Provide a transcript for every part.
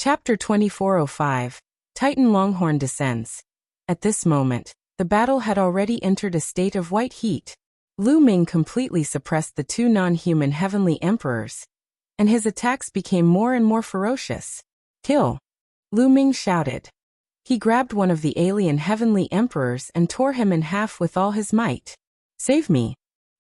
Chapter 2405. Titan Longhorn descends. At this moment, the battle had already entered a state of white heat. Lu Ming completely suppressed the two non-human heavenly emperors, and his attacks became more and more ferocious. Kill! Lu Ming shouted. He grabbed one of the alien heavenly emperors and tore him in half with all his might. Save me!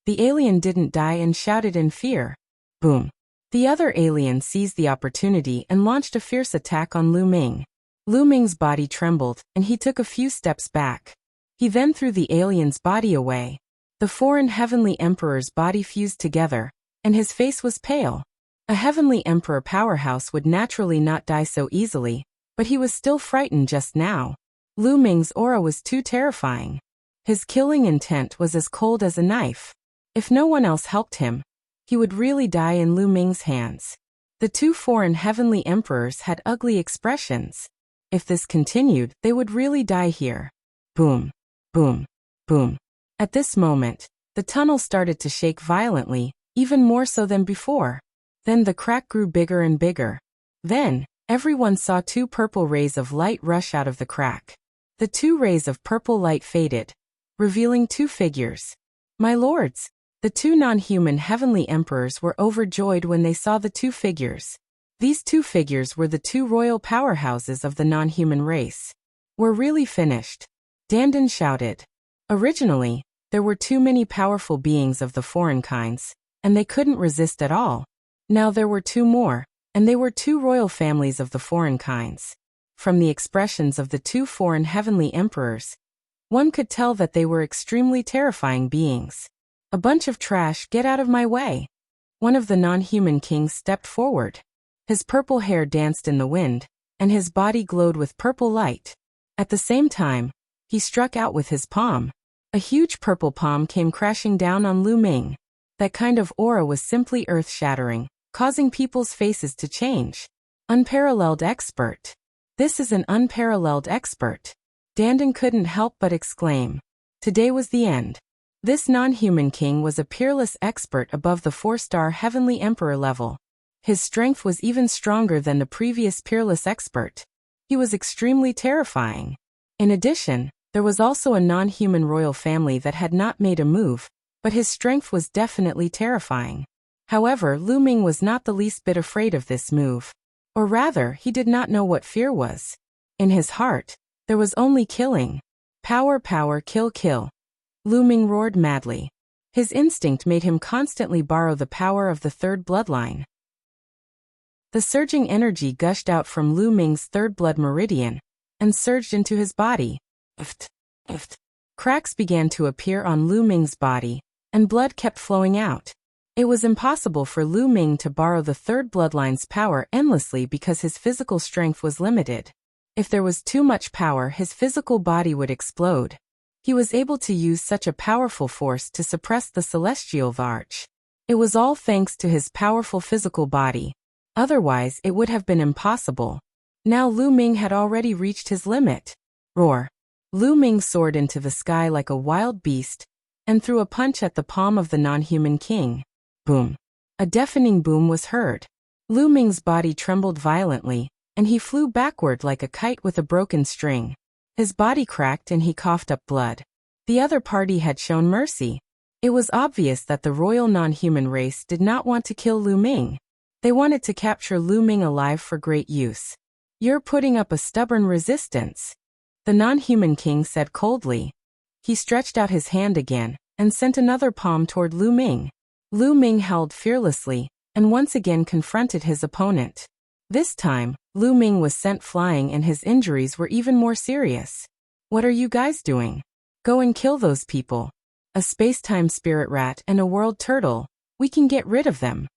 The alien didn't die and shouted in fear. Boom! The other alien seized the opportunity and launched a fierce attack on Lu Ming. Lu Ming's body trembled, and he took a few steps back. He then threw the alien's body away. The foreign heavenly emperor's body fused together, and his face was pale. A heavenly emperor powerhouse would naturally not die so easily, but he was still frightened just now. Lu Ming's aura was too terrifying. His killing intent was as cold as a knife. If no one else helped him, he would really die in Lu Ming's hands. The two foreign heavenly emperors had ugly expressions. If this continued, they would really die here. Boom, boom, boom. At this moment, the tunnel started to shake violently, even more so than before. Then the crack grew bigger and bigger. Then, everyone saw two purple rays of light rush out of the crack. The two rays of purple light faded, revealing two figures. My lords! The two non-human heavenly emperors were overjoyed when they saw the two figures. These two figures were the two royal powerhouses of the non-human race. We're really finished. Dandan shouted. Originally, there were too many powerful beings of the foreign kinds, and they couldn't resist at all. Now there were two more, and they were two royal families of the foreign kinds. From the expressions of the two foreign heavenly emperors, one could tell that they were extremely terrifying beings. A bunch of trash, get out of my way! One of the non-human kings stepped forward. His purple hair danced in the wind, and his body glowed with purple light. At the same time, he struck out with his palm. A huge purple palm came crashing down on Lu Ming. That kind of aura was simply earth-shattering, causing people's faces to change. Unparalleled expert. This is an unparalleled expert. Dandan couldn't help but exclaim. Today was the end. This non-human king was a peerless expert above the 4-star heavenly emperor level. His strength was even stronger than the previous peerless expert. He was extremely terrifying. In addition, there was also a non-human royal family that had not made a move, but his strength was definitely terrifying. However, Lu Ming was not the least bit afraid of this move. Or rather, he did not know what fear was. In his heart, there was only killing. Power, power, kill, kill. Lu Ming roared madly. His instinct made him constantly borrow the power of the third bloodline. The surging energy gushed out from Lu Ming's third blood meridian, and surged into his body. Uft, uft. Cracks began to appear on Lu Ming's body, and blood kept flowing out. It was impossible for Lu Ming to borrow the third bloodline's power endlessly because his physical strength was limited. If there was too much power, his physical body would explode. He was able to use such a powerful force to suppress the celestial Varch. It was all thanks to his powerful physical body. Otherwise, it would have been impossible. Now Lu Ming had already reached his limit. Roar! Lu Ming soared into the sky like a wild beast, and threw a punch at the palm of the non-human king. Boom! A deafening boom was heard. Lu Ming's body trembled violently, and he flew backward like a kite with a broken string. His body cracked and he coughed up blood. The other party had shown mercy. It was obvious that the royal non-human race did not want to kill Lu Ming. They wanted to capture Lu Ming alive for great use. You're putting up a stubborn resistance, the non-human king said coldly. He stretched out his hand again, and sent another palm toward Lu Ming. Lu Ming held fearlessly, and once again confronted his opponent. This time, Lu Ming was sent flying and his injuries were even more serious. What are you guys doing? Go and kill those people. A space-time spirit rat and a world turtle. We can get rid of them.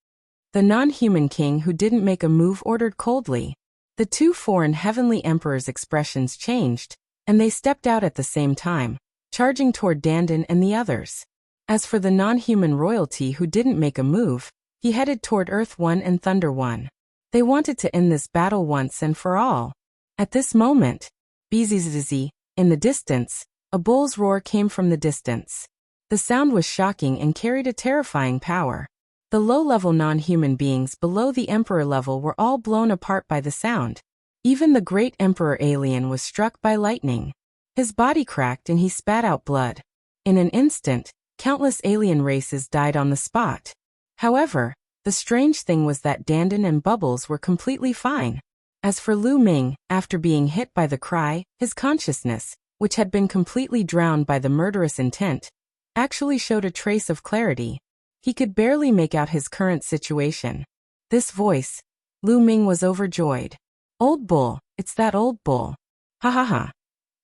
The non-human king who didn't make a move ordered coldly. The two foreign heavenly emperors' expressions changed, and they stepped out at the same time, charging toward Dandan and the others. As for the non-human royalty who didn't make a move, he headed toward Earth 1 and Thunder 1. They wanted to end this battle once and for all. At this moment, bzzz, in the distance, a bull's roar came from the distance. The sound was shocking and carried a terrifying power. The low-level non-human beings below the emperor level were all blown apart by the sound. Even the great Emperor alien was struck by lightning. His body cracked and he spat out blood. In an instant, countless alien races died on the spot. However, the strange thing was that Dandan and Bubbles were completely fine. As for Lu Ming, after being hit by the cry, his consciousness, which had been completely drowned by the murderous intent, actually showed a trace of clarity. He could barely make out his current situation. This voice. Lu Ming was overjoyed. Old bull, it's that old bull. Ha ha ha.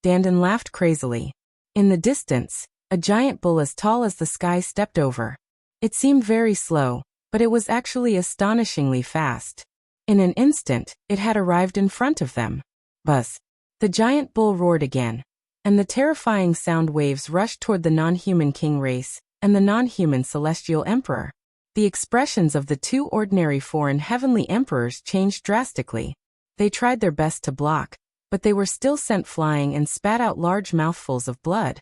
Dandan laughed crazily. In the distance, a giant bull as tall as the sky stepped over. It seemed very slow, but it was actually astonishingly fast. In an instant, it had arrived in front of them. Buzz. The giant bull roared again, and the terrifying sound waves rushed toward the non-human king race and the non-human celestial emperor. The expressions of the two ordinary foreign heavenly emperors changed drastically. They tried their best to block, but they were still sent flying and spat out large mouthfuls of blood.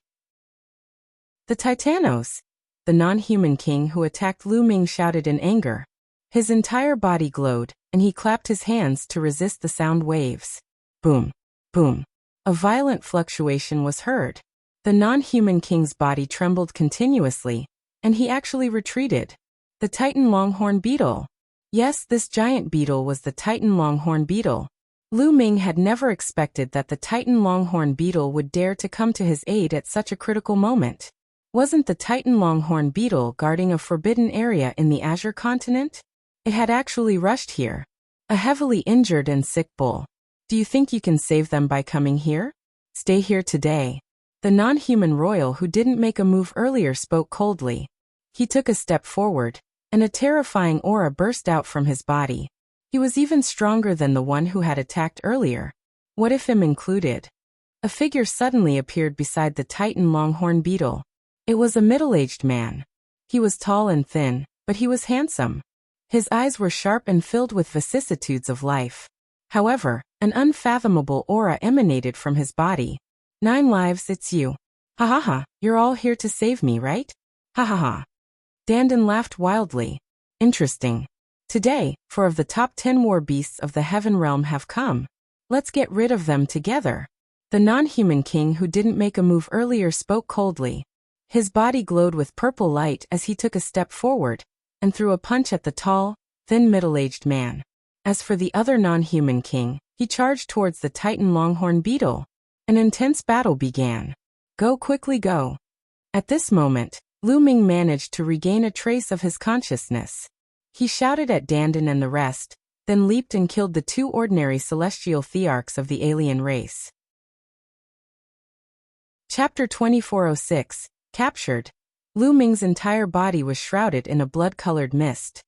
The Titanos. The non-human king who attacked Lu Ming shouted in anger. His entire body glowed, and he clapped his hands to resist the sound waves. Boom. Boom. A violent fluctuation was heard. The non-human king's body trembled continuously, and he actually retreated. The Titan Longhorn beetle. Yes, this giant beetle was the Titan Longhorn beetle. Lu Ming had never expected that the Titan Longhorn beetle would dare to come to his aid at such a critical moment. Wasn't the Titan Longhorn beetle guarding a forbidden area in the Azure continent? It had actually rushed here. A heavily injured and sick bull. Do you think you can save them by coming here? Stay here today. The non-human royal who didn't make a move earlier spoke coldly. He took a step forward, and a terrifying aura burst out from his body. He was even stronger than the one who had attacked earlier. What if him included? A figure suddenly appeared beside the Titan Longhorn beetle. It was a middle-aged man. He was tall and thin, but he was handsome. His eyes were sharp and filled with vicissitudes of life. However, an unfathomable aura emanated from his body. 9 lives, it's you. Ha ha ha, you're all here to save me, right? Ha ha ha. Dandan laughed wildly. Interesting. Today, 4 of the top 10 war beasts of the heaven realm have come. Let's get rid of them together. The non-human king who didn't make a move earlier spoke coldly. His body glowed with purple light as he took a step forward and threw a punch at the tall, thin middle-aged man. As for the other non-human king, he charged towards the Titan Longhorn beetle. An intense battle began. Go quickly go. At this moment, Lu Ming managed to regain a trace of his consciousness. He shouted at Dandan and the rest, then leaped and killed the 2 ordinary celestial thearchs of the alien race. Chapter 2406. Captured. Lu Ming's entire body was shrouded in a blood-colored mist.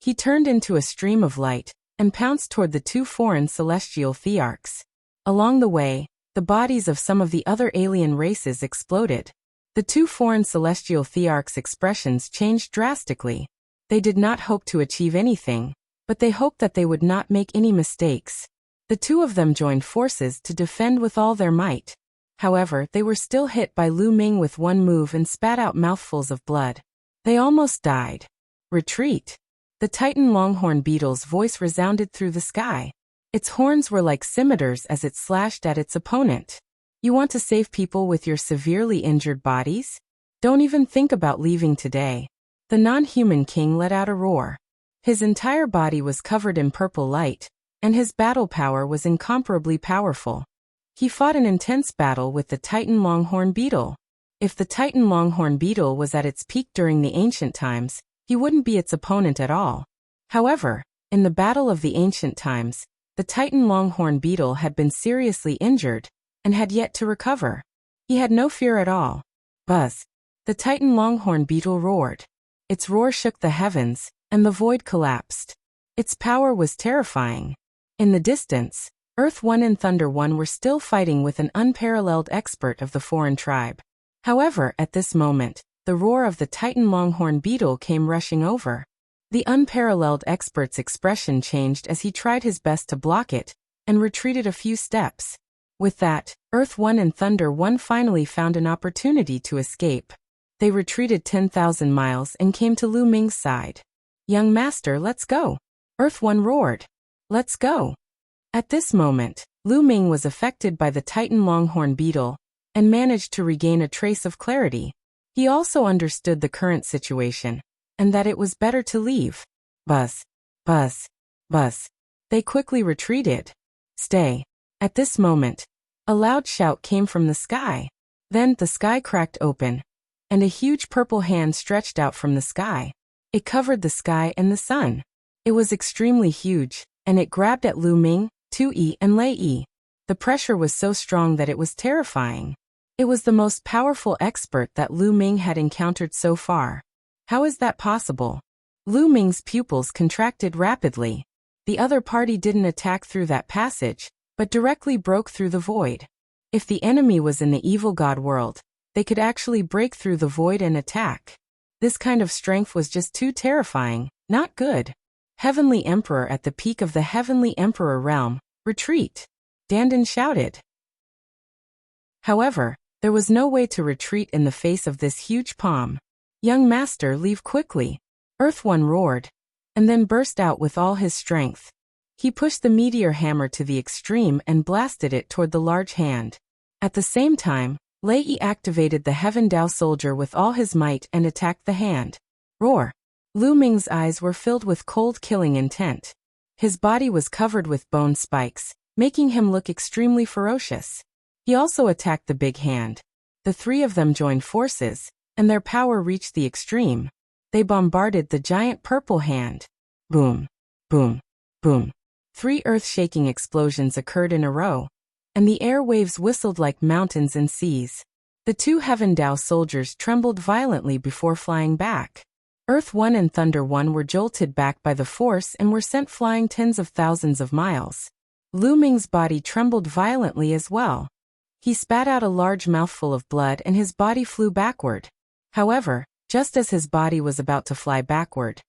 He turned into a stream of light and pounced toward the 2 foreign celestial thearchs. Along the way, the bodies of some of the other alien races exploded. The 2 foreign celestial thearchs' expressions changed drastically. They did not hope to achieve anything, but they hoped that they would not make any mistakes. The 2 of them joined forces to defend with all their might. However, they were still hit by Lu Ming with one move and spat out mouthfuls of blood. They almost died. Retreat. The Titan Longhorn beetle's voice resounded through the sky. Its horns were like scimitars as it slashed at its opponent. You want to save people with your severely injured bodies? Don't even think about leaving today. The non-human king let out a roar. His entire body was covered in purple light, and his battle power was incomparably powerful. He fought an intense battle with the Titan Longhorn beetle. If the Titan Longhorn beetle was at its peak during the ancient times, he wouldn't be its opponent at all. However, in the battle of the ancient times, the Titan Longhorn beetle had been seriously injured and had yet to recover. He had no fear at all. Buzz. The Titan Longhorn beetle roared. Its roar shook the heavens, and the void collapsed. Its power was terrifying. In the distance, Earth 1 and Thunder 1 were still fighting with an unparalleled expert of the foreign tribe. However, at this moment, the roar of the Titan Longhorn beetle came rushing over. The unparalleled expert's expression changed as he tried his best to block it, and retreated a few steps. With that, Earth 1 and Thunder 1 finally found an opportunity to escape. They retreated 10,000 miles and came to Lu Ming's side. Young master, let's go. Earth 1 roared. Let's go. At this moment, Lu Ming was affected by the Titan Longhorn beetle and managed to regain a trace of clarity. He also understood the current situation and that it was better to leave. Buzz, buzz, buzz. They quickly retreated. Stay. At this moment, a loud shout came from the sky. Then the sky cracked open, and a huge purple hand stretched out from the sky. It covered the sky and the sun. It was extremely huge, and it grabbed at Lu Ming, Tu-yi and Lei-yi. The pressure was so strong that it was terrifying. It was the most powerful expert that Lu Ming had encountered so far. How is that possible? Lu Ming's pupils contracted rapidly. The other party didn't attack through that passage, but directly broke through the void. If the enemy was in the evil god world, they could actually break through the void and attack. This kind of strength was just too terrifying, not good. Heavenly Emperor at the peak of the Heavenly Emperor realm, retreat! Dandan shouted. However, there was no way to retreat in the face of this huge palm. Young master, leave quickly. Earth One roared, and then burst out with all his strength. He pushed the meteor hammer to the extreme and blasted it toward the large hand. At the same time, Lei-yi activated the Heaven Dao soldier with all his might and attacked the hand. Roar! Lu Ming's eyes were filled with cold killing intent. His body was covered with bone spikes, making him look extremely ferocious. He also attacked the big hand. The three of them joined forces, and their power reached the extreme. They bombarded the giant purple hand. Boom! Boom! Boom! 3 earth-shaking explosions occurred in a row, and the air waves whistled like mountains and seas. The 2 Heaven Dao soldiers trembled violently before flying back. Earth One and Thunder One were jolted back by the force and were sent flying tens of thousands of miles. Lu Ming's body trembled violently as well. He spat out a large mouthful of blood and his body flew backward. However, just as his body was about to fly backward,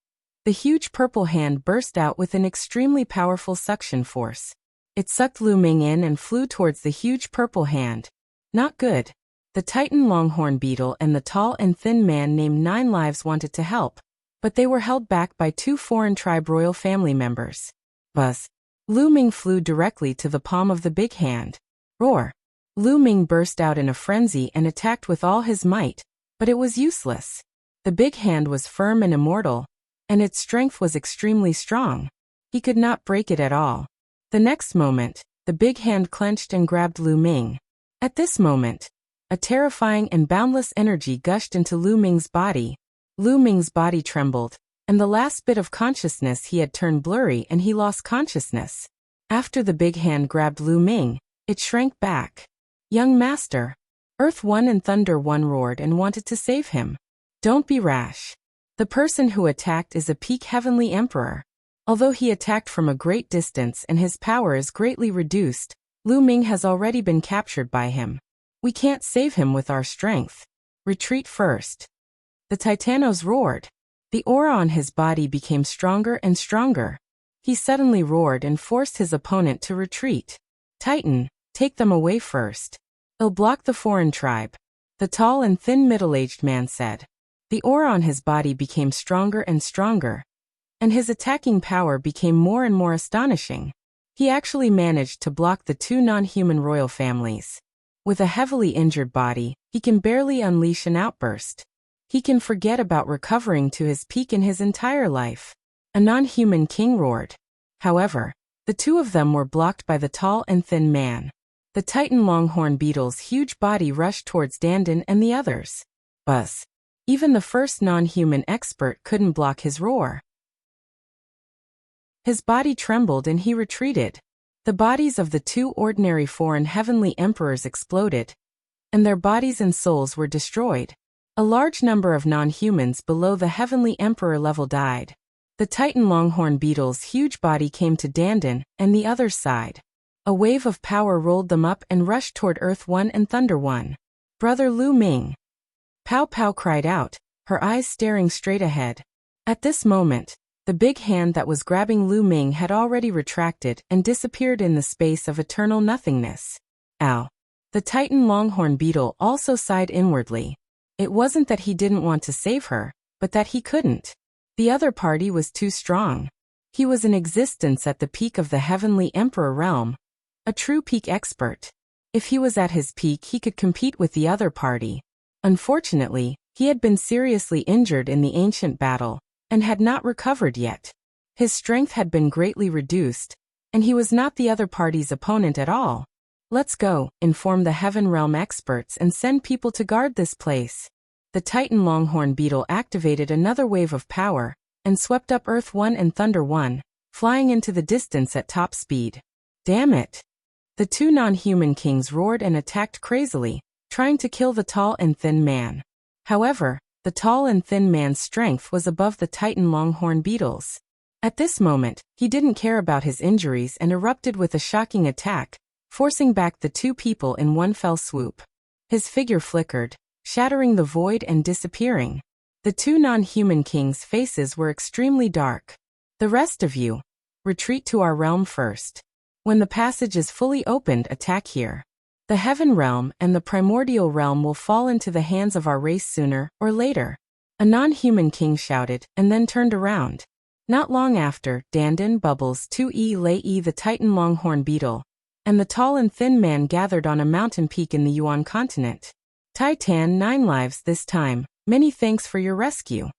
the huge purple hand burst out with an extremely powerful suction force. It sucked Lu Ming in and flew towards the huge purple hand. Not good. The Titan Longhorn beetle and the tall and thin man named 9 Lives wanted to help, but they were held back by 2 foreign tribe royal family members. Buzz. Lu Ming flew directly to the palm of the big hand. Roar. Lu Ming burst out in a frenzy and attacked with all his might, but it was useless. The big hand was firm and immortal, and its strength was extremely strong. He could not break it at all. The next moment, the big hand clenched and grabbed Lu Ming. At this moment, a terrifying and boundless energy gushed into Lu Ming's body. Lu Ming's body trembled, and the last bit of consciousness he had turned blurry and he lost consciousness. After the big hand grabbed Lu Ming, it shrank back. Young master. Earth One and Thunder One roared and wanted to save him. Don't be rash. The person who attacked is a peak Heavenly Emperor. Although he attacked from a great distance and his power is greatly reduced, Lu Ming has already been captured by him. We can't save him with our strength. Retreat first. The Titanos roared. The aura on his body became stronger and stronger. He suddenly roared and forced his opponent to retreat. Titan, take them away first. They'll block the foreign tribe. The tall and thin middle-aged man said. The aura on his body became stronger and stronger, and his attacking power became more and more astonishing. He actually managed to block the 2 non-human royal families. With a heavily injured body, he can barely unleash an outburst. He can forget about recovering to his peak in his entire life. A non-human king roared. However, the 2 of them were blocked by the tall and thin man. The Titan Longhorn beetle's huge body rushed towards Dandan and the others. Buzz. Even the first non-human expert couldn't block his roar. His body trembled and he retreated. The bodies of the 2 ordinary foreign heavenly emperors exploded, and their bodies and souls were destroyed. A large number of non-humans below the heavenly emperor level died. The Titan Longhorn beetle's huge body came to Dandan and the other side. A wave of power rolled them up and rushed toward Earth One and Thunder One. Brother Lu Ming. Pow Pow cried out, her eyes staring straight ahead. At this moment, the big hand that was grabbing Lu Ming had already retracted and disappeared in the space of eternal nothingness. Ow. The Titan Longhorn beetle also sighed inwardly. It wasn't that he didn't want to save her, but that he couldn't. The other party was too strong. He was in existence at the peak of the Heavenly Emperor realm, a true peak expert. If he was at his peak, he could compete with the other party. Unfortunately, he had been seriously injured in the ancient battle, and had not recovered yet. His strength had been greatly reduced, and he was not the other party's opponent at all. Let's go, inform the Heaven Realm experts and send people to guard this place. The Titan Longhorn beetle activated another wave of power, and swept up Earth 1 and Thunder 1, flying into the distance at top speed. Damn it! The two non-human kings roared and attacked crazily, trying to kill the tall and thin man. However, the tall and thin man's strength was above the Titan Longhorn beetle's. At this moment, he didn't care about his injuries and erupted with a shocking attack, forcing back the two people in one fell swoop. His figure flickered, shattering the void and disappearing. The two non-human kings' faces were extremely dark. The rest of you, retreat to our realm first. When the passage is fully opened, attack here. The Heaven Realm and the Primordial Realm will fall into the hands of our race sooner or later. A non-human king shouted and then turned around. Not long after, Dandan, Bubbles, 2E, Lei, the Titan Longhorn beetle, and the tall and thin man gathered on a mountain peak in the Yuan continent. Titan, 9 lives this time. Many thanks for your rescue.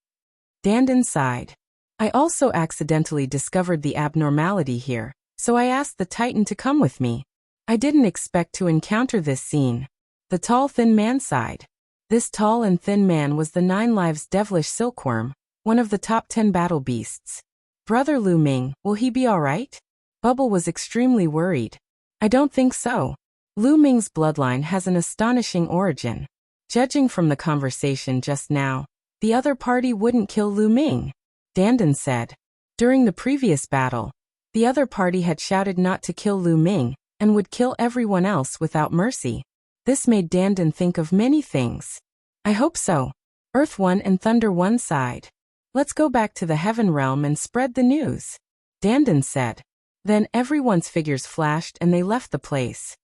Dandan sighed. I also accidentally discovered the abnormality here, so I asked the Titan to come with me. I didn't expect to encounter this scene. The tall thin man sighed. This tall and thin man was the 9 lives devilish silkworm, one of the top 10 battle beasts. Brother Lu Ming, will he be alright? Bubble was extremely worried. I don't think so. Lu Ming's bloodline has an astonishing origin. Judging from the conversation just now, the other party wouldn't kill Lu Ming, Dandan said. During the previous battle, the other party had shouted not to kill Lu Ming, and would kill everyone else without mercy. This made Dandan think of many things. I hope so. Earth 1 and Thunder 1 sighed. Let's go back to the Heaven Realm and spread the news, Dandan said. Then everyone's figures flashed and they left the place.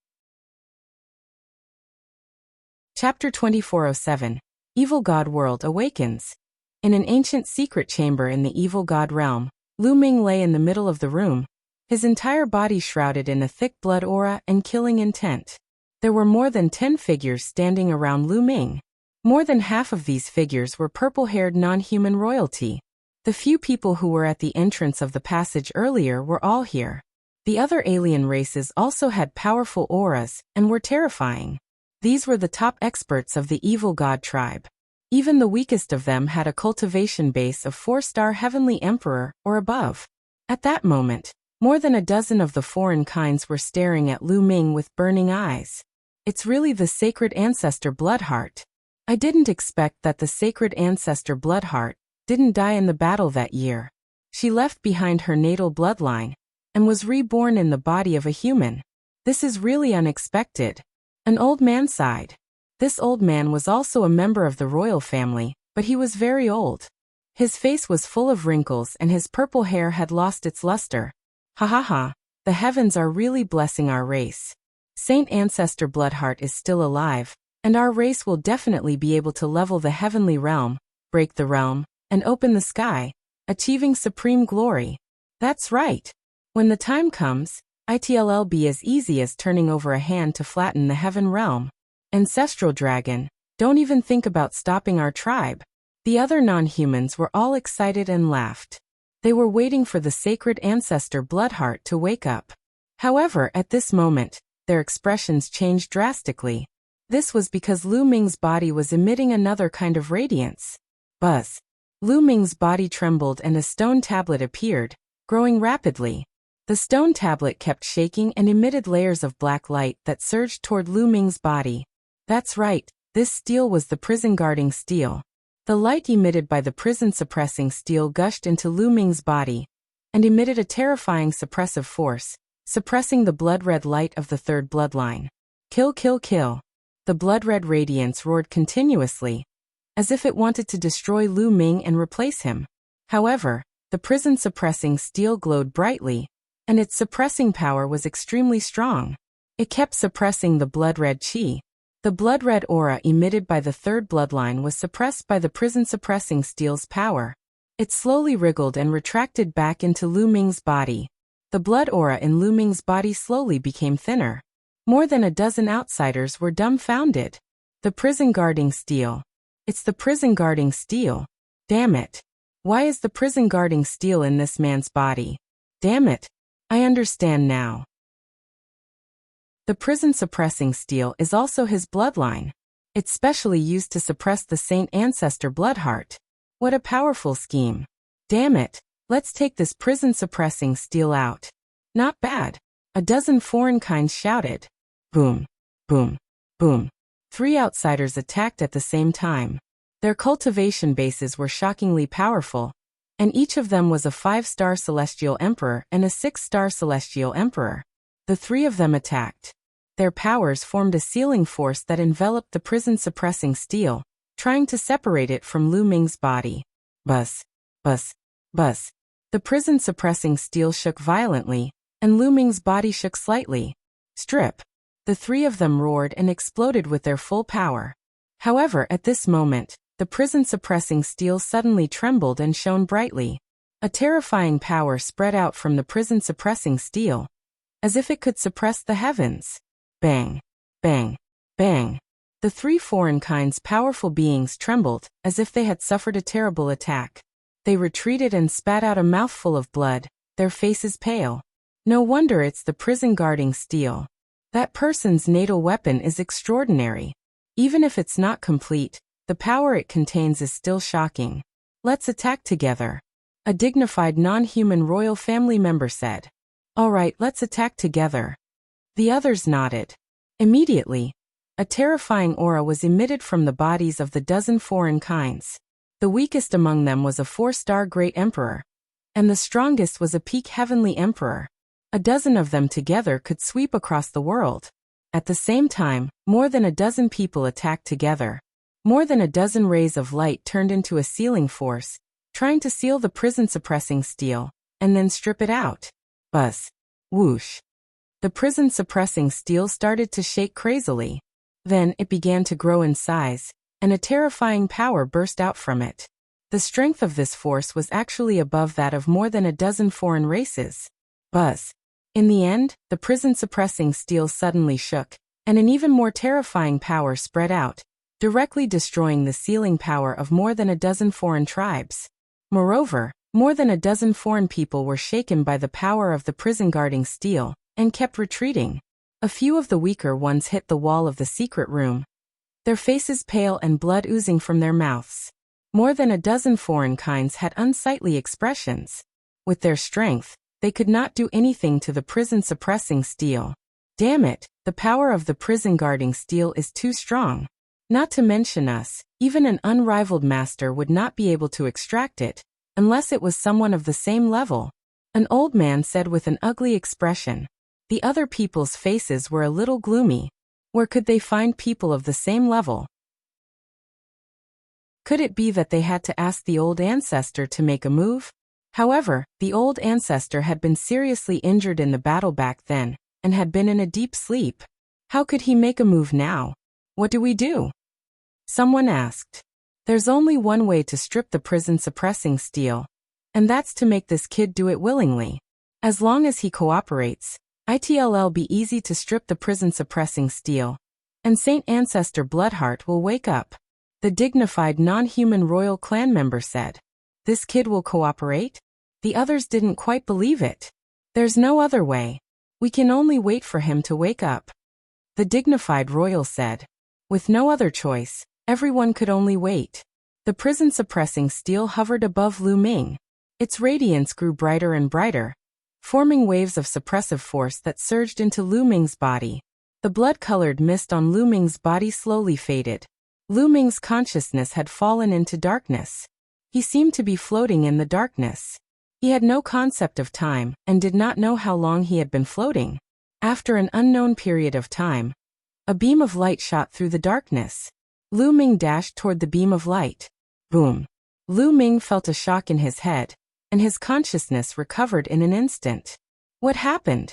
Chapter 2407. Evil God World Awakens. In an ancient secret chamber in the Evil God realm, Lu Ming lay in the middle of the room, his entire body shrouded in a thick blood aura and killing intent. There were more than 10 figures standing around Lu Ming. More than half of these figures were purple-haired non-human royalty. The few people who were at the entrance of the passage earlier were all here. The other alien races also had powerful auras and were terrifying. These were the top experts of the Evil God tribe. Even the weakest of them had a cultivation base of 4-star Heavenly Emperor or above. At that moment, more than a dozen of the foreign kinds were staring at Lu Ming with burning eyes. It's really the sacred ancestor Bloodheart. I didn't expect that the sacred ancestor Bloodheart didn't die in the battle that year. She left behind her natal bloodline and was reborn in the body of a human. This is really unexpected. An old man sighed. This old man was also a member of the royal family, but he was very old. His face was full of wrinkles and his purple hair had lost its luster. Ha ha ha, the heavens are really blessing our race. Saint Ancestor Bloodheart is still alive, and our race will definitely be able to level the heavenly realm, break the realm, and open the sky, achieving supreme glory. That's right. When the time comes, it'll be as easy as turning over a hand to flatten the heaven realm. Ancestral Dragon, don't even think about stopping our tribe. The other non-humans were all excited and laughed. They were waiting for the sacred ancestor Bloodheart to wake up. However, at this moment, their expressions changed drastically. This was because Lu Ming's body was emitting another kind of radiance. Buzz. Lu Ming's body trembled and a stone tablet appeared, growing rapidly. The stone tablet kept shaking and emitted layers of black light that surged toward Lu Ming's body. That's right, this steel was the prison-guarding steel. The light emitted by the prison-suppressing steel gushed into Lu Ming's body and emitted a terrifying suppressive force, suppressing the blood-red light of the third bloodline. Kill, kill, kill. The blood-red radiance roared continuously, as if it wanted to destroy Lu Ming and replace him. However, the prison-suppressing steel glowed brightly, and its suppressing power was extremely strong. It kept suppressing the blood-red chi. The blood-red aura emitted by the third bloodline was suppressed by the prison-suppressing steel's power. It slowly wriggled and retracted back into Lu Ming's body. The blood aura in Lu Ming's body slowly became thinner. More than a dozen outsiders were dumbfounded. The prison guarding steel. It's the prison guarding steel. Damn it. Why is the prison guarding steel in this man's body? Damn it. I understand now. The prison suppressing steel is also his bloodline. It's specially used to suppress the Saint Ancestor Bloodheart. What a powerful scheme. Damn it. Let's take this prison suppressing steel out. Not bad. A dozen foreign kinds shouted. Boom. Boom. Boom. 3 outsiders attacked at the same time. Their cultivation bases were shockingly powerful, and each of them was a 5-star Celestial Emperor and a 6-star Celestial Emperor. The 3 of them attacked. Their powers formed a sealing force that enveloped the prison-suppressing steel, trying to separate it from Lu Ming's body. Buzz. Buzz. Buzz. The prison-suppressing steel shook violently, and Lu Ming's body shook slightly. Strip. The 3 of them roared and exploded with their full power. However, at this moment, the prison-suppressing steel suddenly trembled and shone brightly. A terrifying power spread out from the prison-suppressing steel, as if it could suppress the heavens. Bang. Bang. Bang. The 3 foreign kinds' powerful beings trembled, as if they had suffered a terrible attack. They retreated and spat out a mouthful of blood, their faces pale. No wonder it's the prison-guarding steel. That person's natal weapon is extraordinary. Even if it's not complete, the power it contains is still shocking. Let's attack together. A dignified non-human royal family member said. All right, let's attack together. The others nodded. Immediately, a terrifying aura was emitted from the bodies of the dozen foreign kinds. The weakest among them was a 4-star Great Emperor, and the strongest was a peak Heavenly Emperor. A dozen of them together could sweep across the world. At the same time, more than a dozen people attacked together. More than a dozen rays of light turned into a sealing force, trying to seal the prison-suppressing steel, and then strip it out. Buzz. Whoosh. The prison-suppressing steel started to shake crazily. Then it began to grow in size, and a terrifying power burst out from it. The strength of this force was actually above that of more than a dozen foreign races. Buzz. In the end, the prison-suppressing steel suddenly shook, and an even more terrifying power spread out, directly destroying the sealing power of more than a dozen foreign tribes. Moreover, more than a dozen foreign people were shaken by the power of the prison-guarding steel, and kept retreating. A few of the weaker ones hit the wall of the secret room, their faces pale and blood oozing from their mouths. More than a dozen foreign kinds had unsightly expressions. With their strength, they could not do anything to the prison-suppressing steel. Damn it, the power of the prison-guarding steel is too strong. Not to mention us, even an unrivaled master would not be able to extract it, unless it was someone of the same level. An old man said with an ugly expression. The other people's faces were a little gloomy. Where could they find people of the same level? Could it be that they had to ask the old ancestor to make a move? However, the old ancestor had been seriously injured in the battle back then, and had been in a deep sleep. How could he make a move now? What do we do? Someone asked. There's only one way to strip the prison-suppressing steel, and that's to make this kid do it willingly. As long as he cooperates, it'll be easy to strip the prison-suppressing steel, and Saint Ancestor Bloodheart will wake up. The dignified non-human royal clan member said. This kid will cooperate? The others didn't quite believe it. There's no other way. We can only wait for him to wake up. The dignified royal said. With no other choice, everyone could only wait. The prison-suppressing steel hovered above Lu Ming. Its radiance grew brighter and brighter, forming waves of suppressive force that surged into Lu Ming's body. The blood-colored mist on Lu Ming's body slowly faded. Lu Ming's consciousness had fallen into darkness. He seemed to be floating in the darkness. He had no concept of time, and did not know how long he had been floating. After an unknown period of time, a beam of light shot through the darkness. Lu Ming dashed toward the beam of light. Boom. Lu Ming felt a shock in his head, and his consciousness recovered in an instant. What happened?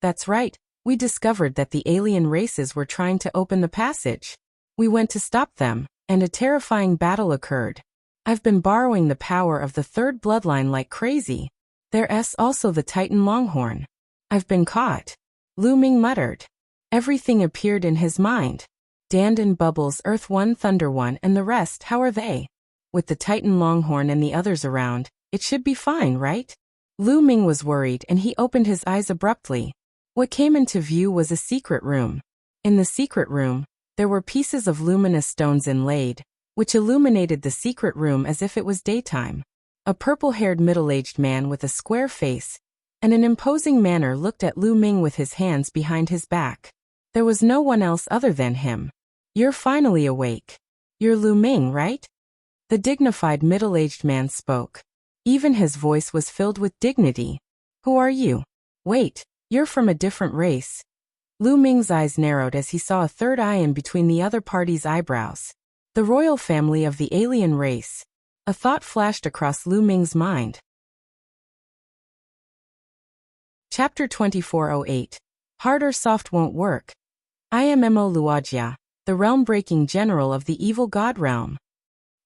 That's right, we discovered that the alien races were trying to open the passage. We went to stop them, and a terrifying battle occurred. I've been borrowing the power of the third bloodline like crazy. There's also the Titan Longhorn. I've been caught. Lu Ming muttered. Everything appeared in his mind. Dandan Bubbles, Earth One, Thunder One, and the rest, how are they? With the Titan Longhorn and the others around, it should be fine, right? Lu Ming was worried and he opened his eyes abruptly. What came into view was a secret room. In the secret room, there were pieces of luminous stones inlaid, which illuminated the secret room as if it was daytime. A purple-haired middle-aged man with a square face and an imposing manner looked at Lu Ming with his hands behind his back. There was no one else other than him. You're finally awake. You're Lu Ming, right? The dignified middle-aged man spoke. Even his voice was filled with dignity. Who are you? Wait, you're from a different race. Lu Ming's eyes narrowed as he saw a third eye in between the other party's eyebrows. The royal family of the alien race. A thought flashed across Lu Ming's mind. Chapter 2408. Hard or soft won't work. I am Wuxia, the realm-breaking general of the evil god realm.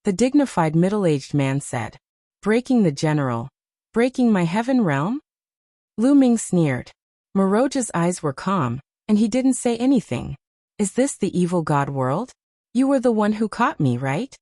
The dignified middle-aged man said. Breaking the general. Breaking my heaven realm? Lu Ming sneered. Moroja's eyes were calm, and he didn't say anything. Is this the evil god world? You were the one who caught me, right?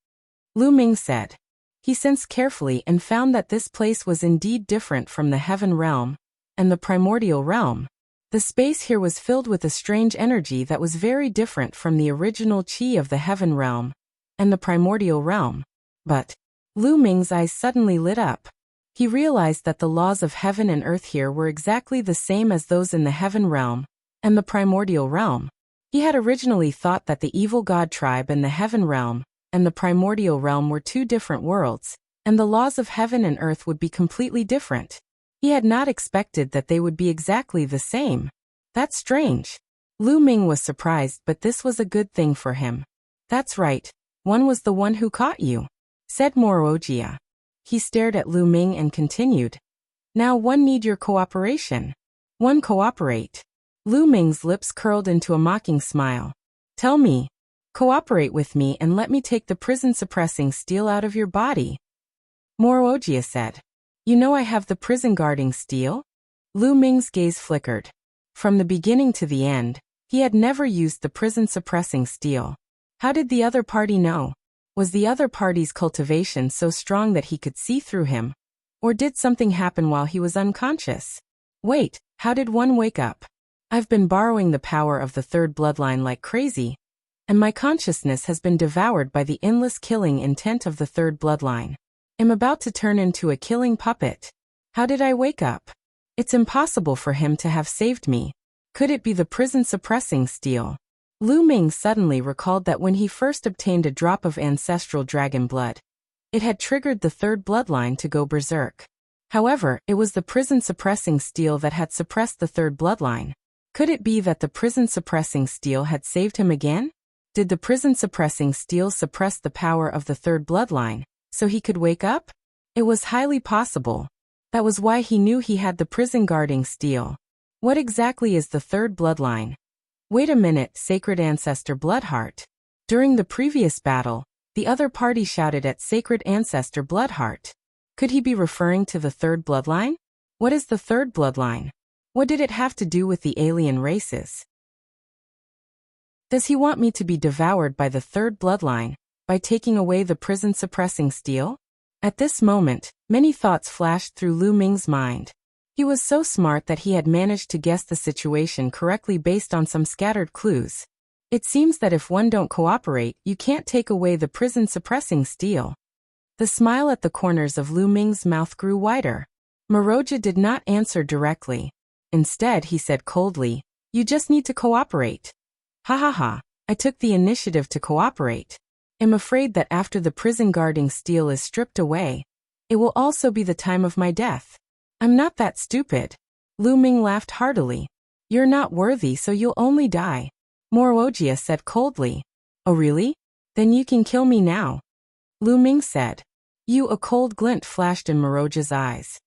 Lu Ming said. He sensed carefully and found that this place was indeed different from the heaven realm and the primordial realm. The space here was filled with a strange energy that was very different from the original chi of the heaven realm and the primordial realm. But Lu Ming's eyes suddenly lit up. He realized that the laws of heaven and earth here were exactly the same as those in the heaven realm and the primordial realm. He had originally thought that the evil god tribe and the heaven realm and the primordial realm were two different worlds, and the laws of heaven and earth would be completely different. He had not expected that they would be exactly the same. That's strange. Lu Ming was surprised, but this was a good thing for him. That's right, one was the one who caught you, said Wuxia. He stared at Lu Ming and continued. Now one need your cooperation. One cooperate. Lu Ming's lips curled into a mocking smile. Tell me. Cooperate with me and let me take the prison-suppressing steel out of your body. Wuxia said. You know I have the prison-guarding steel? Lu Ming's gaze flickered. From the beginning to the end, he had never used the prison-suppressing steel. How did the other party know? Was the other party's cultivation so strong that he could see through him? Or did something happen while he was unconscious? Wait, how did one wake up? I've been borrowing the power of the third bloodline like crazy, and my consciousness has been devoured by the endless killing intent of the third bloodline. I'm about to turn into a killing puppet. How did I wake up? It's impossible for him to have saved me. Could it be the prison-suppressing steel? Lu Ming suddenly recalled that when he first obtained a drop of ancestral dragon blood, it had triggered the third bloodline to go berserk. However, it was the prison-suppressing steel that had suppressed the third bloodline. Could it be that the prison-suppressing steel had saved him again? Did the prison-suppressing steel suppress the power of the third bloodline, so he could wake up? It was highly possible. That was why he knew he had the prison-guarding steel. What exactly is the third bloodline? Wait a minute, Sacred Ancestor Bloodheart. During the previous battle, the other party shouted at Sacred Ancestor Bloodheart. Could he be referring to the third bloodline? What is the third bloodline? What did it have to do with the alien races? Does he want me to be devoured by the third bloodline, by taking away the prison-suppressing steel? At this moment, many thoughts flashed through Lu Ming's mind. He was so smart that he had managed to guess the situation correctly based on some scattered clues. It seems that if one don't cooperate, you can't take away the prison-suppressing steel. The smile at the corners of Lu Ming's mouth grew wider. Moroja did not answer directly. Instead, he said coldly, "You just need to cooperate." Ha ha ha, I took the initiative to cooperate. I'm afraid that after the prison-guarding steel is stripped away, it will also be the time of my death. I'm not that stupid. Lu Ming laughed heartily. You're not worthy, so you'll only die. Wuxia said coldly. Oh really? Then you can kill me now. Lu Ming said. A cold glint flashed in Moroja's eyes.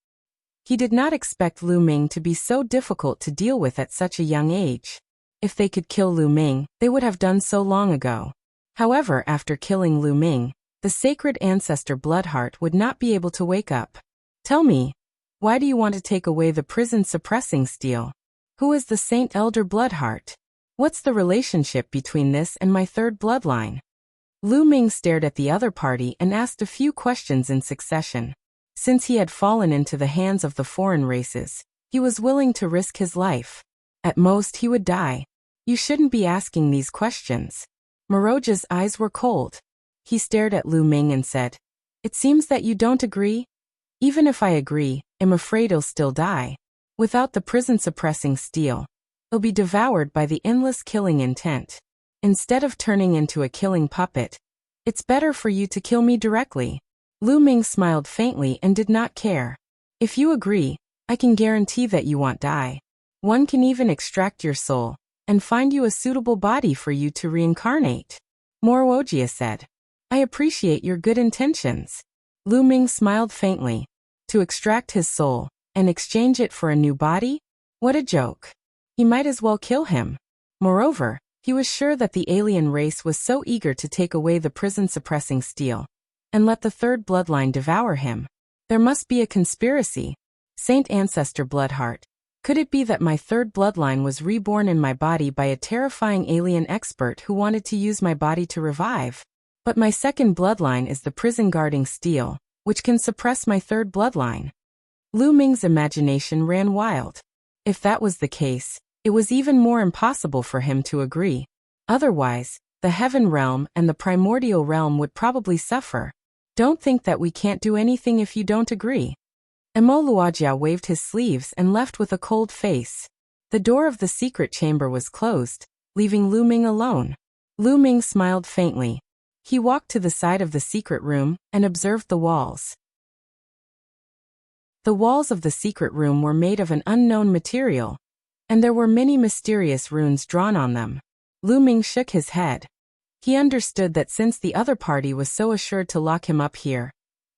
He did not expect Lu Ming to be so difficult to deal with at such a young age. If they could kill Lu Ming, they would have done so long ago. However, after killing Lu Ming, the sacred ancestor Bloodheart would not be able to wake up. Tell me, why do you want to take away the prison-suppressing steel? Who is the Saint Elder Bloodheart? What's the relationship between this and my third bloodline? Lu Ming stared at the other party and asked a few questions in succession. Since he had fallen into the hands of the foreign races, he was willing to risk his life. At most he would die. You shouldn't be asking these questions. Moroja's eyes were cold. He stared at Lu Ming and said, "It seems that you don't agree?" "Even if I agree, I'm afraid I'll still die. Without the prison-suppressing steel, it'll be devoured by the endless killing intent. Instead of turning into a killing puppet, it's better for you to kill me directly." Lu Ming smiled faintly and did not care. "If you agree, I can guarantee that you won't die. One can even extract your soul and find you a suitable body for you to reincarnate," Wuxia said. "I appreciate your good intentions." Lu Ming smiled faintly. To extract his soul and exchange it for a new body? What a joke. He might as well kill him. Moreover, he was sure that the alien race was so eager to take away the prison-suppressing steel and let the third bloodline devour him. There must be a conspiracy. Saint Ancestor Bloodheart, could it be that my third bloodline was reborn in my body by a terrifying alien expert who wanted to use my body to revive? But my second bloodline is the prison-guarding steel, which can suppress my third bloodline. Lu Ming's imagination ran wild. If that was the case, it was even more impossible for him to agree. Otherwise, the heaven realm and the primordial realm would probably suffer. Don't think that we can't do anything if you don't agree. Luojia waved his sleeves and left with a cold face. The door of the secret chamber was closed, leaving Lu Ming alone. Lu Ming smiled faintly. He walked to the side of the secret room and observed the walls. The walls of the secret room were made of an unknown material, and there were many mysterious runes drawn on them. Lu Ming shook his head. He understood that since the other party was so assured to lock him up here,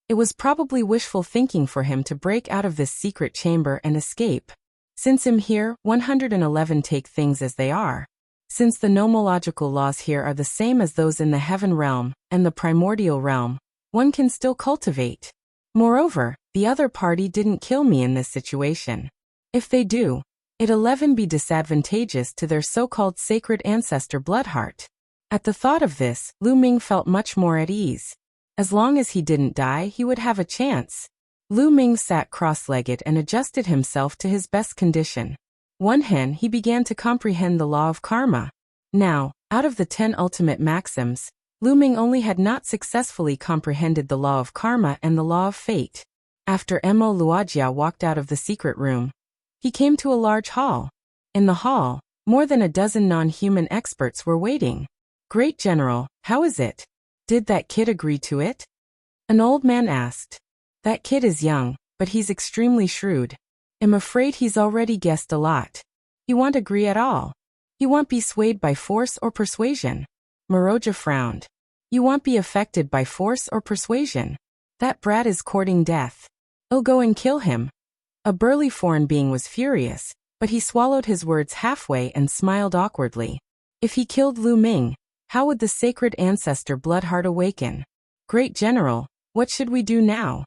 it was probably wishful thinking for him to break out of this secret chamber and escape. Since him here, 111 take things as they are. Since the nomological laws here are the same as those in the heaven realm and the primordial realm, one can still cultivate. Moreover, the other party didn't kill me in this situation. If they do, it'll 11 be disadvantageous to their so-called sacred ancestor Bloodheart. At the thought of this, Lu Ming felt much more at ease. As long as he didn't die, he would have a chance. Lu Ming sat cross-legged and adjusted himself to his best condition. One hand, he began to comprehend the law of karma. Now, out of the 10 ultimate maxims, Lu Ming only had not successfully comprehended the law of karma and the law of fate. After Luojia walked out of the secret room, he came to a large hall. In the hall, more than a dozen non-human experts were waiting. "Great General, how is it? Did that kid agree to it?" An old man asked. "That kid is young, but he's extremely shrewd. I'm afraid he's already guessed a lot. He won't agree at all. He won't be swayed by force or persuasion." Moroja frowned. "You won't be affected by force or persuasion. That brat is courting death. I'll go and kill him." A burly foreign being was furious, but he swallowed his words halfway and smiled awkwardly. If he killed Lu Ming, how would the sacred ancestor Bloodheart awaken? "Great General, what should we do now?"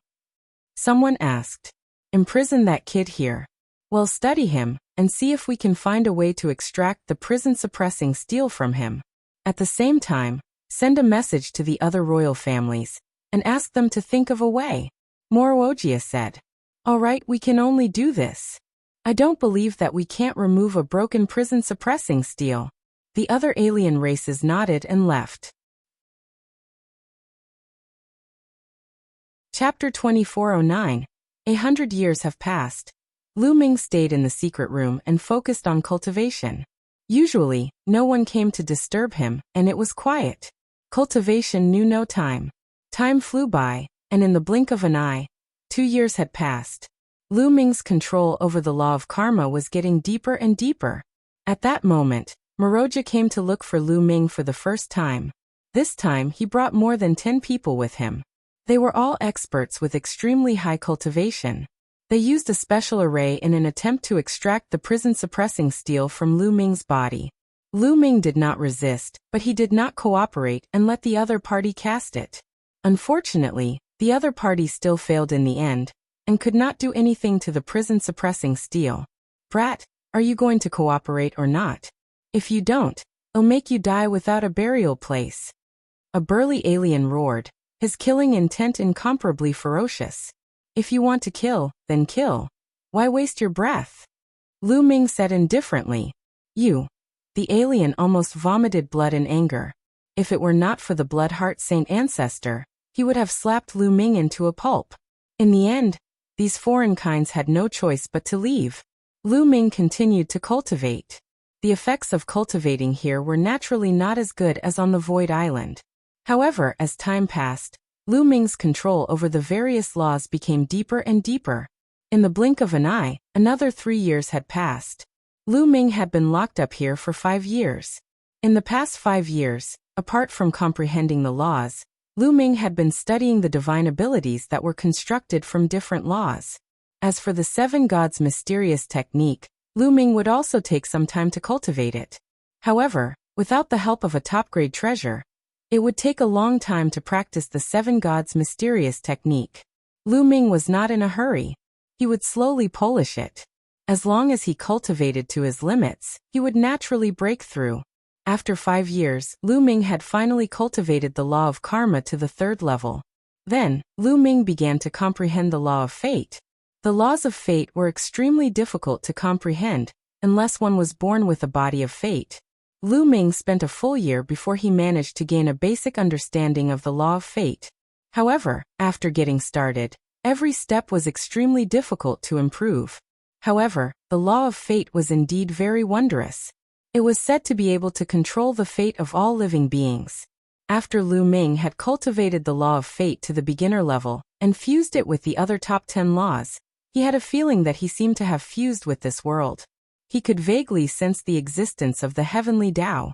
Someone asked. "Imprison that kid here. We'll study him and see if we can find a way to extract the prison-suppressing steel from him. At the same time, send a message to the other royal families and ask them to think of a way," Wuxia said. "All right, we can only do this. I don't believe that we can't remove a broken prison-suppressing steel." The other alien races nodded and left. Chapter 2409. 100 years have passed. Lu Ming stayed in the secret room and focused on cultivation. Usually, no one came to disturb him, and it was quiet. Cultivation knew no time. Time flew by, and in the blink of an eye, 2 years had passed. Lu Ming's control over the law of karma was getting deeper and deeper. At that moment, Moroja came to look for Lu Ming for the first time. This time he brought more than 10 people with him. They were all experts with extremely high cultivation. They used a special array in an attempt to extract the prison-suppressing steel from Lu Ming's body. Lu Ming did not resist, but he did not cooperate and let the other party cast it. Unfortunately, the other party still failed in the end, and could not do anything to the prison-suppressing steel. Brat, are you going to cooperate or not? If you don't, I'll make you die without a burial place. A burly alien roared, his killing intent incomparably ferocious. If you want to kill, then kill. Why waste your breath? Lu Ming said indifferently. You. The alien almost vomited blood in anger. If it were not for the Bloodheart Saint ancestor, he would have slapped Lu Ming into a pulp. In the end, these foreign kinds had no choice but to leave. Lu Ming continued to cultivate. The effects of cultivating here were naturally not as good as on the Void Island. However, as time passed, Lu Ming's control over the various laws became deeper and deeper. In the blink of an eye, another 3 years had passed. Lu Ming had been locked up here for 5 years. In the past 5 years, apart from comprehending the laws, Lu Ming had been studying the divine abilities that were constructed from different laws. As for the 7 gods' mysterious technique, Lu Ming would also take some time to cultivate it. However, without the help of a top-grade treasure, it would take a long time to practice the 7 gods' mysterious technique. Lu Ming was not in a hurry. He would slowly polish it. As long as he cultivated to his limits, he would naturally break through. After 5 years, Lu Ming had finally cultivated the law of karma to the 3rd level. Then, Lu Ming began to comprehend the law of fate. The laws of fate were extremely difficult to comprehend, unless one was born with a body of fate. Lu Ming spent a full year before he managed to gain a basic understanding of the law of fate. However, after getting started, every step was extremely difficult to improve. However, the law of fate was indeed very wondrous. It was said to be able to control the fate of all living beings. After Lu Ming had cultivated the law of fate to the beginner level and fused it with the other top 10 laws, he had a feeling that he seemed to have fused with this world. He could vaguely sense the existence of the heavenly Tao.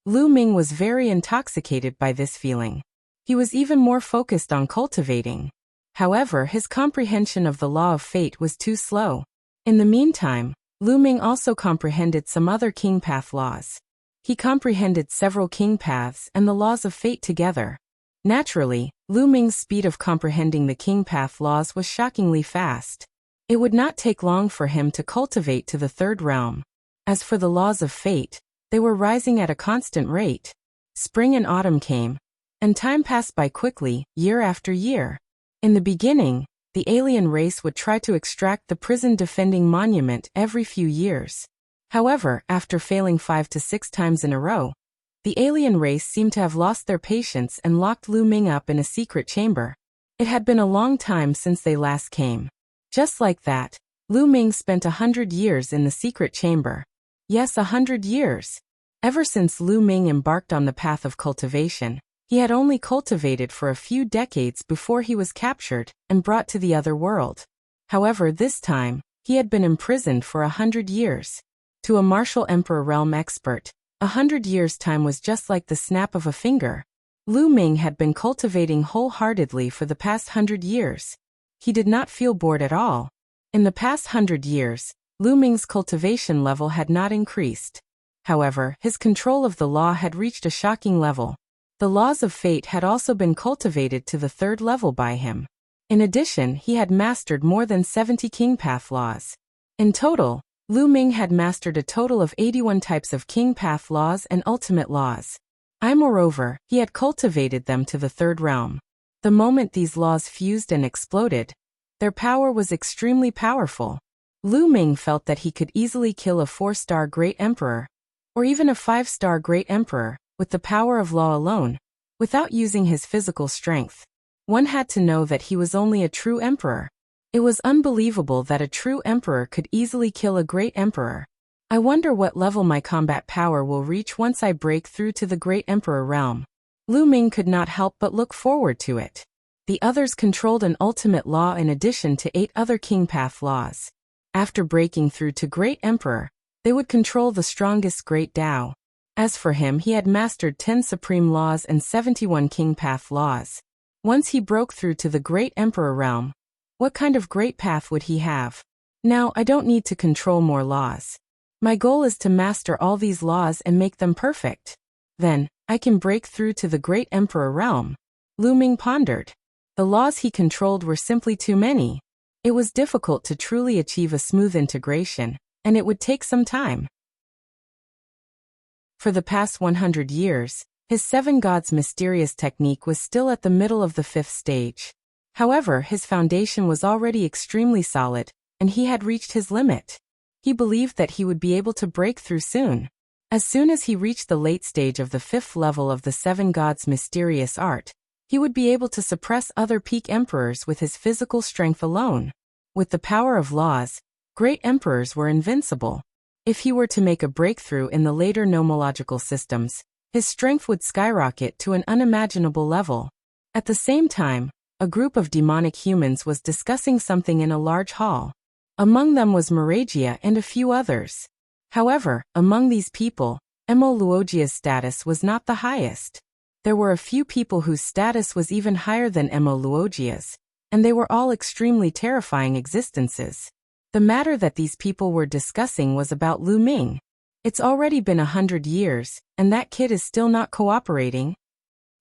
Lu Ming was very intoxicated by this feeling. He was even more focused on cultivating. However, his comprehension of the law of fate was too slow. In the meantime, Lu Ming also comprehended some other king path laws. He comprehended several king paths and the laws of fate together. Naturally, Lu Ming's speed of comprehending the king path laws was shockingly fast. It would not take long for him to cultivate to the 3rd realm. As for the laws of fate, they were rising at a constant rate. Spring and autumn came, and time passed by quickly, year after year. In the beginning, the alien race would try to extract the prison-defending monument every few years. However, after failing 5 to 6 times in a row, the alien race seemed to have lost their patience and locked Lu Ming up in a secret chamber. It had been a long time since they last came. Just like that, Lu Ming spent 100 years in the secret chamber. Yes, 100 years. Ever since Lu Ming embarked on the path of cultivation, he had only cultivated for a few decades before he was captured and brought to the other world. However, this time, he had been imprisoned for 100 years. To a martial emperor realm expert, 100 years' time was just like the snap of a finger. Lu Ming had been cultivating wholeheartedly for the past 100 years. He did not feel bored at all. In the past 100 years, Lu Ming's cultivation level had not increased. However, his control of the law had reached a shocking level. The laws of fate had also been cultivated to the 3rd level by him. In addition, he had mastered more than 70 king path laws. In total, Lu Ming had mastered a total of 81 types of king path laws and ultimate laws. Moreover, he had cultivated them to the 3rd realm. The moment these laws fused and exploded, their power was extremely powerful. Lu Ming felt that he could easily kill a 4-star Great Emperor, or even a 5-star Great Emperor, with the power of law alone, without using his physical strength. One had to know that he was only a true emperor. It was unbelievable that a true emperor could easily kill a great emperor. I wonder what level my combat power will reach once I break through to the Great Emperor realm. Lu Ming could not help but look forward to it. The others controlled an ultimate law in addition to 8 other king path laws. After breaking through to Great Emperor, they would control the strongest Great Tao. As for him, he had mastered 10 supreme laws and 71 king path laws. Once he broke through to the Great Emperor realm, what kind of great path would he have? Now, I don't need to control more laws. My goal is to master all these laws and make them perfect. Then, I can break through to the great emperor realm. Lu Ming pondered. The laws he controlled were simply too many. It was difficult to truly achieve a smooth integration, and it would take some time. For the past 100 years, his 7 gods mysterious technique was still at the middle of the 5th stage. However, his foundation was already extremely solid, and he had reached his limit. He believed that he would be able to break through soon. As soon as he reached the late stage of the 5th level of the 7 gods mysterious art, he would be able to suppress other peak emperors with his physical strength alone. With the power of laws, great emperors were invincible. If he were to make a breakthrough in the later nomological systems, his strength would skyrocket to an unimaginable level. At the same time, a group of demonic humans was discussing something in a large hall. Among them was Maragia and a few others. However, among these people, Luojia's status was not the highest. There were a few people whose status was even higher than Luojia's, and they were all extremely terrifying existences. The matter that these people were discussing was about Lu Ming. It's already been 100 years, and that kid is still not cooperating.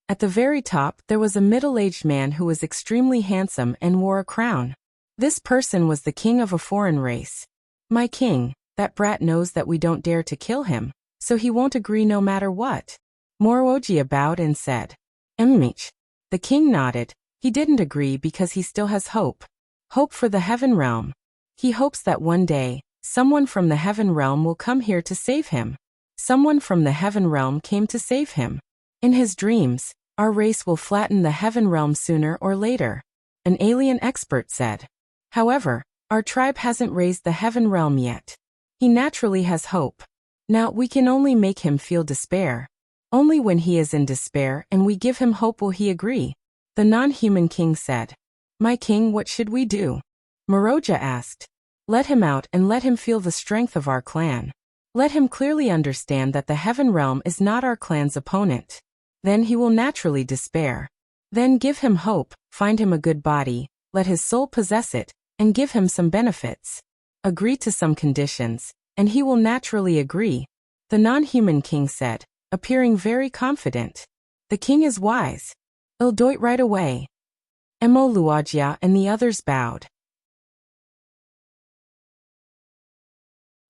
At the very top, there was a middle-aged man who was extremely handsome and wore a crown. This person was the king of a foreign race. My king, that brat knows that we don't dare to kill him, so he won't agree no matter what. Morogia bowed and said, "Mmich." The king nodded. He didn't agree because he still has hope. Hope for the heaven realm. He hopes that one day, someone from the heaven realm will come here to save him. Someone from the heaven realm came to save him. In his dreams, our race will flatten the heaven realm sooner or later, an alien expert said. However, our tribe hasn't raised the heaven realm yet. He naturally has hope. Now we can only make him feel despair. Only when he is in despair and we give him hope will he agree. The non-human king said. My king, what should we do? Moroja asked. Let him out and let him feel the strength of our clan. Let him clearly understand that the heaven realm is not our clan's opponent. Then he will naturally despair. Then give him hope, find him a good body, let his soul possess it, and give him some benefits. Agree to some conditions, and he will naturally agree. The non-human king said, appearing very confident. The king is wise. I'll do it right away. Luogia and the others bowed.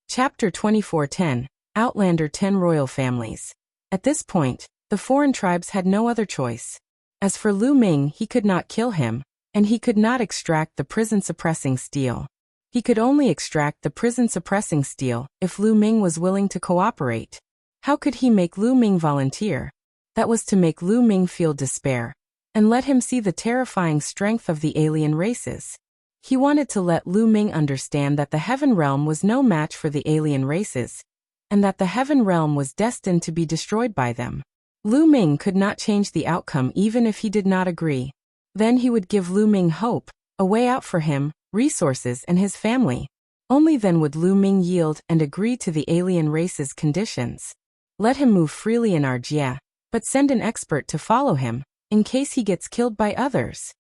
Chapter 24:10, Outlander 10 Royal Families. At this point, the foreign tribes had no other choice. As for Lu Ming, he could not kill him, and he could not extract the prison-suppressing steel. He could only extract the prison-suppressing steel if Lu Ming was willing to cooperate. How could he make Lu Ming volunteer? That was to make Lu Ming feel despair, and let him see the terrifying strength of the alien races. He wanted to let Lu Ming understand that the heaven realm was no match for the alien races, and that the heaven realm was destined to be destroyed by them. Lu Ming could not change the outcome even if he did not agree. Then he would give Lu Ming hope, a way out for him, resources and his family. Only then would Lu Ming yield and agree to the alien race's conditions. Let him move freely in Arjia, but send an expert to follow him, in case he gets killed by others.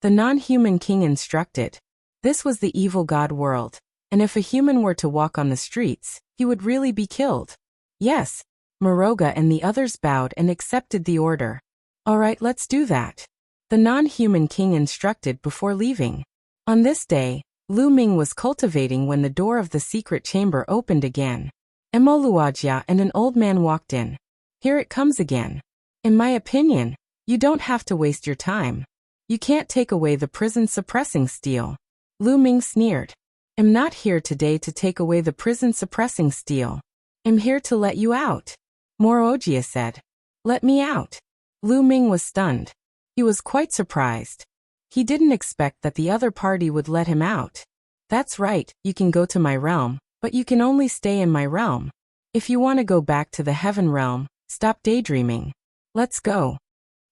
The non-human king instructed. This was the evil god world, and if a human were to walk on the streets, he would really be killed. Yes, Moroga and the others bowed and accepted the order. All right, let's do that. The non-human king instructed before leaving. On this day, Lu Ming was cultivating when the door of the secret chamber opened again. Luogia and an old man walked in. Here it comes again. In my opinion, you don't have to waste your time. You can't take away the prison-suppressing steel. Lu Ming sneered. I'm not here today to take away the prison-suppressing steel. I'm here to let you out. Morogia said. Let me out. Lu Ming was stunned. He was quite surprised. He didn't expect that the other party would let him out. That's right, you can go to my realm, but you can only stay in my realm. If you want to go back to the heaven realm, stop daydreaming. Let's go.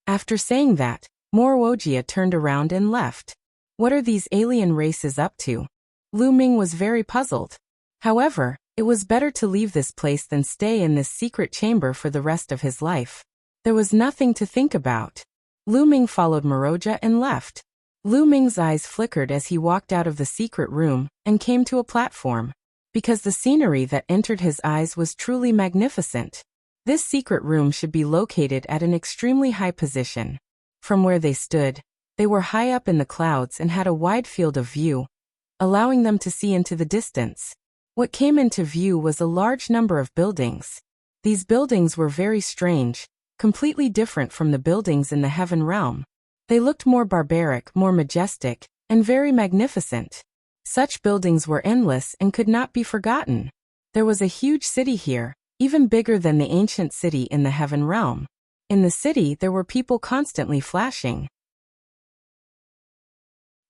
After saying that, Morogia turned around and left. What are these alien races up to? Lu Ming was very puzzled. However, it was better to leave this place than stay in this secret chamber for the rest of his life. There was nothing to think about. Lu Ming followed Moroja and left. Lu Ming's eyes flickered as he walked out of the secret room and came to a platform. Because the scenery that entered his eyes was truly magnificent. This secret room should be located at an extremely high position. From where they stood, they were high up in the clouds and had a wide field of view, allowing them to see into the distance. What came into view was a large number of buildings. These buildings were very strange, completely different from the buildings in the heaven realm. They looked more barbaric, more majestic, and very magnificent. Such buildings were endless and could not be forgotten. There was a huge city here, even bigger than the ancient city in the heaven realm. In the city there were people constantly flashing.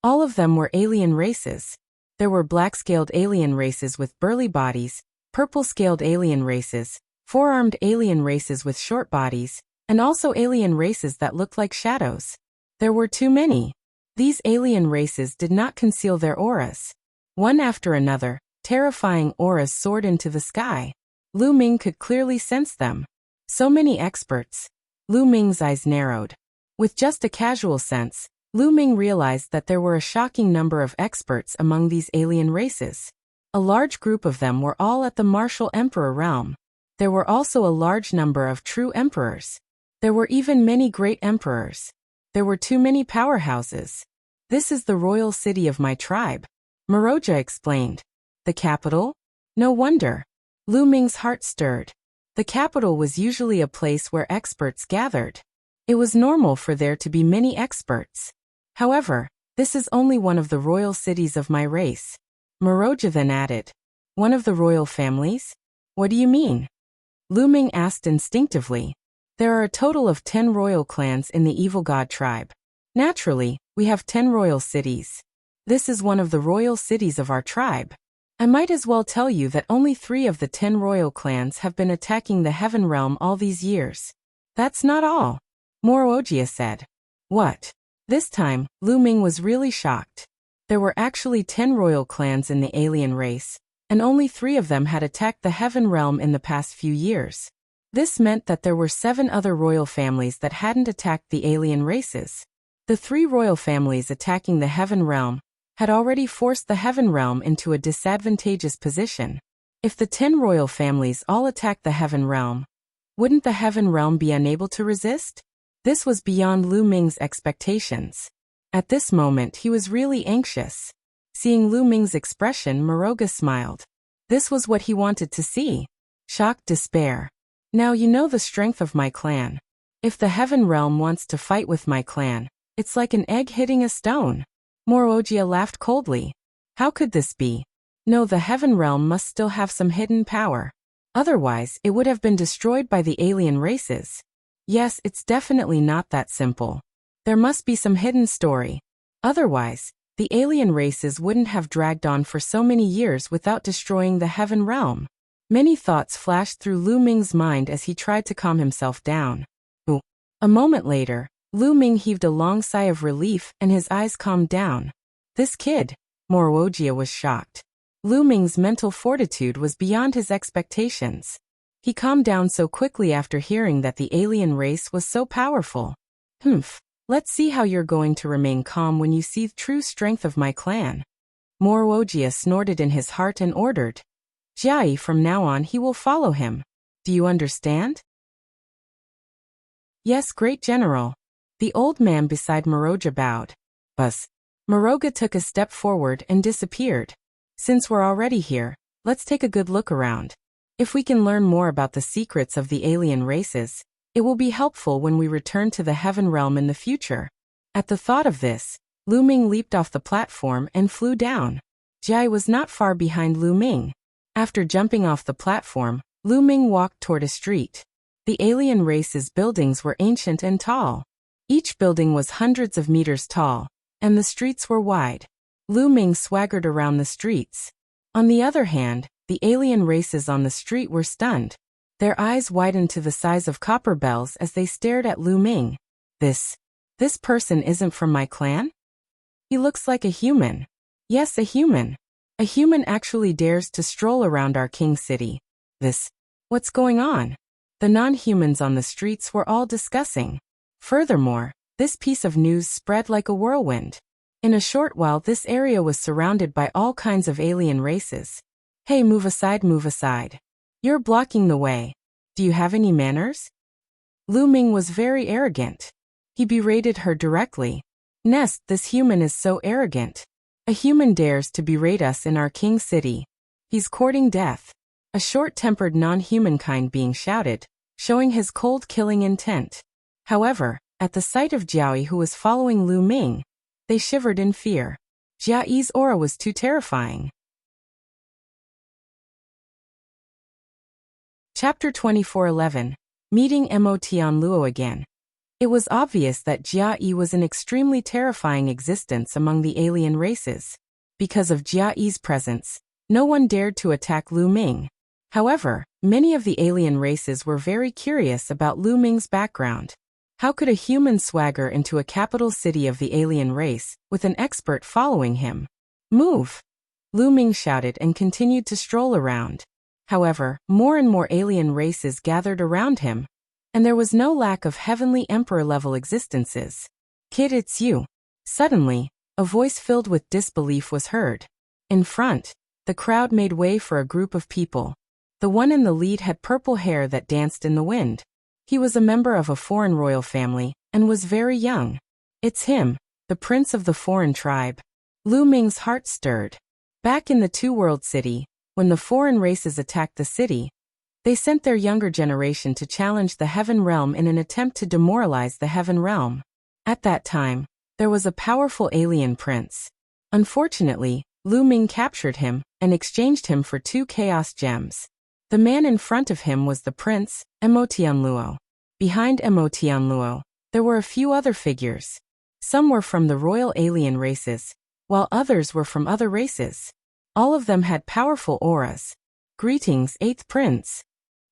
All of them were alien races. There were black-scaled alien races with burly bodies, purple-scaled alien races, four-armed alien races with short bodies, and also alien races that looked like shadows. There were too many. These alien races did not conceal their auras. One after another, terrifying auras soared into the sky. Lu Ming could clearly sense them. So many experts. Lu Ming's eyes narrowed. With just a casual sense, Lu Ming realized that there were a shocking number of experts among these alien races. A large group of them were all at the martial emperor realm. There were also a large number of true emperors. There were even many great emperors. There were too many powerhouses. This is the royal city of my tribe, Moroja explained. The capital? No wonder. Lu Ming's heart stirred. The capital was usually a place where experts gathered. It was normal for there to be many experts. However, this is only one of the royal cities of my race. Moroja then added, one of the royal families? What do you mean? Lu Ming asked instinctively. There are a total of 10 royal clans in the evil god tribe. Naturally, we have 10 royal cities. This is one of the royal cities of our tribe. I might as well tell you that only 3 of the 10 royal clans have been attacking the heaven realm all these years. That's not all, Wuxia said. What? This time, Lu Ming was really shocked. There were actually 10 royal clans in the alien race, and only 3 of them had attacked the heaven realm in the past few years. This meant that there were 7 other royal families that hadn't attacked the alien races. The 3 royal families attacking the heaven realm had already forced the heaven realm into a disadvantageous position. If the 10 royal families all attacked the heaven realm, wouldn't the heaven realm be unable to resist? This was beyond Lu Ming's expectations. At this moment he was really anxious. Seeing Lu Ming's expression, Moroga smiled. This was what he wanted to see. Shocked despair. Now you know the strength of my clan. If the heaven realm wants to fight with my clan, it's like an egg hitting a stone. Moroja laughed coldly. How could this be? No, the heaven realm must still have some hidden power. Otherwise, it would have been destroyed by the alien races. Yes, it's definitely not that simple. There must be some hidden story. Otherwise, the alien races wouldn't have dragged on for so many years without destroying the heaven realm. Many thoughts flashed through Lu Ming's mind as he tried to calm himself down. Ooh. A moment later, Lu Ming heaved a long sigh of relief and his eyes calmed down. This kid, Moroja was shocked. Lu Ming's mental fortitude was beyond his expectations. He calmed down so quickly after hearing that the alien race was so powerful. Let's see how you're going to remain calm when you see the true strength of my clan. Moroja snorted in his heart and ordered. Jai, from now on he will follow him. Do you understand? Yes, great general. The old man beside Moroja bowed. Buzz. Moroga took a step forward and disappeared. Since we're already here, let's take a good look around. If we can learn more about the secrets of the alien races, it will be helpful when we return to the heaven realm in the future. At the thought of this, Lu Ming leaped off the platform and flew down. Jai was not far behind Lu Ming. After jumping off the platform, Lu Ming walked toward a street. The alien race's buildings were ancient and tall. Each building was hundreds of meters tall, and the streets were wide. Lu Ming swaggered around the streets. On the other hand, the alien races on the street were stunned. Their eyes widened to the size of copper bells as they stared at Lu Ming. This person isn't from my clan? He looks like a human. Yes, a human. A human actually dares to stroll around our king city. What's going on? The non-humans on the streets were all discussing. Furthermore, this piece of news spread like a whirlwind. In a short while this area was surrounded by all kinds of alien races. Hey, move aside, move aside. You're blocking the way. Do you have any manners? Lu Ming was very arrogant. He berated her directly. Nest, this human is so arrogant. A human dares to berate us in our king city. He's courting death. A short-tempered non-humankind being shouted, showing his cold killing intent. However, at the sight of Jiayi who was following Lu Ming, they shivered in fear. Jiayi's aura was too terrifying. Chapter 24:11. Meeting Mo Tian Luo again. It was obvious that Jiayi was an extremely terrifying existence among the alien races. Because of Jiayi's presence, no one dared to attack Lu Ming. However, many of the alien races were very curious about Lu Ming's background. How could a human swagger into a capital city of the alien race, with an expert following him? Move! Lu Ming shouted and continued to stroll around. However, more and more alien races gathered around him, and there was no lack of heavenly emperor-level existences. Kid, it's you. Suddenly, a voice filled with disbelief was heard. In front, the crowd made way for a group of people. The one in the lead had purple hair that danced in the wind. He was a member of a foreign royal family, and was very young. It's him, the prince of the foreign tribe. Lu Ming's heart stirred. Back in the two-world city, when the foreign races attacked the city, they sent their younger generation to challenge the Heaven Realm in an attempt to demoralize the Heaven Realm. At that time, there was a powerful alien prince. Unfortunately, Lu Ming captured him and exchanged him for 2 chaos gems. The man in front of him was the prince, Mo Tian Luo. Behind Mo Tian Luo, there were a few other figures. Some were from the royal alien races, while others were from other races. All of them had powerful auras. Greetings, 8th Prince.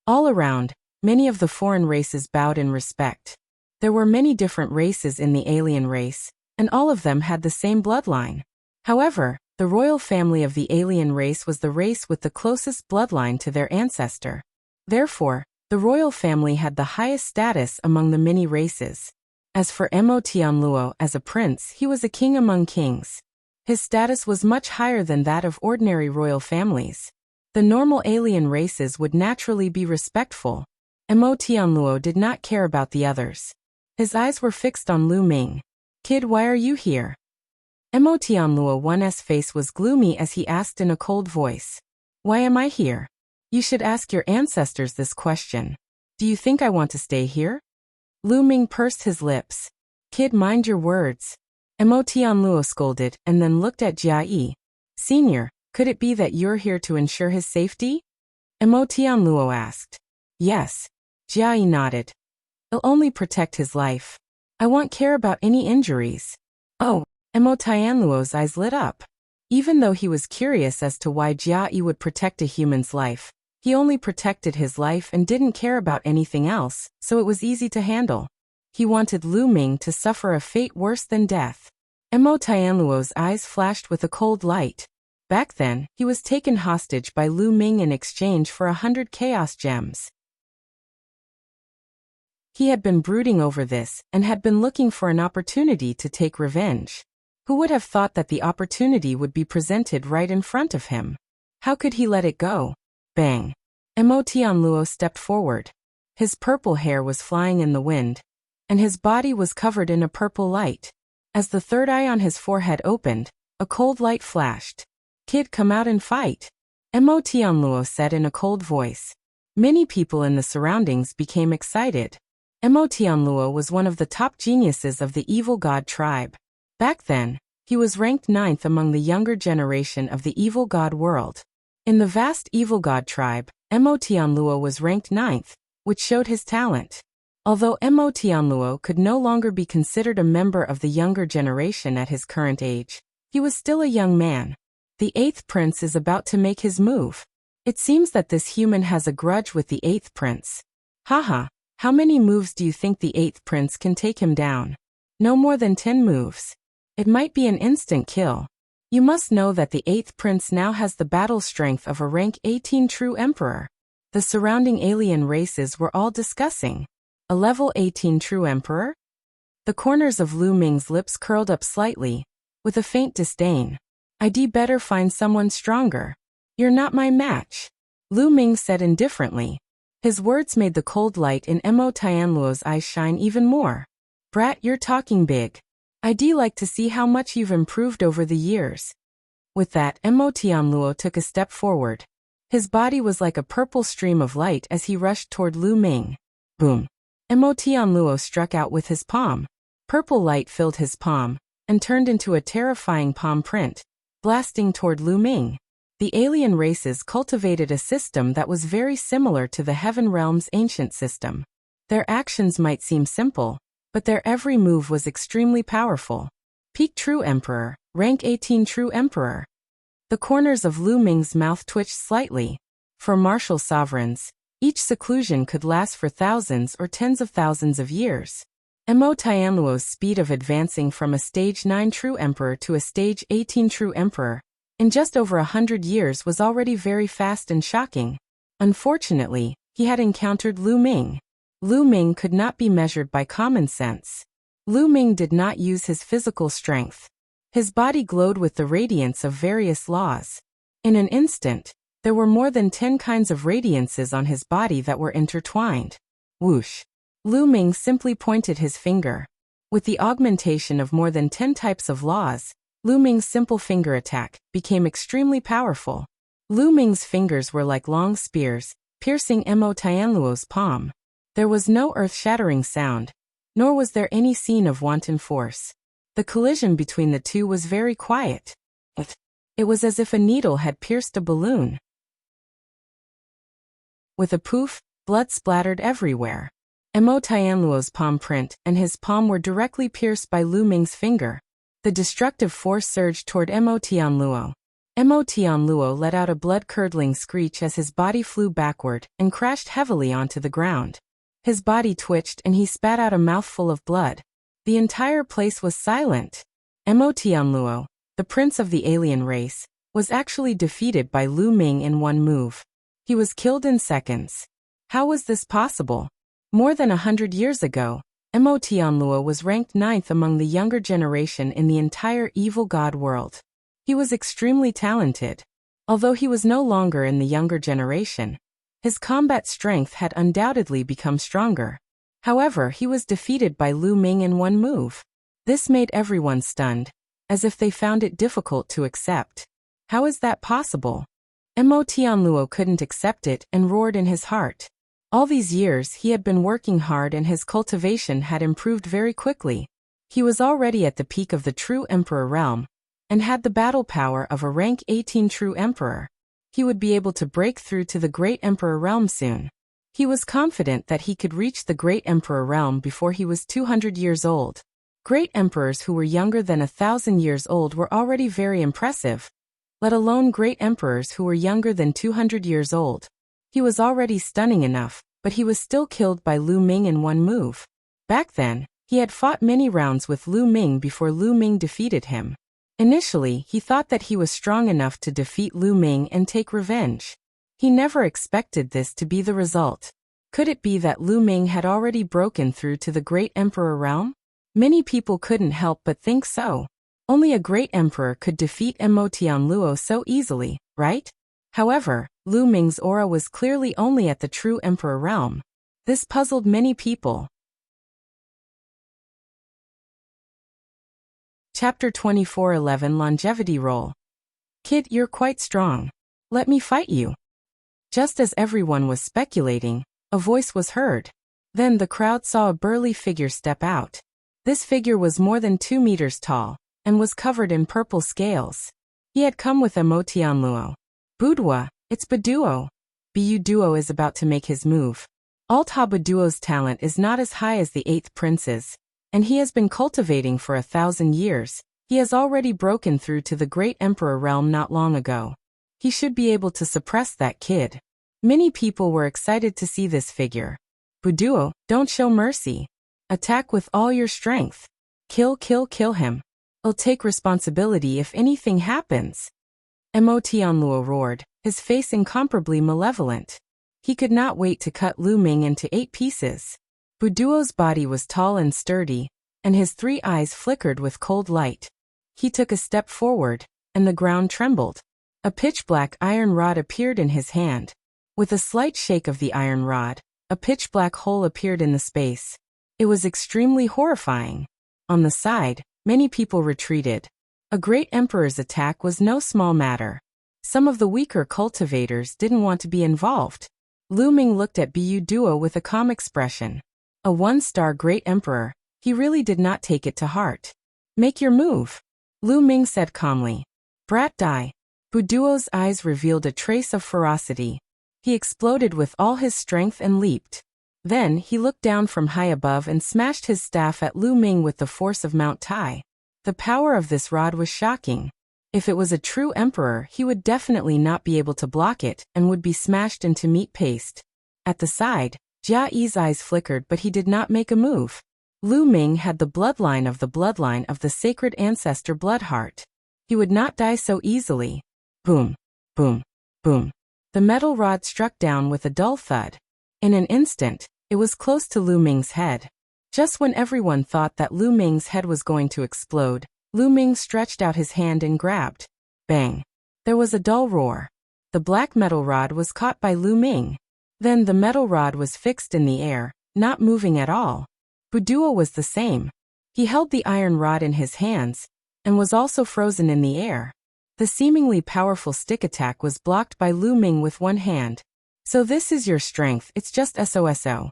All around, many of the foreign races bowed in respect. There were many different races in the alien race, and all of them had the same bloodline. However, the royal family of the alien race was the race with the closest bloodline to their ancestor. Therefore, the royal family had the highest status among the many races. As for Mo Tian Luo as a prince, he was a king among kings. His status was much higher than that of ordinary royal families. The normal alien races would naturally be respectful. Mo Tian Luo did not care about the others. His eyes were fixed on Lu Ming. Kid, why are you here? Mo Tian Luo one's face was gloomy as he asked in a cold voice. Why am I here? You should ask your ancestors this question. Do you think I want to stay here? Lu Ming pursed his lips. Kid, mind your words. Mo Tian Luo scolded and then looked at Jiayi. Senior, could it be that you're here to ensure his safety? Mo Tian Luo asked. Yes. Jiayi nodded. I'll only protect his life. I won't care about any injuries. Oh, Mo Tian Luo's eyes lit up. Even though he was curious as to why Jiayi would protect a human's life, he only protected his life and didn't care about anything else, so it was easy to handle. He wanted Lu Ming to suffer a fate worse than death. Mo Tian Luo's eyes flashed with a cold light. Back then, he was taken hostage by Lu Ming in exchange for 100 chaos gems. He had been brooding over this and had been looking for an opportunity to take revenge. Who would have thought that the opportunity would be presented right in front of him? How could he let it go? Bang! Mo Tian Luo stepped forward. His purple hair was flying in the wind, and his body was covered in a purple light. As the third eye on his forehead opened, a cold light flashed. Kid, come out and fight. Mo Tian Luo said in a cold voice. Many people in the surroundings became excited. Mo Tian Luo was one of the top geniuses of the evil god tribe. Back then, he was ranked 9th among the younger generation of the evil god world. In the vast evil god tribe, Mo Tian Luo was ranked 9th, which showed his talent. Although Mo Tian Luo could no longer be considered a member of the younger generation at his current age, he was still a young man. The 8th prince is about to make his move. It seems that this human has a grudge with the 8th prince. Haha, how many moves do you think the 8th prince can take him down? No more than 10 moves. It might be an instant kill. You must know that the 8th prince now has the battle strength of a rank 18 true emperor. The surrounding alien races were all discussing. A level 18 true emperor? The corners of Lu Ming's lips curled up slightly, with a faint disdain. I'd better find someone stronger. You're not my match, Lu Ming said indifferently. His words made the cold light in Tian Luo's eyes shine even more. "Brat, you're talking big. I'd like to see how much you've improved over the years." With that, Tian Luo took a step forward. His body was like a purple stream of light as he rushed toward Lu Ming. Boom! Tian Luo struck out with his palm. Purple light filled his palm and turned into a terrifying palm print, blasting toward Lu Ming. The alien races cultivated a system that was very similar to the Heaven Realm's ancient system. Their actions might seem simple, but their every move was extremely powerful. Peak True Emperor, Rank 18 True Emperor. The corners of Lu Ming's mouth twitched slightly. For martial sovereigns, each seclusion could last for thousands or tens of thousands of years. Tian Luo's speed of advancing from a Stage 9 True Emperor to a Stage 18 True Emperor in just over 100 years was already very fast and shocking. Unfortunately, he had encountered Lu Ming. Lu Ming could not be measured by common sense. Lu Ming did not use his physical strength. His body glowed with the radiance of various laws. In an instant, there were more than 10 kinds of radiances on his body that were intertwined. Whoosh! Lu Ming simply pointed his finger. With the augmentation of more than 10 types of laws, Lu Ming's simple finger attack became extremely powerful. Lu Ming's fingers were like long spears, piercing Tian Luo's palm. There was no earth-shattering sound, nor was there any scene of wanton force. The collision between the two was very quiet. It was as if a needle had pierced a balloon. With a poof, blood splattered everywhere. Tian Luo's palm print and his palm were directly pierced by Lu Ming's finger. The destructive force surged toward Tian Luo. Tian Luo let out a blood-curdling screech as his body flew backward and crashed heavily onto the ground. His body twitched and he spat out a mouthful of blood. The entire place was silent. Tian Luo, the prince of the alien race, was actually defeated by Lu Ming in one move. He was killed in seconds. How was this possible? More than 100 years ago, Tian Luo was ranked 9th among the younger generation in the entire evil god world. He was extremely talented. Although he was no longer in the younger generation, his combat strength had undoubtedly become stronger. However, he was defeated by Lu Ming in one move. This made everyone stunned, as if they found it difficult to accept. How is that possible? Tian Luo couldn't accept it and roared in his heart. All these years he had been working hard and his cultivation had improved very quickly. He was already at the peak of the True Emperor realm, and had the battle power of a rank 18 True Emperor. He would be able to break through to the Great Emperor realm soon. He was confident that he could reach the Great Emperor realm before he was 200 years old. Great emperors who were younger than 1,000 years old were already very impressive, let alone great emperors who were younger than 200 years old. He was already stunning enough, but he was still killed by Lu Ming in one move. Back then, he had fought many rounds with Lu Ming before Lu Ming defeated him. Initially, he thought that he was strong enough to defeat Lu Ming and take revenge. He never expected this to be the result. Could it be that Lu Ming had already broken through to the Great Emperor realm? Many people couldn't help but think so. Only a great emperor could defeat Tian Luo so easily, right? However, Lu Ming's aura was clearly only at the True Emperor realm. This puzzled many people. Chapter 24:11 Longevity Roll. Kid, you're quite strong. Let me fight you. Just as everyone was speculating, a voice was heard. Then the crowd saw a burly figure step out. This figure was more than 2 meters tall, and was covered in purple scales. He had come with Tian Luo. Budwa, it's Baduo. Bu Duo is about to make his move. Alta Baduo's talent is not as high as the 8th prince's, and he has been cultivating for 1,000 years. He has already broken through to the Great Emperor realm not long ago. He should be able to suppress that kid. Many people were excited to see this figure. Baduo, don't show mercy. Attack with all your strength. Kill him. I'll take responsibility if anything happens. Tian Luo roared, his face incomparably malevolent. He could not wait to cut Lu Ming into 8 pieces. Baduo's body was tall and sturdy, and his 3 eyes flickered with cold light. He took a step forward, and the ground trembled. A pitch-black iron rod appeared in his hand. With a slight shake of the iron rod, a pitch-black hole appeared in the space. It was extremely horrifying. On the side, many people retreated. A great emperor's attack was no small matter. Some of the weaker cultivators didn't want to be involved. Lu Ming looked at Bu Duo with a calm expression. A one-star great emperor, he really did not take it to heart. Make your move, Lu Ming said calmly. Brat die. Bu Duo's eyes revealed a trace of ferocity. He exploded with all his strength and leaped. Then he looked down from high above and smashed his staff at Lu Ming with the force of Mount Tai. The power of this rod was shocking. If it was a true emperor, he would definitely not be able to block it and would be smashed into meat paste. At the side, Jia Yi's eyes flickered, but he did not make a move. Lu Ming had the bloodline of the sacred ancestor Bloodheart. He would not die so easily. Boom, boom, boom. The metal rod struck down with a dull thud. In an instant, it was close to Lu Ming's head. Just when everyone thought that Lu Ming's head was going to explode, Lu Ming stretched out his hand and grabbed. Bang! There was a dull roar. The black metal rod was caught by Lu Ming. Then the metal rod was fixed in the air, not moving at all. Bu Duo was the same. He held the iron rod in his hands, and was also frozen in the air. The seemingly powerful stick attack was blocked by Lu Ming with one hand. So this is your strength, it's just SOSO.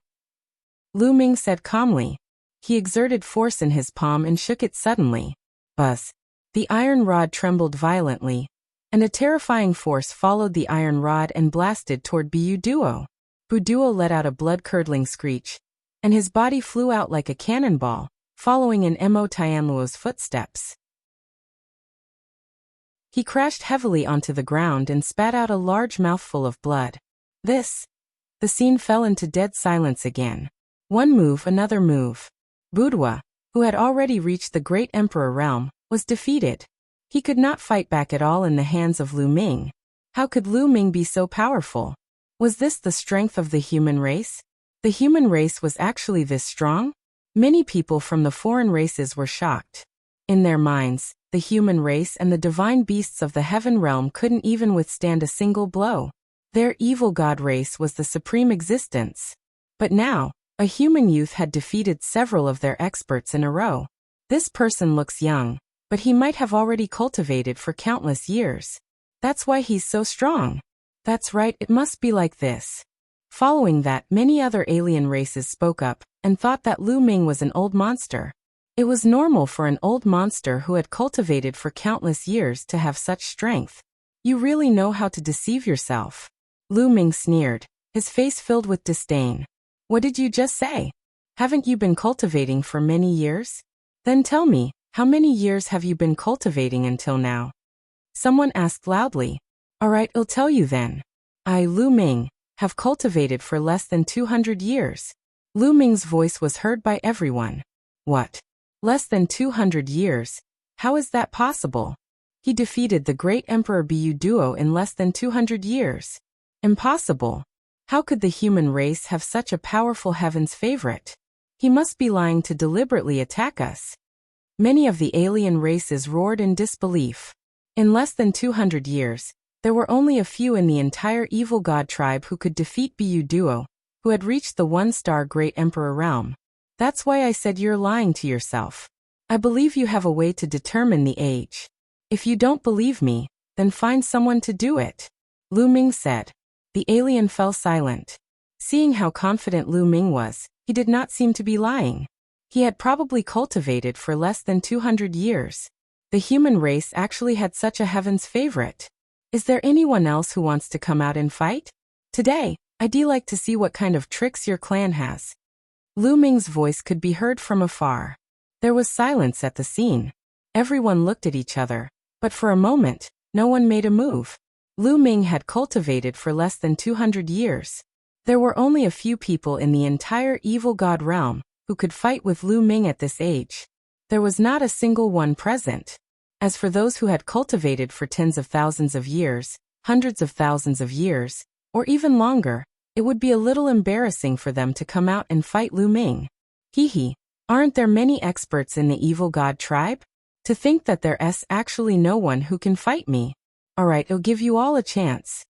Lu Ming said calmly. He exerted force in his palm and shook it suddenly. Buzz. The iron rod trembled violently, and a terrifying force followed the iron rod and blasted toward Bu Duo. Bu Duo let out a blood-curdling screech, and his body flew out like a cannonball, following in Tian Luo's footsteps. He crashed heavily onto the ground and spat out a large mouthful of blood. The scene fell into dead silence again. One move, another move. Budwa, who had already reached the great emperor realm, was defeated. He could not fight back at all in the hands of Lu Ming. How could Lu Ming be so powerful? Was this the strength of the human race? The human race was actually this strong? Many people from the foreign races were shocked. In their minds, the human race and the divine beasts of the heaven realm couldn't even withstand a single blow. Their evil god race was the supreme existence. But now, a human youth had defeated several of their experts in a row. This person looks young, but he might have already cultivated for countless years. That's why he's so strong. That's right, it must be like this. Following that, many other alien races spoke up and thought that Lu Ming was an old monster. It was normal for an old monster who had cultivated for countless years to have such strength. You really know how to deceive yourself. Lu Ming sneered, his face filled with disdain. What did you just say? Haven't you been cultivating for many years? Then tell me, how many years have you been cultivating until now? Someone asked loudly. All right, I'll tell you then. I, Lu Ming, have cultivated for less than 200 years. Lu Ming's voice was heard by everyone. What? Less than 200 years? How is that possible? He defeated the great Emperor Bu Duo in less than 200 years. Impossible. How could the human race have such a powerful heaven's favorite? He must be lying to deliberately attack us. Many of the alien races roared in disbelief. In less than 200 years, there were only a few in the entire evil god tribe who could defeat Bu Duo, who had reached the one-star great emperor realm. That's why I said you're lying to yourself. I believe you have a way to determine the age. If you don't believe me, then find someone to do it. Lu Ming said. The alien fell silent. Seeing how confident Lu Ming was, he did not seem to be lying. He had probably cultivated for less than 200 years. The human race actually had such a heaven's favorite. Is there anyone else who wants to come out and fight? Today, I'd like to see what kind of tricks your clan has. Lu Ming's voice could be heard from afar. There was silence at the scene. Everyone looked at each other, but for a moment, no one made a move. Lu Ming had cultivated for less than 200 years. There were only a few people in the entire evil god realm who could fight with Lu Ming at this age. There was not a single one present. As for those who had cultivated for tens of thousands of years, hundreds of thousands of years, or even longer, it would be a little embarrassing for them to come out and fight Lu Ming. Hee, aren't there many experts in the evil god tribe? To think that there's actually no one who can fight me. Alright, I'll give you all a chance.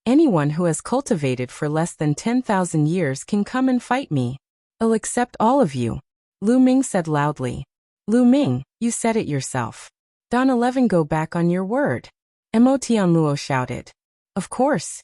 Anyone who has cultivated for less than 10,000 years can come and fight me. I'll accept all of you, Lu Ming said loudly. Lu Ming, you said it yourself. Don't 11 go back on your word. Tian Luo shouted. Of course.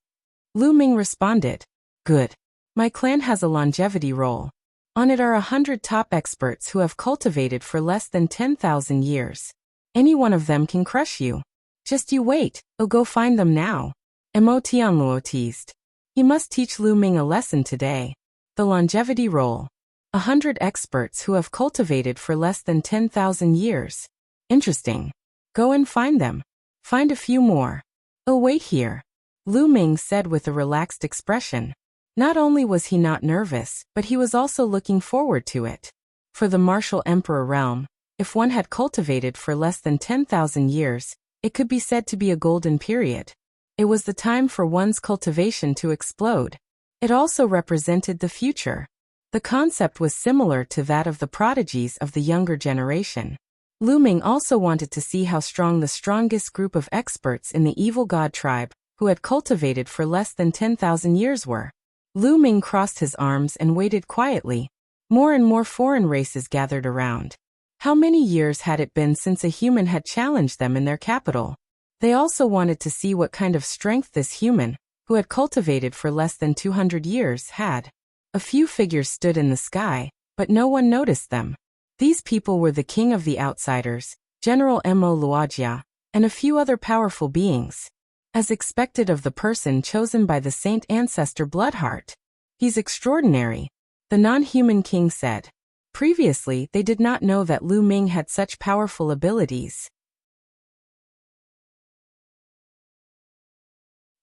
Lu Ming responded. Good. My clan has a longevity roll. On it are 100 top experts who have cultivated for less than 10,000 years. Any one of them can crush you. Just you wait, I'll go find them now. Tian Luo teased. He must teach Lu Ming a lesson today. The longevity roll. 100 experts who have cultivated for less than 10,000 years. Interesting. Go and find them. Find a few more. I'll wait here. Lu Ming said with a relaxed expression. Not only was he not nervous, but he was also looking forward to it. For the martial emperor realm, if one had cultivated for less than 10,000 years, it could be said to be a golden period. It was the time for one's cultivation to explode. It also represented the future. The concept was similar to that of the prodigies of the younger generation. Lu Ming also wanted to see how strong the strongest group of experts in the evil god tribe, who had cultivated for less than 10,000 years were. Lu Ming crossed his arms and waited quietly. More and more foreign races gathered around. How many years had it been since a human had challenged them in their capital? They also wanted to see what kind of strength this human, who had cultivated for less than 200 years, had. A few figures stood in the sky, but no one noticed them. These people were the king of the outsiders, General Mo Luojia, and a few other powerful beings. As expected of the person chosen by the saint ancestor Bloodheart. He's extraordinary, the non-human king said. Previously, they did not know that Lu Ming had such powerful abilities.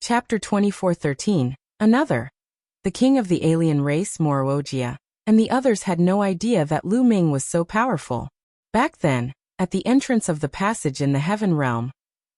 Chapter 24:13. Another. The king of the alien race Wuxia, and the others had no idea that Lu Ming was so powerful. Back then, at the entrance of the passage in the heaven realm,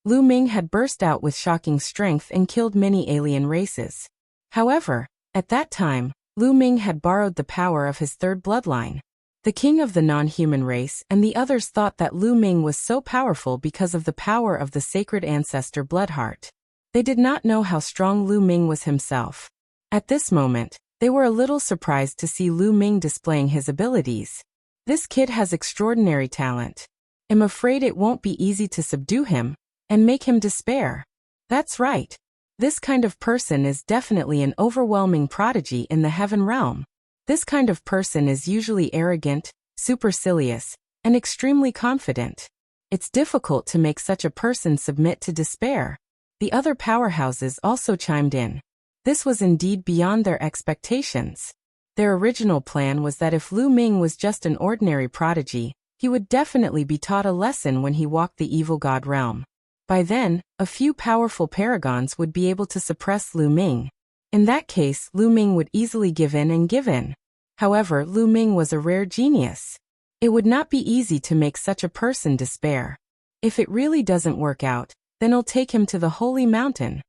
Lu Ming had burst out with shocking strength and killed many alien races. However, at that time, Lu Ming had borrowed the power of his third bloodline. The king of the non-human race and the others thought that Lu Ming was so powerful because of the power of the sacred ancestor Bloodheart. They did not know how strong Lu Ming was himself. At this moment, they were a little surprised to see Lu Ming displaying his abilities. This kid has extraordinary talent. I'm afraid it won't be easy to subdue him and make him despair. That's right. This kind of person is definitely an overwhelming prodigy in the heaven realm. This kind of person is usually arrogant, supercilious, and extremely confident. It's difficult to make such a person submit to despair. The other powerhouses also chimed in. This was indeed beyond their expectations. Their original plan was that if Lu Ming was just an ordinary prodigy, he would definitely be taught a lesson when he walked the evil god realm. By then, a few powerful paragons would be able to suppress Lu Ming. In that case, Lu Ming would easily give in and give in. However, Lu Ming was a rare genius. It would not be easy to make such a person despair. If it really doesn't work out, then I'll take him to the holy mountain.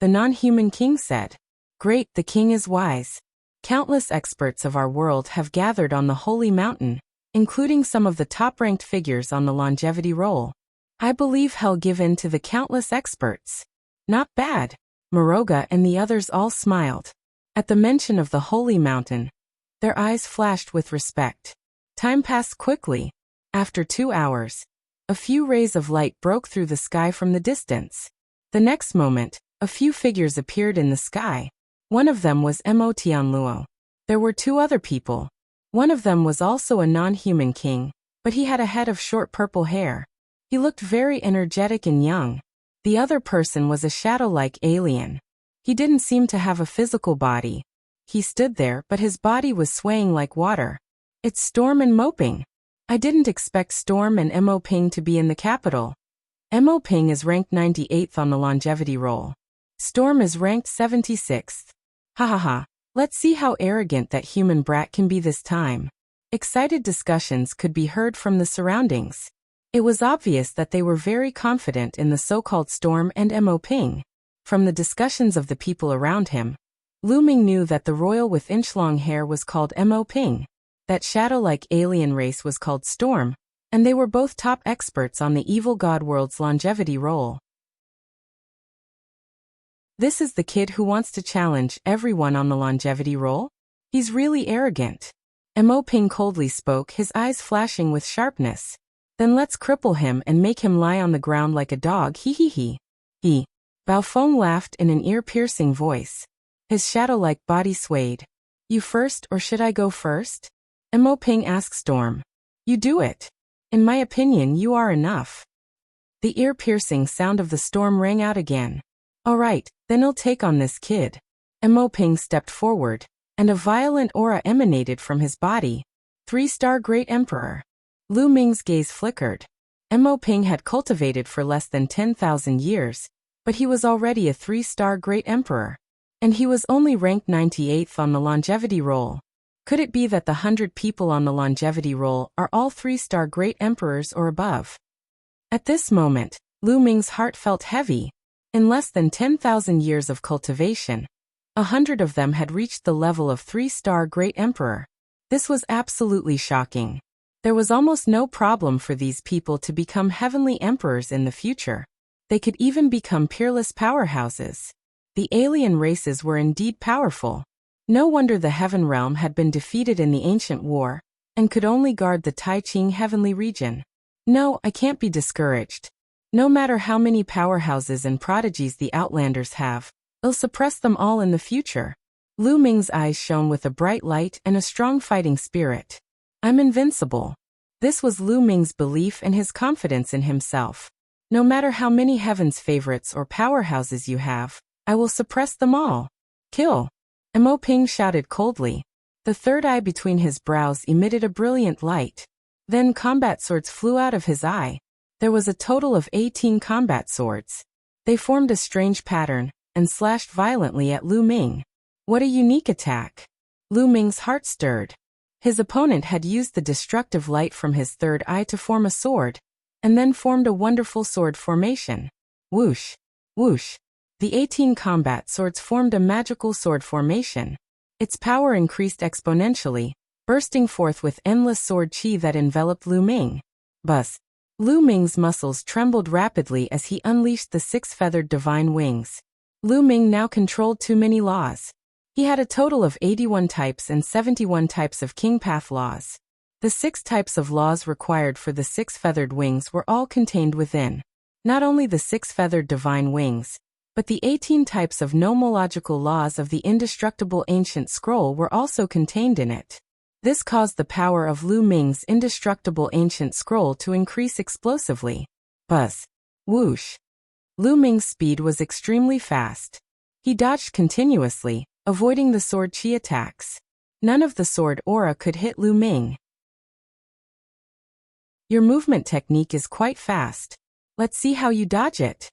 The non-human king said. Great, the king is wise. Countless experts of our world have gathered on the holy mountain, including some of the top-ranked figures on the longevity roll. I believe he'll give in to the countless experts. Not bad. Moroga and the others all smiled. At the mention of the holy mountain, their eyes flashed with respect. Time passed quickly. After 2 hours, a few rays of light broke through the sky from the distance. The next moment, a few figures appeared in the sky. One of them was Tian Luo. There were 2 other people. One of them was also a non-human king, but he had a head of short purple hair. He looked very energetic and young. The other person was a shadow-like alien. He didn't seem to have a physical body. He stood there, but his body was swaying like water. It's Storm and Moping. I didn't expect Storm and Moping to be in the capital. Moping is ranked 98th on the longevity roll. Storm is ranked 76th. Ha ha ha. Let's see how arrogant that human brat can be this time. Excited discussions could be heard from the surroundings. It was obvious that they were very confident in the so-called Storm and Moping. From the discussions of the people around him, Lu Ming knew that the royal with inch-long hair was called Moping, that shadow-like alien race was called Storm, and they were both top experts on the evil god world's longevity roll. This is the kid who wants to challenge everyone on the longevity roll? He's really arrogant. Mo Ping coldly spoke, his eyes flashing with sharpness. Then let's cripple him and make him lie on the ground like a dog, he. Bao Feng laughed in an ear-piercing voice. His shadow-like body swayed. You first, or should I go first? Mo Ping asked Storm. You do it. In my opinion, you are enough. The ear-piercing sound of the storm rang out again. All right, then I'll take on this kid. Mo Ping stepped forward, and a violent aura emanated from his body. 3-star Great Emperor. Lu Ming's gaze flickered. Mo Ping had cultivated for less than 10,000 years, but he was already a 3-star Great Emperor. And he was only ranked 98th on the longevity roll. Could it be that the 100 people on the longevity roll are all 3-star Great Emperors or above? At this moment, Lu Ming's heart felt heavy. In less than 10,000 years of cultivation, 100 of them had reached the level of 3-star Great Emperor. This was absolutely shocking. There was almost no problem for these people to become heavenly emperors in the future. They could even become peerless powerhouses. The alien races were indeed powerful. No wonder the Heaven Realm had been defeated in the ancient war, and could only guard the Taiqing heavenly region. No, I can't be discouraged. No matter how many powerhouses and prodigies the Outlanders have, I'll suppress them all in the future. Lu Ming's eyes shone with a bright light and a strong fighting spirit. I'm invincible. This was Lu Ming's belief and his confidence in himself. No matter how many heaven's favorites or powerhouses you have, I will suppress them all. Kill. Mo Ping shouted coldly. The third eye between his brows emitted a brilliant light. Then combat swords flew out of his eye. There was a total of 18 combat swords. They formed a strange pattern and slashed violently at Lu Ming. What a unique attack. Lu Ming's heart stirred. His opponent had used the destructive light from his third eye to form a sword, and then formed a wonderful sword formation. Whoosh! Whoosh! The 18 combat swords formed a magical sword formation. Its power increased exponentially, bursting forth with endless sword qi that enveloped Lu Ming. Buzz! Lu Ming's muscles trembled rapidly as he unleashed the 6-feathered divine wings. Lu Ming now controlled too many laws. He had a total of 81 types and 71 types of King Path laws. The 6 types of laws required for the 6-feathered wings were all contained within. Not only the 6-feathered divine wings, but the 18 types of nomological laws of the indestructible ancient scroll were also contained in it. This caused the power of Lu Ming's indestructible ancient scroll to increase explosively. Buzz! Whoosh! Lu Ming's speed was extremely fast. He dodged continuously, avoiding the sword qi attacks. None of the sword aura could hit Lu Ming. Your movement technique is quite fast. Let's see how you dodge it.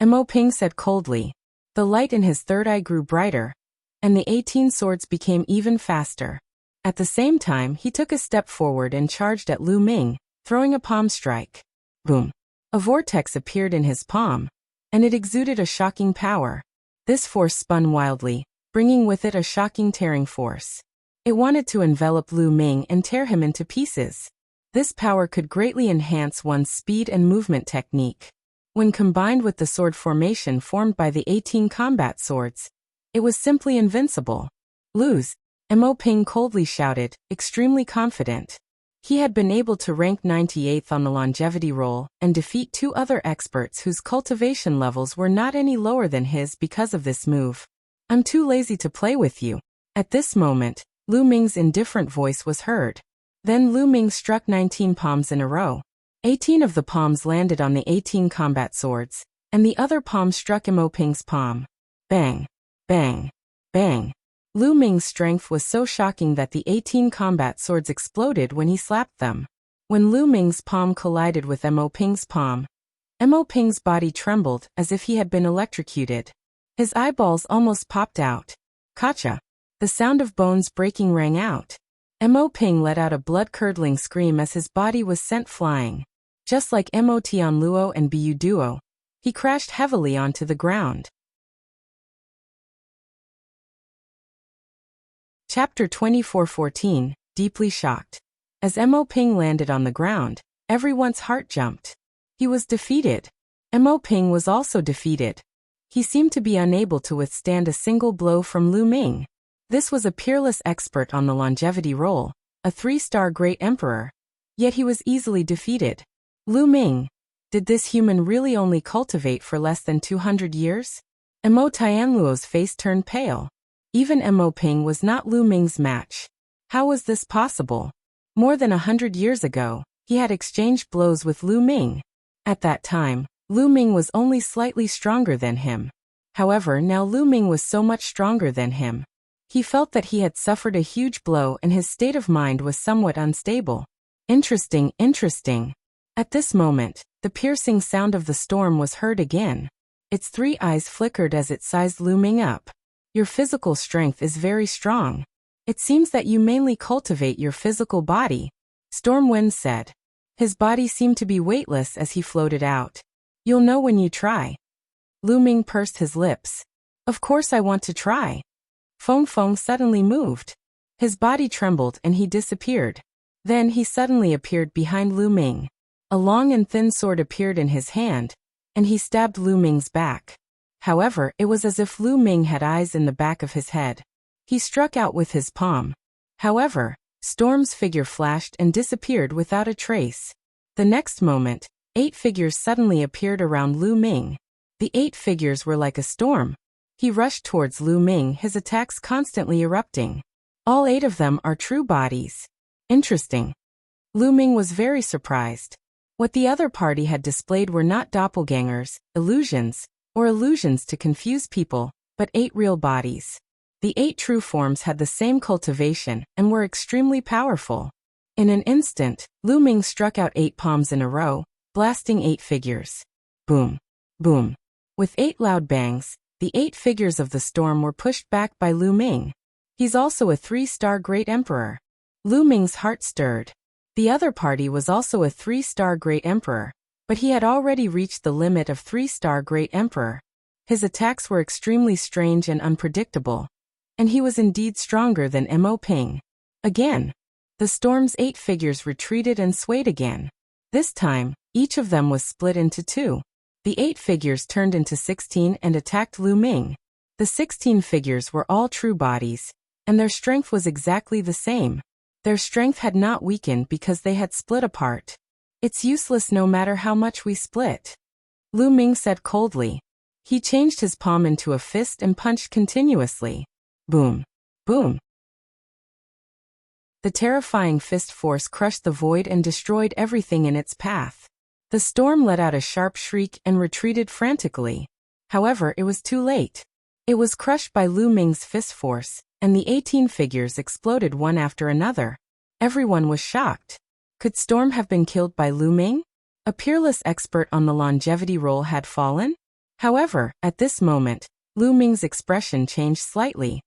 Mo Ping said coldly. The light in his third eye grew brighter, and the 18 swords became even faster. At the same time, he took a step forward and charged at Lu Ming, throwing a palm strike. Boom! A vortex appeared in his palm, and it exuded a shocking power. This force spun wildly, bringing with it a shocking tearing force. It wanted to envelop Lu Ming and tear him into pieces. This power could greatly enhance one's speed and movement technique. When combined with the sword formation formed by the 18 combat swords, it was simply invincible. Lose! Mo Ping coldly shouted, extremely confident. He had been able to rank 98th on the longevity roll and defeat 2 other experts whose cultivation levels were not any lower than his because of this move. I'm too lazy to play with you. At this moment, Lu Ming's indifferent voice was heard. Then Lu Ming struck 19 palms in a row. 18 of the palms landed on the 18 combat swords, and the other palm struck Mo Ping's palm. Bang! Bang! Bang! Lu Ming's strength was so shocking that the 18 combat swords exploded when he slapped them. When Lu Ming's palm collided with Mo Ping's palm, Mo Ping's body trembled as if he had been electrocuted. His eyeballs almost popped out. Kacha! The sound of bones breaking rang out. Mo Ping let out a blood-curdling scream as his body was sent flying. Just like Mo Tian Luo and Bu Duo, he crashed heavily onto the ground. Chapter 24:14, Deeply Shocked. As Mo Ping landed on the ground, everyone's heart jumped. He was defeated. Mo Ping was also defeated. He seemed to be unable to withstand a single blow from Lu Ming. This was a peerless expert on the longevity roll, a 3-star great emperor. Yet he was easily defeated. Lu Ming. Did this human really only cultivate for less than 200 years? Mo Tian Luo's face turned pale. Even Mo Ping was not Lu Ming's match. How was this possible? More than 100 years ago, he had exchanged blows with Lu Ming. At that time, Lu Ming was only slightly stronger than him. However, now Lu Ming was so much stronger than him. He felt that he had suffered a huge blow and his state of mind was somewhat unstable. Interesting. At this moment, the piercing sound of the storm was heard again. Its 3 eyes flickered as it sized Lu Ming up. Your physical strength is very strong. It seems that you mainly cultivate your physical body, Storm Wind said. His body seemed to be weightless as he floated out. You'll know when you try. Lu Ming pursed his lips. Of course I want to try. Feng Feng suddenly moved. His body trembled and he disappeared. Then he suddenly appeared behind Lu Ming. A long and thin sword appeared in his hand, and he stabbed Lu Ming's back. However, it was as if Lu Ming had eyes in the back of his head. He struck out with his palm. However, Storm's figure flashed and disappeared without a trace. The next moment, 8 figures suddenly appeared around Lu Ming. The 8 figures were like a storm. He rushed towards Lu Ming, his attacks constantly erupting. All 8 of them are true bodies. Interesting. Lu Ming was very surprised. What the other party had displayed were not doppelgangers, illusions, or illusions to confuse people, but 8 real bodies. The 8 true forms had the same cultivation and were extremely powerful. In an instant, Lu Ming struck out 8 palms in a row, blasting 8 figures. Boom. Boom. With 8 loud bangs, the 8 figures of the storm were pushed back by Lu Ming. He's also a 3-star great emperor. Lu Ming's heart stirred. The other party was also a 3-star great emperor, but he had already reached the limit of 3-star great emperor. His attacks were extremely strange and unpredictable. And he was indeed stronger than Mo Ping. Again, the storm's 8 figures retreated and swayed again. This time, each of them was split into 2. The 8 figures turned into 16 and attacked Lu Ming. The 16 figures were all true bodies, and their strength was exactly the same. Their strength had not weakened because they had split apart. It's useless no matter how much we split, Lu Ming said coldly. He changed his palm into a fist and punched continuously. Boom. Boom. The terrifying fist force crushed the void and destroyed everything in its path. The storm let out a sharp shriek and retreated frantically. However, it was too late. It was crushed by Lu Ming's fist force, and the 18 figures exploded one after another. Everyone was shocked. Could Storm have been killed by Lu Ming? A peerless expert on the longevity roll had fallen? However, at this moment, Lu Ming's expression changed slightly.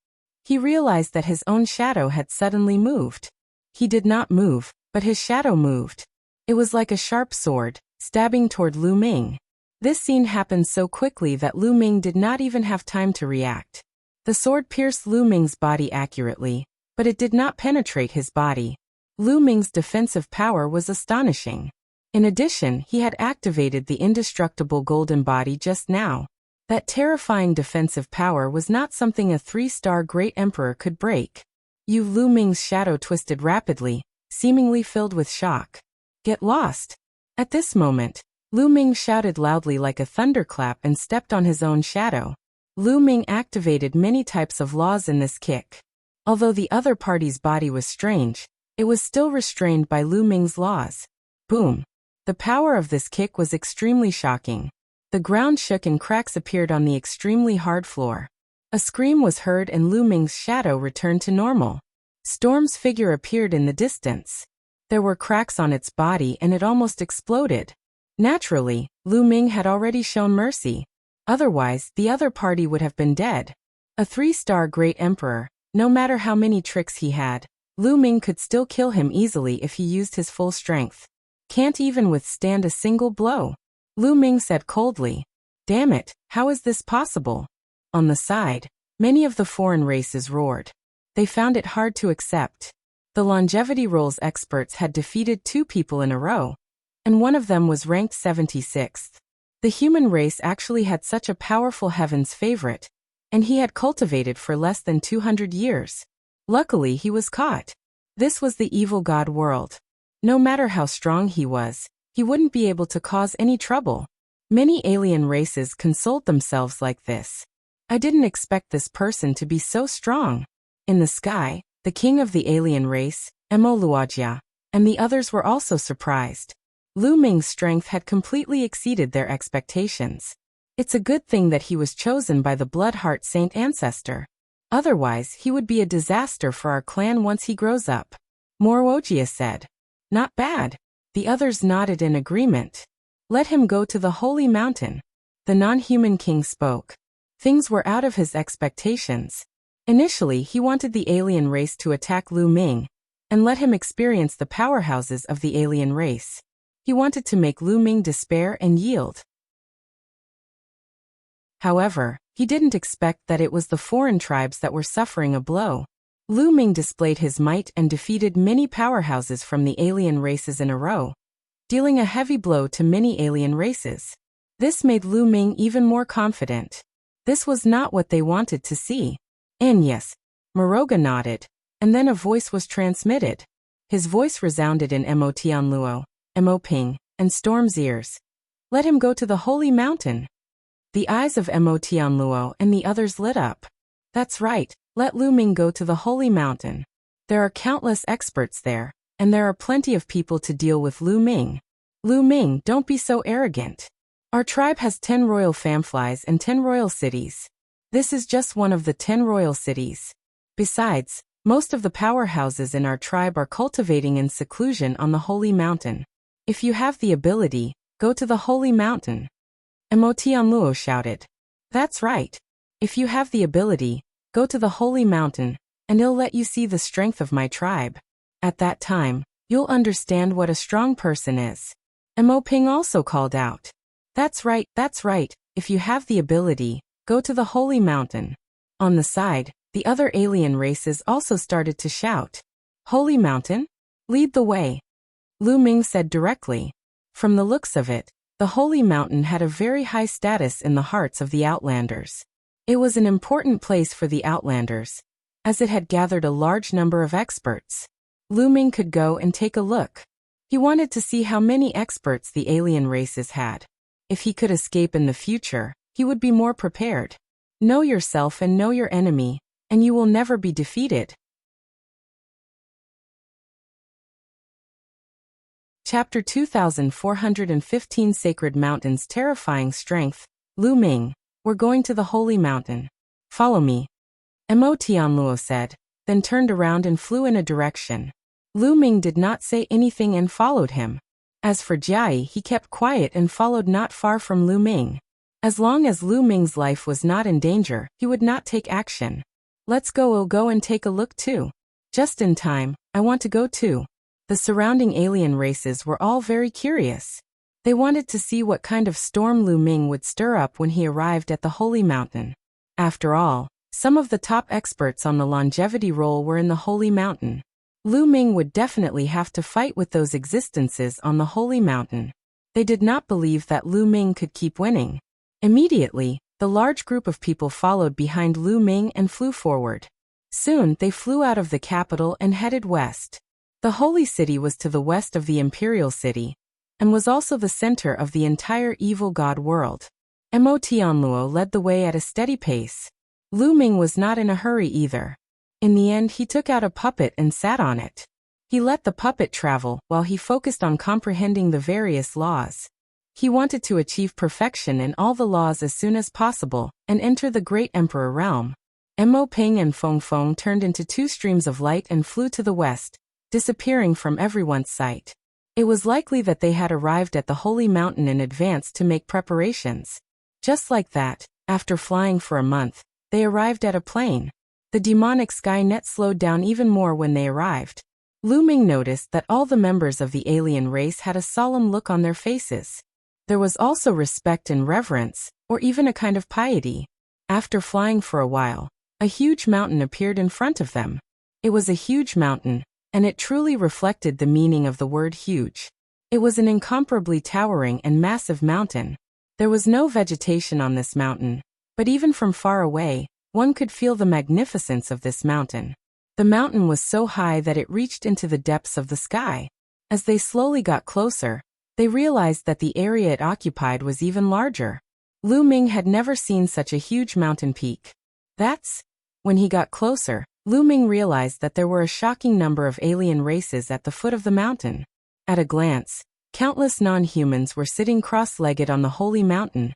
He realized that his own shadow had suddenly moved. He did not move, but his shadow moved. It was like a sharp sword, stabbing toward Lu Ming. This scene happened so quickly that Lu Ming did not even have time to react. The sword pierced Lu Ming's body accurately, but it did not penetrate his body. Lu Ming's defensive power was astonishing. In addition, he had activated the indestructible golden body just now. That terrifying defensive power was not something a 3-star great emperor could break. Lu Ming's shadow twisted rapidly, seemingly filled with shock. Get lost. At this moment, Lu Ming shouted loudly like a thunderclap and stepped on his own shadow. Lu Ming activated many types of laws in this kick. Although the other party's body was strange, it was still restrained by Lu Ming's laws. Boom. The power of this kick was extremely shocking. The ground shook and cracks appeared on the extremely hard floor. A scream was heard and Lu Ming's shadow returned to normal. Storm's figure appeared in the distance. There were cracks on its body and it almost exploded. Naturally, Lu Ming had already shown mercy. Otherwise, the other party would have been dead. A 3-star great emperor, no matter how many tricks he had, Lu Ming could still kill him easily if he used his full strength. Can't even withstand a single blow, Lu Ming said coldly. Damn it, how is this possible? On the side, many of the foreign races roared. They found it hard to accept. The longevity rolls experts had defeated 2 people in a row, and one of them was ranked 76th. The human race actually had such a powerful heaven's favorite, and he had cultivated for less than 200 years. Luckily, he was caught. This was the evil god world. No matter how strong he was, he wouldn't be able to cause any trouble. Many alien races consoled themselves like this. I didn't expect this person to be so strong. In the sky, the king of the alien race, Wuxia, and the others were also surprised. Lu Ming's strength had completely exceeded their expectations. It's a good thing that he was chosen by the Bloodheart Saint ancestor. Otherwise, he would be a disaster for our clan once he grows up. Wuxia said. Not bad. The others nodded in agreement. Let him go to the holy mountain. The non-human king spoke. Things were out of his expectations. Initially, he wanted the alien race to attack Lu Ming and let him experience the powerhouses of the alien race. He wanted to make Lu Ming despair and yield. However, he didn't expect that it was the foreign tribes that were suffering a blow. Lu Ming displayed his might and defeated many powerhouses from the alien races in a row, dealing a heavy blow to many alien races. This made Lu Ming even more confident. This was not what they wanted to see. And yes, Moroga nodded, and then a voice was transmitted. His voice resounded in Tian Luo, Ping, and Storm's ears. Let him go to the holy mountain. The eyes of Tian Luo and the others lit up. That's right, let Lu Ming go to the holy mountain. There are countless experts there, and there are plenty of people to deal with Lu Ming. Lu Ming, don't be so arrogant. Our tribe has 10 royal famflies and 10 royal cities. This is just one of the 10 royal cities. Besides, most of the powerhouses in our tribe are cultivating in seclusion on the holy mountain. If you have the ability, go to the holy mountain. Tian Luo shouted. That's right. If you have the ability, go to the holy mountain, and it'll let you see the strength of my tribe. At that time, you'll understand what a strong person is. Ping also called out. That's right, if you have the ability, go to the holy mountain. On the side, the other alien races also started to shout. Holy mountain? Lead the way. Lu Ming said directly. From the looks of it, the holy mountain had a very high status in the hearts of the Outlanders. It was an important place for the Outlanders, as it had gathered a large number of experts. Lu Ming could go and take a look. He wanted to see how many experts the alien races had. If he could escape in the future, he would be more prepared. Know yourself and know your enemy, and you will never be defeated. Chapter 2415 Sacred Mountains Terrifying Strength. Lu Ming, we're going to the holy mountain. Follow me. Tian Luo said, then turned around and flew in a direction. Lu Ming did not say anything and followed him. As for Jiai, he kept quiet and followed not far from Lu Ming. As long as Lu Ming's life was not in danger, he would not take action. Let's go, we'll go and take a look too. Just in time, I want to go too. The surrounding alien races were all very curious. They wanted to see what kind of storm Lu Ming would stir up when he arrived at the holy mountain. After all, some of the top experts on the longevity roll were in the holy mountain. Lu Ming would definitely have to fight with those existences on the holy mountain. They did not believe that Lu Ming could keep winning. Immediately, the large group of people followed behind Lu Ming and flew forward. Soon, they flew out of the capital and headed west. The holy city was to the west of the imperial city, and was also the center of the entire evil god world. Tian Luo led the way at a steady pace. Lu Ming was not in a hurry either. In the end, he took out a puppet and sat on it. He let the puppet travel while he focused on comprehending the various laws. He wanted to achieve perfection in all the laws as soon as possible and enter the great emperor realm. Ping and Feng Feng turned into two streams of light and flew to the west, disappearing from everyone's sight. It was likely that they had arrived at the holy mountain in advance to make preparations. Just like that, after flying for a month, they arrived at a plain. The demonic sky net slowed down even more when they arrived. Lu Ming noticed that all the members of the alien race had a solemn look on their faces. There was also respect and reverence, or even a kind of piety. After flying for a while, a huge mountain appeared in front of them. It was a huge mountain, and it truly reflected the meaning of the word huge. It was an incomparably towering and massive mountain. There was no vegetation on this mountain, but even from far away, one could feel the magnificence of this mountain. The mountain was so high that it reached into the depths of the sky. As they slowly got closer, they realized that the area it occupied was even larger. Lu Ming had never seen such a huge mountain peak. When he got closer, Lu Ming realized that there were a shocking number of alien races at the foot of the mountain. At a glance, countless non-humans were sitting cross-legged on the holy mountain,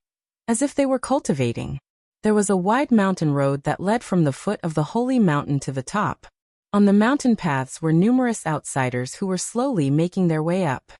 as if they were cultivating. There was a wide mountain road that led from the foot of the holy mountain to the top. On the mountain paths were numerous outsiders who were slowly making their way up.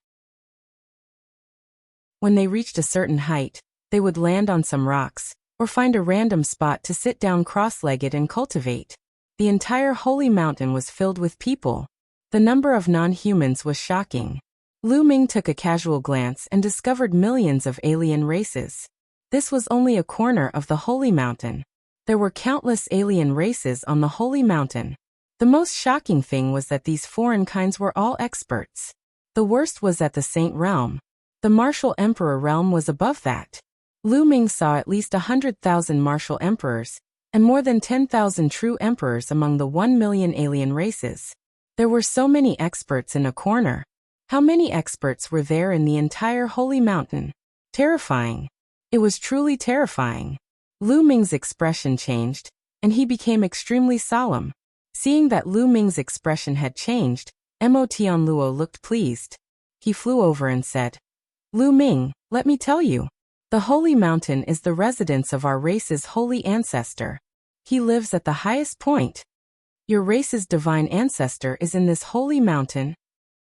When they reached a certain height, they would land on some rocks, or find a random spot to sit down cross-legged and cultivate. The entire holy mountain was filled with people. The number of non-humans was shocking. Lu Ming took a casual glance and discovered millions of alien races. This was only a corner of the holy mountain. There were countless alien races on the holy mountain. The most shocking thing was that these foreign kinds were all experts. The worst was at the Saint realm. The martial emperor realm was above that. Lu Ming saw at least 100,000 martial emperors, and more than 10,000 true emperors among the 1 million alien races. There were so many experts in a corner. How many experts were there in the entire holy mountain? Terrifying. It was truly terrifying. Lu Ming's expression changed, and he became extremely solemn. Seeing that Lu Ming's expression had changed, Tian Luo looked pleased. He flew over and said, "Lu Ming, let me tell you. The holy mountain is the residence of our race's holy ancestor. He lives at the highest point. Your race's divine ancestor is in this holy mountain?"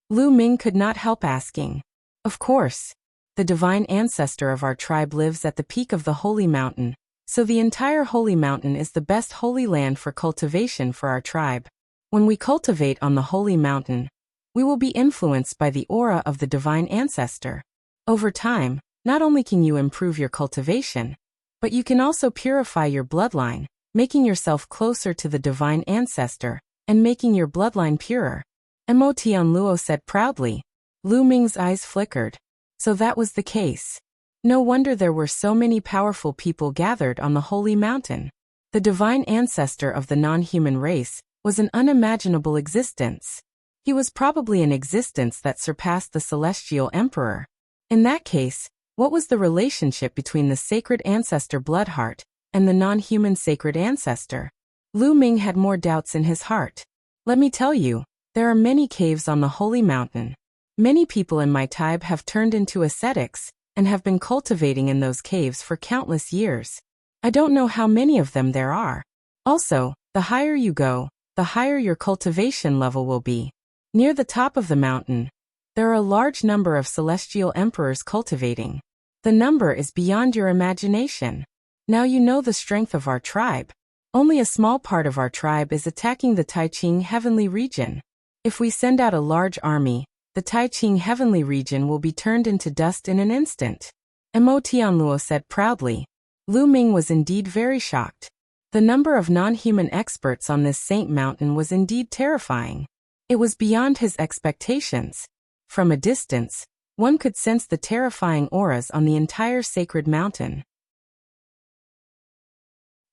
Lu Ming could not help asking. Of course. The divine ancestor of our tribe lives at the peak of the holy mountain, so the entire holy mountain is the best holy land for cultivation for our tribe. When we cultivate on the holy mountain, we will be influenced by the aura of the divine ancestor. Over time, not only can you improve your cultivation, but you can also purify your bloodline, making yourself closer to the divine ancestor, and making your bloodline purer. Tian Luo said proudly. Lu Ming's eyes flickered. So that was the case. No wonder there were so many powerful people gathered on the holy mountain. The divine ancestor of the non-human race was an unimaginable existence. He was probably an existence that surpassed the celestial emperor. In that case, what was the relationship between the sacred ancestor Bloodheart and the non-human sacred ancestor? Lu Ming had more doubts in his heart. Let me tell you, there are many caves on the holy mountain. Many people in my tribe have turned into ascetics and have been cultivating in those caves for countless years. I don't know how many of them there are. Also, the higher you go, the higher your cultivation level will be. Near the top of the mountain, there are a large number of celestial emperors cultivating. The number is beyond your imagination. Now you know the strength of our tribe. Only a small part of our tribe is attacking the Taiqing heavenly region. If we send out a large army, the Taiqing heavenly region will be turned into dust in an instant. Tian Luo said proudly. Lu Ming was indeed very shocked. The number of non-human experts on this saint mountain was indeed terrifying. It was beyond his expectations. From a distance, one could sense the terrifying auras on the entire sacred mountain.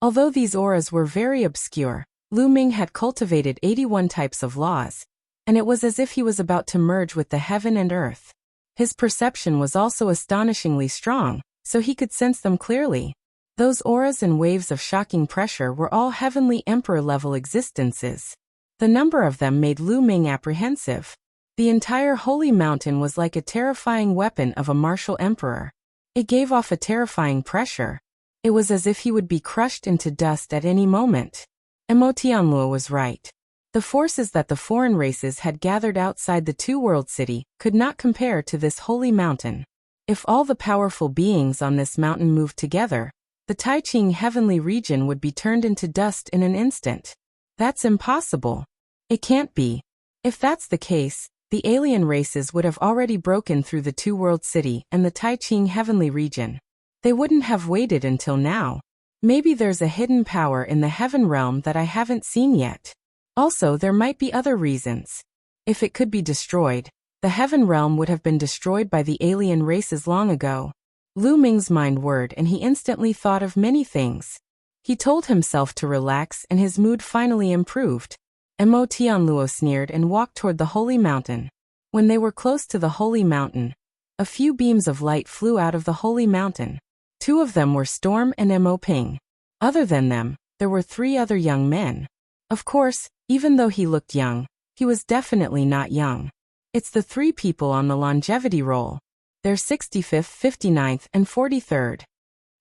Although these auras were very obscure, Lu Ming had cultivated 81 types of laws, and it was as if he was about to merge with the heaven and earth. His perception was also astonishingly strong, so he could sense them clearly. Those auras and waves of shocking pressure were all heavenly emperor-level existences. The number of them made Lu Ming apprehensive. The entire holy mountain was like a terrifying weapon of a martial emperor. It gave off a terrifying pressure. It was as if he would be crushed into dust at any moment. Tian Luo was right. The forces that the foreign races had gathered outside the two-world city could not compare to this holy mountain. If all the powerful beings on this mountain moved together, the Taiqing heavenly region would be turned into dust in an instant. That's impossible. It can't be. If that's the case, the alien races would have already broken through the two-world city and the Taiqing heavenly region. They wouldn't have waited until now. Maybe there's a hidden power in the heaven realm that I haven't seen yet. Also, there might be other reasons. If it could be destroyed, the heaven realm would have been destroyed by the alien races long ago. Lu Ming's mind whirred and he instantly thought of many things. He told himself to relax and his mood finally improved. Tian Luo sneered and walked toward the holy mountain. When they were close to the holy mountain, a few beams of light flew out of the holy mountain. Two of them were Storm and Ping. Other than them, there were three other young men. Of course, even though he looked young, he was definitely not young. It's the three people on the longevity roll. They're 65th, 59th, and 43rd.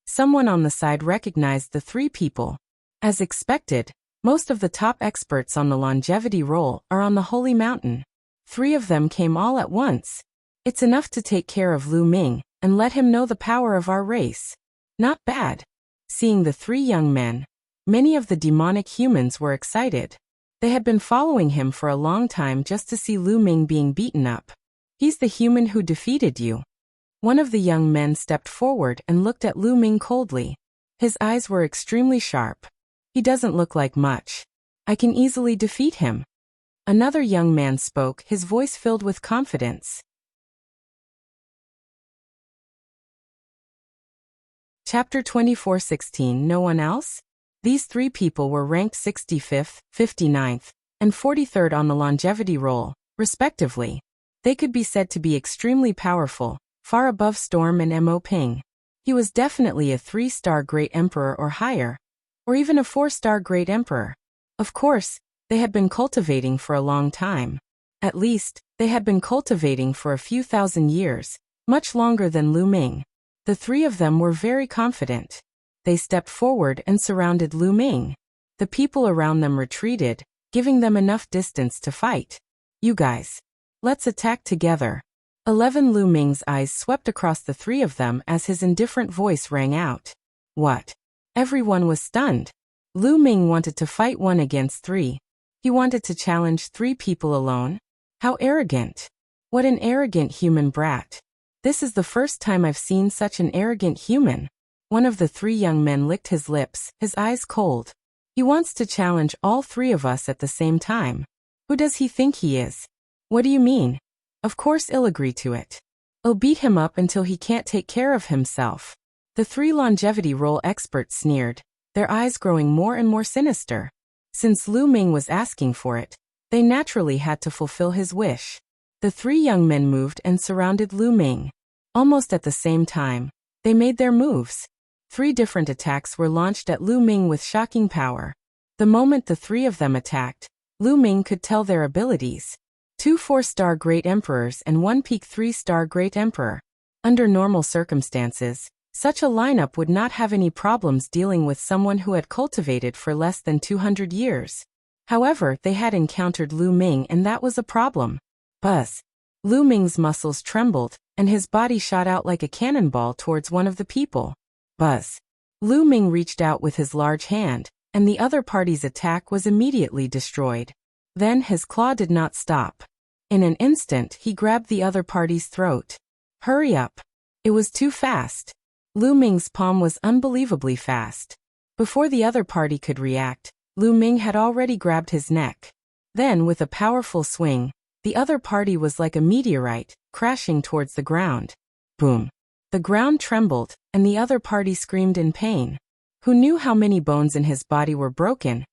Someone on the side recognized the three people. As expected, most of the top experts on the longevity roll are on the holy mountain. Three of them came all at once. It's enough to take care of Lu Ming and let him know the power of our race. Not bad. Seeing the three young men, many of the demonic humans were excited. They had been following him for a long time just to see Lu Ming being beaten up. He's the human who defeated you. One of the young men stepped forward and looked at Lu Ming coldly. His eyes were extremely sharp. He doesn't look like much. I can easily defeat him. Another young man spoke, his voice filled with confidence. Chapter 24:16 No one else? These three people were ranked 65th, 59th, and 43rd on the longevity roll, respectively. They could be said to be extremely powerful, far above Storm and Ping. He was definitely a 3-star Great Emperor or higher, or even a 4-star Great Emperor. Of course, they had been cultivating for a long time. At least, they had been cultivating for a few thousand years, much longer than Lu Ming. The three of them were very confident. They stepped forward and surrounded Lu Ming. The people around them retreated, giving them enough distance to fight. You guys. Let's attack together. 11 Lu Ming's eyes swept across the three of them as his indifferent voice rang out. What? Everyone was stunned. Lu Ming wanted to fight 1 against 3. He wanted to challenge 3 people alone? How arrogant. What an arrogant human brat. This is the first time I've seen such an arrogant human. One of the 3 young men licked his lips, his eyes cold. He wants to challenge all 3 of us at the same time. Who does he think he is? What do you mean? Of course I'll agree to it. I'll beat him up until he can't take care of himself. The 3 longevity roll experts sneered, their eyes growing more and more sinister. Since Lu Ming was asking for it, they naturally had to fulfill his wish. The 3 young men moved and surrounded Lu Ming. Almost at the same time, they made their moves. 3 different attacks were launched at Lu Ming with shocking power. The moment the 3 of them attacked, Lu Ming could tell their abilities. 2 4-star Great Emperors and 1 peak 3-star Great Emperor. Under normal circumstances, such a lineup would not have any problems dealing with someone who had cultivated for less than 200 years. However, they had encountered Lu Ming and that was a problem. Buzz. Lu Ming's muscles trembled, and his body shot out like a cannonball towards one of the people. Buzz. Lu Ming reached out with his large hand, and the other party's attack was immediately destroyed. Then his claw did not stop. In an instant, he grabbed the other party's throat. Hurry up. It was too fast. Lu Ming's palm was unbelievably fast. Before the other party could react, Lu Ming had already grabbed his neck. Then, with a powerful swing, the other party was like a meteorite, crashing towards the ground. Boom. The ground trembled, and the other party screamed in pain. Who knew how many bones in his body were broken?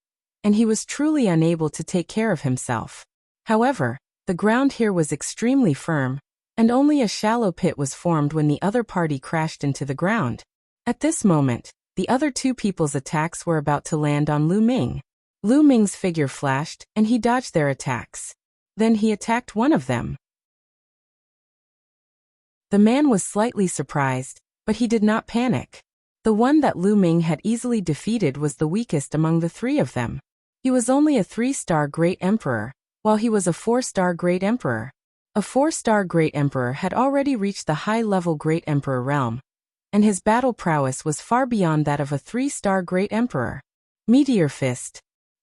And he was truly unable to take care of himself. However, the ground here was extremely firm, and only a shallow pit was formed when the other party crashed into the ground. At this moment, the other 2 people's attacks were about to land on Lu Ming. Lu Ming's figure flashed, and he dodged their attacks. Then he attacked one of them. The man was slightly surprised, but he did not panic. The one that Lu Ming had easily defeated was the weakest among the 3 of them. He was only a 3-star Great Emperor, while he was a 4-star Great Emperor. A 4-star Great Emperor had already reached the high-level Great Emperor realm, and his battle prowess was far beyond that of a 3-star Great Emperor. Meteor Fist.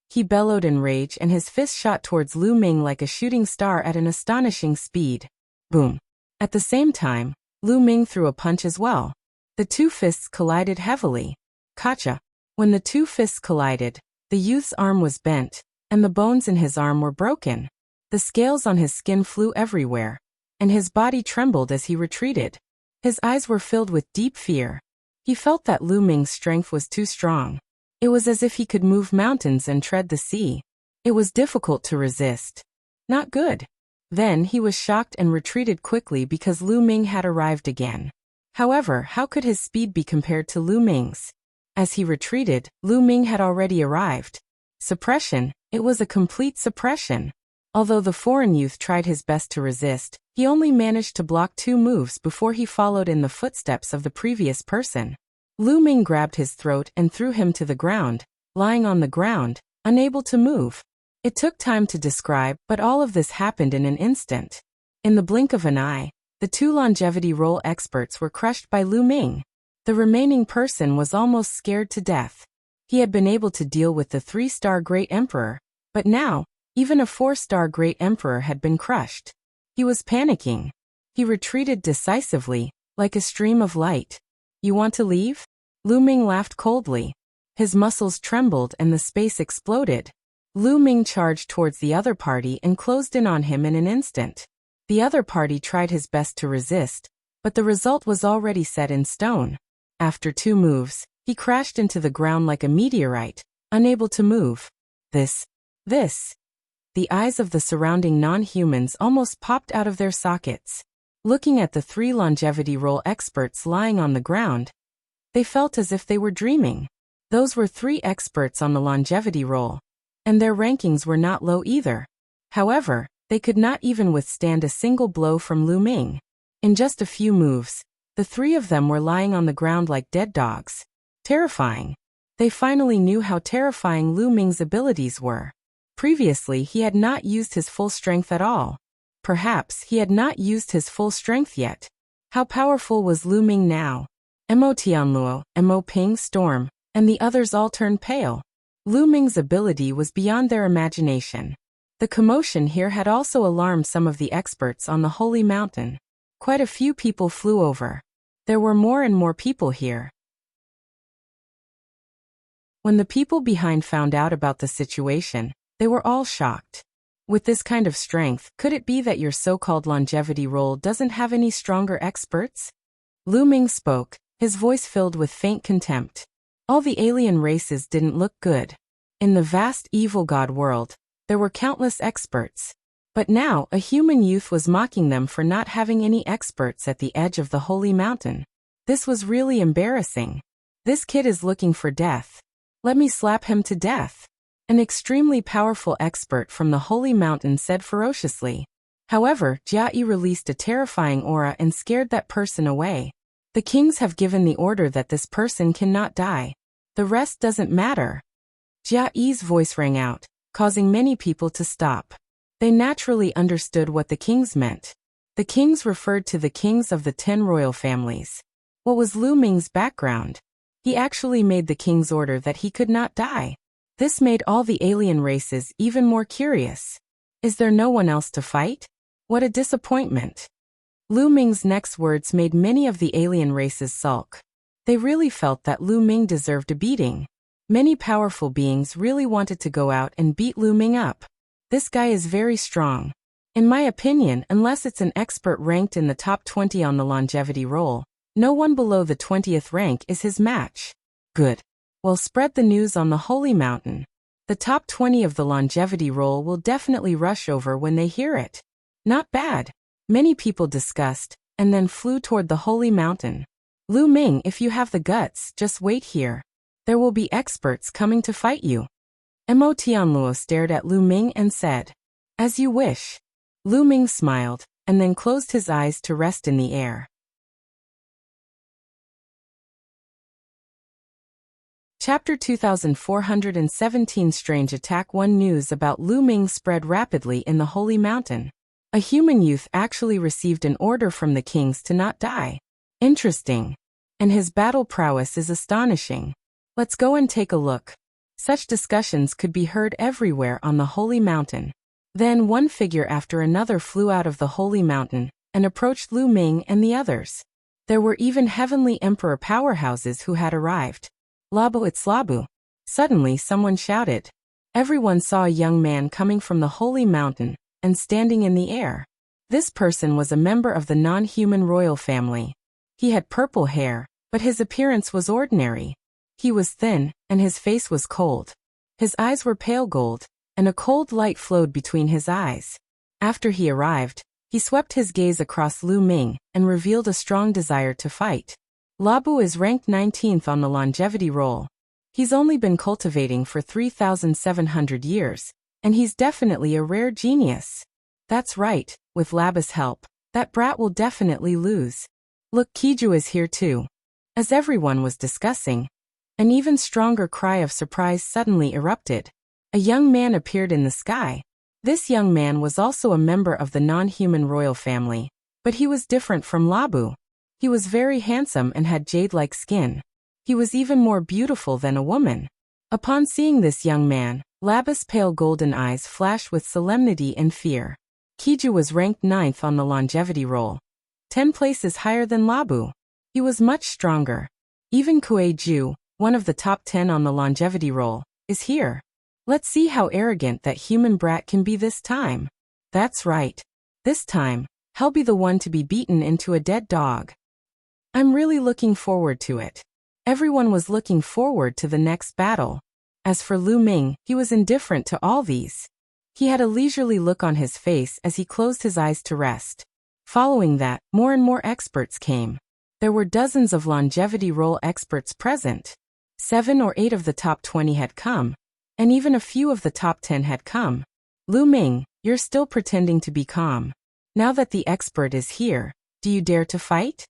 He bellowed in rage and his fist shot towards Lu Ming like a shooting star at an astonishing speed. Boom. At the same time, Lu Ming threw a punch as well. The 2 fists collided heavily. Kacha. When the 2 fists collided, the youth's arm was bent, and the bones in his arm were broken. The scales on his skin flew everywhere, and his body trembled as he retreated. His eyes were filled with deep fear. He felt that Lu Ming's strength was too strong. It was as if he could move mountains and tread the sea. It was difficult to resist. Not good. Then he was shocked and retreated quickly because Lu Ming had arrived again. However, how could his speed be compared to Lu Ming's? As he retreated, Lu Ming had already arrived. Suppression, it was a complete suppression. Although the foreign youth tried his best to resist, he only managed to block 2 moves before he followed in the footsteps of the previous person. Lu Ming grabbed his throat and threw him to the ground, lying on the ground, unable to move. It took time to describe, but all of this happened in an instant. In the blink of an eye, the 2 longevity roll experts were crushed by Lu Ming. The remaining person was almost scared to death. He had been able to deal with the 3-star Great Emperor, but now, even a 4-star Great Emperor had been crushed. He was panicking. He retreated decisively, like a stream of light. You want to leave? Lu Ming laughed coldly. His muscles trembled and the space exploded. Lu Ming charged towards the other party and closed in on him in an instant. The other party tried his best to resist, but the result was already set in stone. After 2 moves, he crashed into the ground like a meteorite, unable to move. This. The eyes of the surrounding non-humans almost popped out of their sockets. Looking at the 3 longevity roll experts lying on the ground, they felt as if they were dreaming. Those were 3 experts on the longevity roll, and their rankings were not low either. However, they could not even withstand a single blow from Lu Ming. In just a few moves, the 3 of them were lying on the ground like dead dogs. Terrifying. They finally knew how terrifying Lu Ming's abilities were. Previously, he had not used his full strength at all. Perhaps he had not used his full strength yet. How powerful was Lu Ming now? Tian Luo, Ping Storm, and the others all turned pale. Lu Ming's ability was beyond their imagination. The commotion here had also alarmed some of the experts on the Holy Mountain. Quite a few people flew over. There were more and more people here. When the people behind found out about the situation, they were all shocked. With this kind of strength, could it be that your so-called longevity roll doesn't have any stronger experts? Lu Ming spoke, his voice filled with faint contempt. All the alien races didn't look good. In the vast evil god world, there were countless experts. But now, a human youth was mocking them for not having any experts at the edge of the Holy Mountain. This was really embarrassing. This kid is looking for death. Let me slap him to death. An extremely powerful expert from the Holy Mountain said ferociously. However, Jia Yi released a terrifying aura and scared that person away. The kings have given the order that this person cannot die. The rest doesn't matter. Jia Yi's voice rang out, causing many people to stop. They naturally understood what the kings meant. The kings referred to the kings of the 10 royal families. What was Lu Ming's background? He actually made the king's order that he could not die. This made all the alien races even more curious. Is there no one else to fight? What a disappointment. Lu Ming's next words made many of the alien races sulk. They really felt that Lu Ming deserved a beating. Many powerful beings really wanted to go out and beat Lu Ming up. This guy is very strong. In my opinion, unless it's an expert ranked in the top 20 on the longevity roll, no one below the 20th rank is his match. Good. Well, spread the news on the Holy Mountain. The top 20 of the longevity roll will definitely rush over when they hear it. Not bad. Many people discussed, and then flew toward the Holy Mountain. Lu Ming, if you have the guts, just wait here. There will be experts coming to fight you. Tian Luo stared at Lu Ming and said, As you wish. Lu Ming smiled, and then closed his eyes to rest in the air. Chapter 2417 Strange Attack 1 News about Lu Ming spread rapidly in the Holy Mountain. A human youth actually received an order from the kings to not die. Interesting. And his battle prowess is astonishing. Let's go and take a look. Such discussions could be heard everywhere on the Holy Mountain. Then one figure after another flew out of the Holy Mountain and approached Lu Ming and the others. There were even heavenly emperor powerhouses who had arrived. Labu it's Labu. Suddenly someone shouted. Everyone saw a young man coming from the Holy Mountain and standing in the air. This person was a member of the non-human royal family. He had purple hair, but his appearance was ordinary. He was thin, and his face was cold. His eyes were pale gold, and a cold light flowed between his eyes. After he arrived, he swept his gaze across Lu Ming and revealed a strong desire to fight. Labu is ranked 19th on the longevity roll. He's only been cultivating for 3,700 years, and he's definitely a rare genius. That's right, with Labu's help, that brat will definitely lose. Look, Kiju is here too. As everyone was discussing, an even stronger cry of surprise suddenly erupted. A young man appeared in the sky. This young man was also a member of the non-human royal family, but he was different from Labu. He was very handsome and had jade-like skin. He was even more beautiful than a woman. Upon seeing this young man, Labu's pale golden eyes flashed with solemnity and fear. Kiju was ranked 9th on the longevity roll, 10 places higher than Labu. He was much stronger. Even Kuei-ju, one of the top 10 on the longevity roll, is here. Let's see how arrogant that human brat can be this time. That's right. This time, he'll be the one to be beaten into a dead dog. I'm really looking forward to it. Everyone was looking forward to the next battle. As for Lu Ming, he was indifferent to all these. He had a leisurely look on his face as he closed his eyes to rest. Following that, more and more experts came. There were dozens of longevity roll experts present. 7 or 8 of the top 20 had come, and even a few of the top 10 had come. Lu Ming, you're still pretending to be calm. Now that the expert is here, do you dare to fight?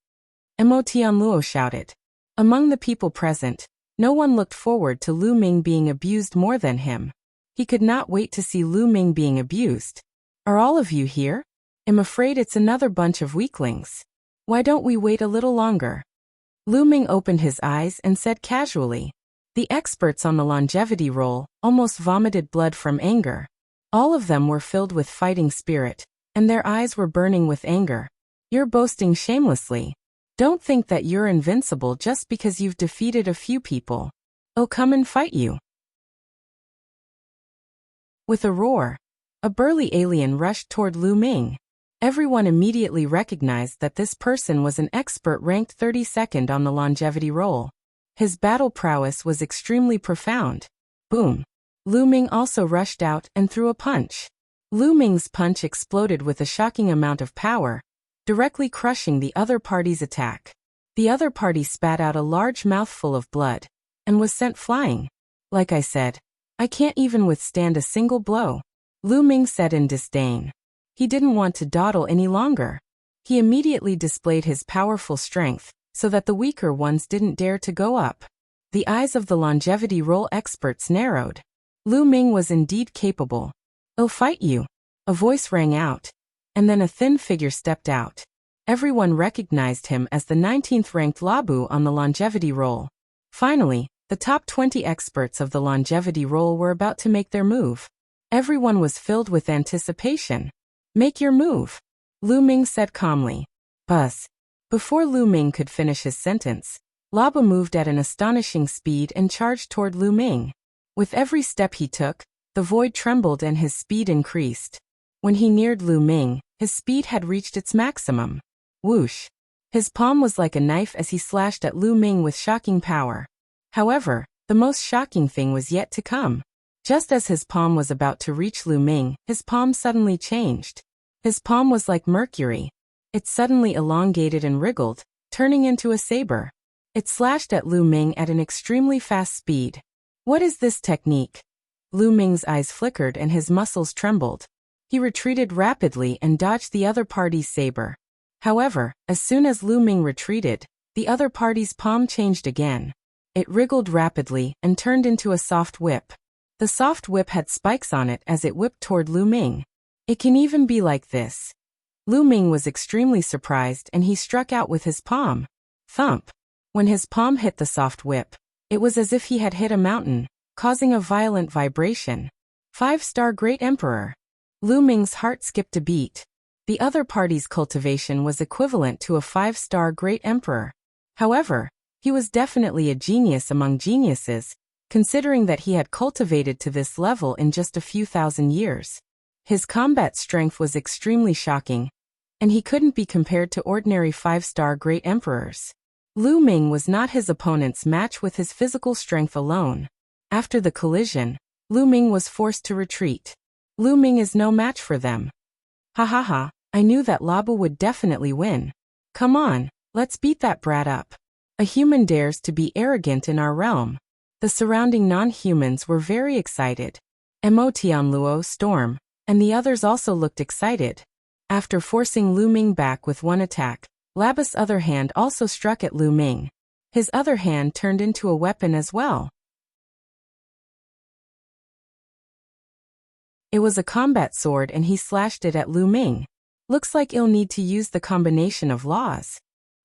Tian Luo shouted. Among the people present, no one looked forward to Lu Ming being abused more than him. He could not wait to see Lu Ming being abused. Are all of you here? I'm afraid it's another bunch of weaklings. Why don't we wait a little longer? Lu Ming opened his eyes and said casually. The experts on the longevity roll almost vomited blood from anger. All of them were filled with fighting spirit, and their eyes were burning with anger. You're boasting shamelessly. Don't think that you're invincible just because you've defeated a few people. Oh, come and fight you. With a roar, a burly alien rushed toward Lu Ming. Everyone immediately recognized that this person was an expert ranked 32nd on the longevity roll. His battle prowess was extremely profound. Boom. Lu Ming also rushed out and threw a punch. Lu Ming's punch exploded with a shocking amount of power, directly crushing the other party's attack. The other party spat out a large mouthful of blood, and was sent flying. Like I said, I can't even withstand a single blow, Lu Ming said in disdain. He didn't want to dawdle any longer. He immediately displayed his powerful strength, so that the weaker ones didn't dare to go up. The eyes of the longevity roll experts narrowed. Lu Ming was indeed capable. I'll fight you. A voice rang out, and then a thin figure stepped out. Everyone recognized him as the 19th ranked Labu on the longevity roll. Finally, the top 20 experts of the longevity roll were about to make their move. Everyone was filled with anticipation. Make your move, Lu Ming said calmly. Buzz. Before Lu Ming could finish his sentence, Labu moved at an astonishing speed and charged toward Lu Ming. With every step he took, the void trembled and his speed increased. When he neared Lu Ming, his speed had reached its maximum. Whoosh. His palm was like a knife as he slashed at Lu Ming with shocking power. However, the most shocking thing was yet to come. Just as his palm was about to reach Lu Ming, his palm suddenly changed. His palm was like mercury. It suddenly elongated and wriggled, turning into a saber. It slashed at Lu Ming at an extremely fast speed. What is this technique? Lu Ming's eyes flickered and his muscles trembled. He retreated rapidly and dodged the other party's saber. However, as soon as Lu Ming retreated, the other party's palm changed again. It wriggled rapidly and turned into a soft whip. The soft whip had spikes on it as it whipped toward Lu Ming. It can even be like this. Lu Ming was extremely surprised and he struck out with his palm. Thump. When his palm hit the soft whip, it was as if he had hit a mountain, causing a violent vibration. 5-star Great Emperor. Lu Ming's heart skipped a beat. The other party's cultivation was equivalent to a 5-star Great Emperor. However, he was definitely a genius among geniuses, considering that he had cultivated to this level in just a few thousand years. His combat strength was extremely shocking. and he couldn't be compared to ordinary 5-star great emperors. Lu Ming was not his opponent's match with his physical strength alone. After the collision, Lu Ming was forced to retreat. Lu Ming is no match for them. Ha ha ha, I knew that Labu would definitely win. Come on, let's beat that brat up. A human dares to be arrogant in our realm. The surrounding non-humans were very excited. Tian Luo, Storm, and the others also looked excited. After forcing Lu Ming back with one attack, Labu's other hand also struck at Lu Ming. His other hand turned into a weapon as well. It was a combat sword and he slashed it at Lu Ming. Looks like he'll need to use the combination of laws.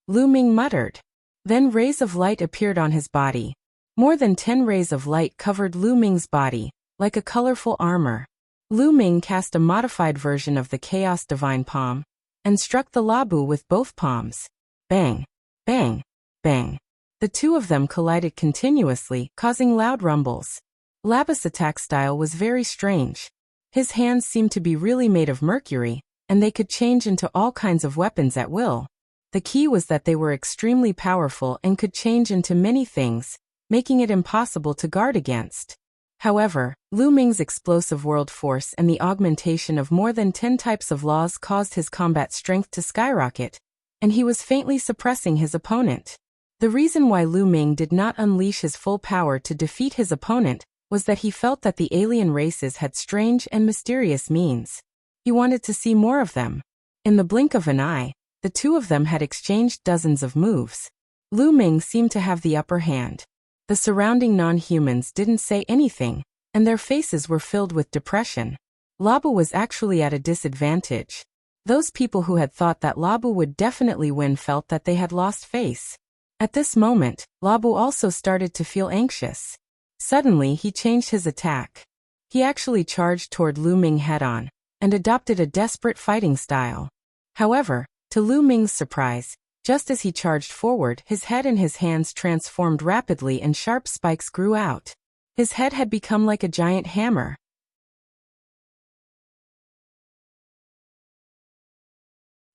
Lu Ming muttered. Then rays of light appeared on his body. More than 10 rays of light covered Lu Ming's body, like a colorful armor. Lu Ming cast a modified version of the Chaos Divine Palm, and struck the Labu with both palms. Bang! Bang! Bang! The two of them collided continuously, causing loud rumbles. Labu's attack style was very strange. His hands seemed to be really made of mercury, and they could change into all kinds of weapons at will. The key was that they were extremely powerful and could change into many things, making it impossible to guard against. However, Lu Ming's explosive world force and the augmentation of more than 10 types of laws caused his combat strength to skyrocket, and he was faintly suppressing his opponent. The reason why Lu Ming did not unleash his full power to defeat his opponent was that he felt that the alien races had strange and mysterious means. He wanted to see more of them. In the blink of an eye, the two of them had exchanged dozens of moves. Lu Ming seemed to have the upper hand. The surrounding non-humans didn't say anything, and their faces were filled with depression. Labu was actually at a disadvantage. Those people who had thought that Labu would definitely win felt that they had lost face. At this moment, Labu also started to feel anxious. Suddenly he changed his attack. He actually charged toward Lu Ming head-on, and adopted a desperate fighting style. However, to Lu Ming's surprise, just as he charged forward, his head and his hands transformed rapidly and sharp spikes grew out. His head had become like a giant hammer.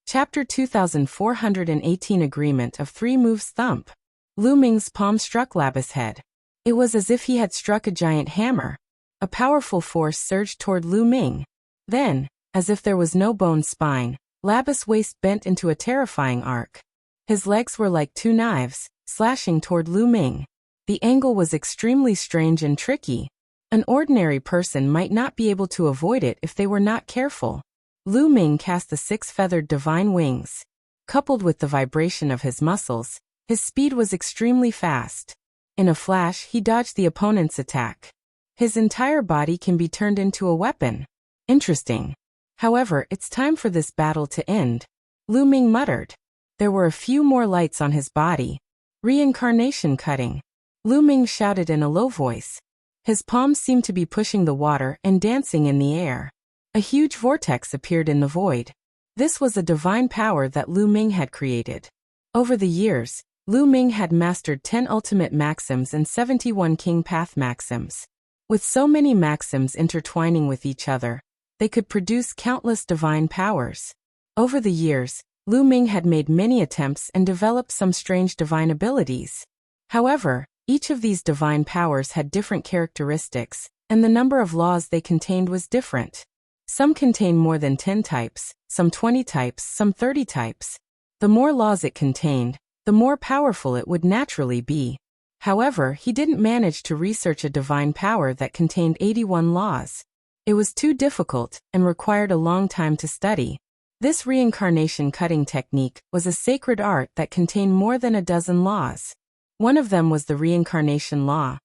Chapter 2418 Agreement of 3 Moves Thump. Lu Ming's palm struck Labu's head. It was as if he had struck a giant hammer. A powerful force surged toward Lu Ming. Then, as if there was no bone spine, Labu's waist bent into a terrifying arc. His legs were like 2 knives, slashing toward Lu Ming. The angle was extremely strange and tricky. An ordinary person might not be able to avoid it if they were not careful. Lu Ming cast the 6-feathered divine wings. Coupled with the vibration of his muscles, his speed was extremely fast. In a flash, he dodged the opponent's attack. His entire body can be turned into a weapon. Interesting. However, it's time for this battle to end. Lu Ming muttered. There were a few more lights on his body. Reincarnation cutting. Lu Ming shouted in a low voice. His palms seemed to be pushing the water and dancing in the air. A huge vortex appeared in the void. This was a divine power that Lu Ming had created. Over the years, Lu Ming had mastered 10 ultimate maxims and 71 king path maxims. With so many maxims intertwining with each other, they could produce countless divine powers. Over the years, Lu Ming had made many attempts and developed some strange divine abilities. However, each of these divine powers had different characteristics, and the number of laws they contained was different. Some contained more than 10 types, some 20 types, some 30 types. The more laws it contained, the more powerful it would naturally be. However, he didn't manage to research a divine power that contained 81 laws. It was too difficult and required a long time to study. This reincarnation cutting technique was a sacred art that contained more than a dozen laws. One of them was the reincarnation law,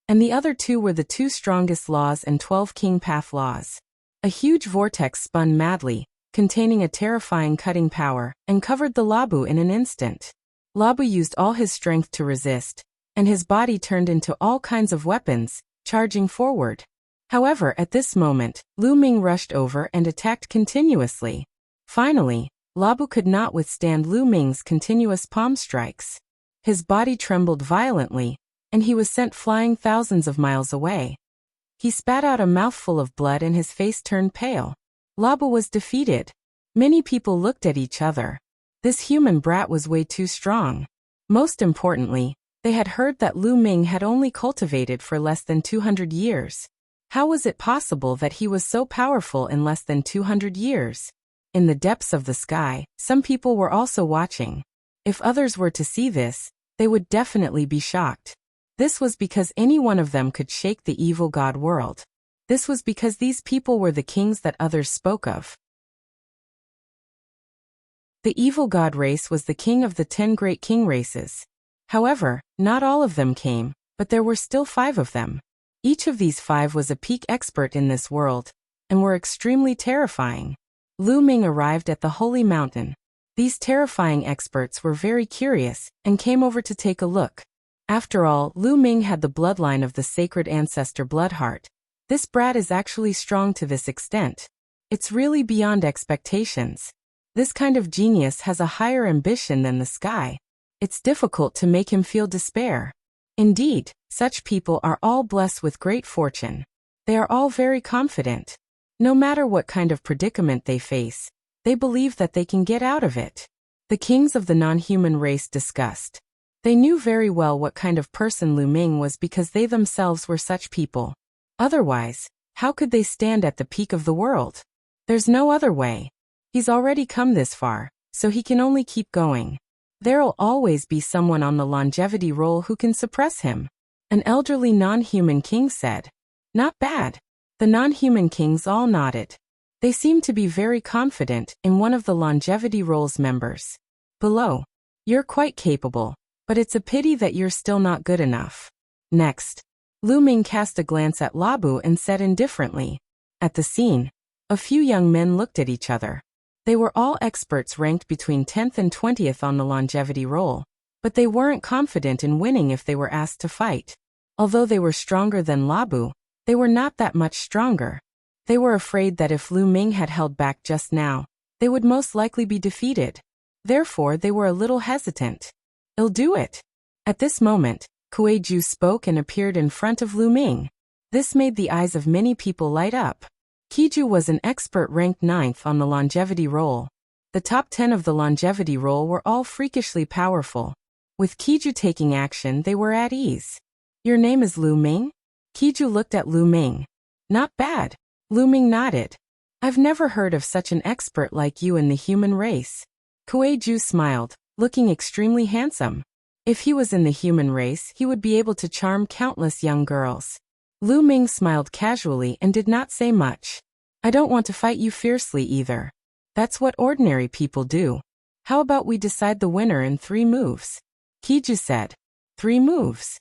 and the other 2 were the 2 strongest laws and 12 king path laws. A huge vortex spun madly, containing a terrifying cutting power, and covered the Labu in an instant. Labu used all his strength to resist, and his body turned into all kinds of weapons, charging forward. However, at this moment, Lu Ming rushed over and attacked continuously. Finally, Labu could not withstand Lu Ming's continuous palm strikes. His body trembled violently, and he was sent flying thousands of miles away. He spat out a mouthful of blood and his face turned pale. Labu was defeated. Many people looked at each other. This human brat was way too strong. Most importantly, they had heard that Lu Ming had only cultivated for less than 200 years. How was it possible that he was so powerful in less than 200 years? In the depths of the sky, some people were also watching. If others were to see this, they would definitely be shocked. This was because any one of them could shake the evil god world. This was because these people were the kings that others spoke of. The evil god race was the king of the 10 great king races. However, not all of them came, but there were still 5 of them. Each of these 5 was a peak expert in this world, and were extremely terrifying. Lu Ming arrived at the holy mountain. These terrifying experts were very curious, and came over to take a look. After all, Lu Ming had the bloodline of the sacred ancestor Bloodheart. This brat is actually strong to this extent. It's really beyond expectations. This kind of genius has a higher ambition than the sky. It's difficult to make him feel despair. Indeed, such people are all blessed with great fortune. They are all very confident. No matter what kind of predicament they face, they believe that they can get out of it. The kings of the non-human race discussed. They knew very well what kind of person Lu Ming was because they themselves were such people. Otherwise, how could they stand at the peak of the world? There's no other way. He's already come this far, so he can only keep going. There'll always be someone on the longevity roll who can suppress him. An elderly non-human king said. Not bad. The non-human kings all nodded. They seemed to be very confident in one of the longevity roll's members. Below. You're quite capable, but it's a pity that you're still not good enough. Next. Lu Ming cast a glance at Labu and said indifferently. At the scene, a few young men looked at each other. They were all experts ranked between 10th and 20th on the longevity roll, but they weren't confident in winning if they were asked to fight. Although they were stronger than Labu, they were not that much stronger. They were afraid that if Lu Ming had held back just now, they would most likely be defeated. Therefore, they were a little hesitant. I'll do it. At this moment, Kuei Ju spoke and appeared in front of Lu Ming. This made the eyes of many people light up. Kiju was an expert ranked 9th on the longevity roll. The top 10 of the longevity roll were all freakishly powerful. With Kiju taking action, they were at ease. Your name is Lu Ming? Kiju looked at Lu Ming. Not bad. Lu Ming nodded. I've never heard of such an expert like you in the human race. Kuei Ju smiled, looking extremely handsome. If he was in the human race, he would be able to charm countless young girls. Lu Ming smiled casually and did not say much. I don't want to fight you fiercely either. That's what ordinary people do. How about we decide the winner in 3 moves? Kiju said. 3 moves.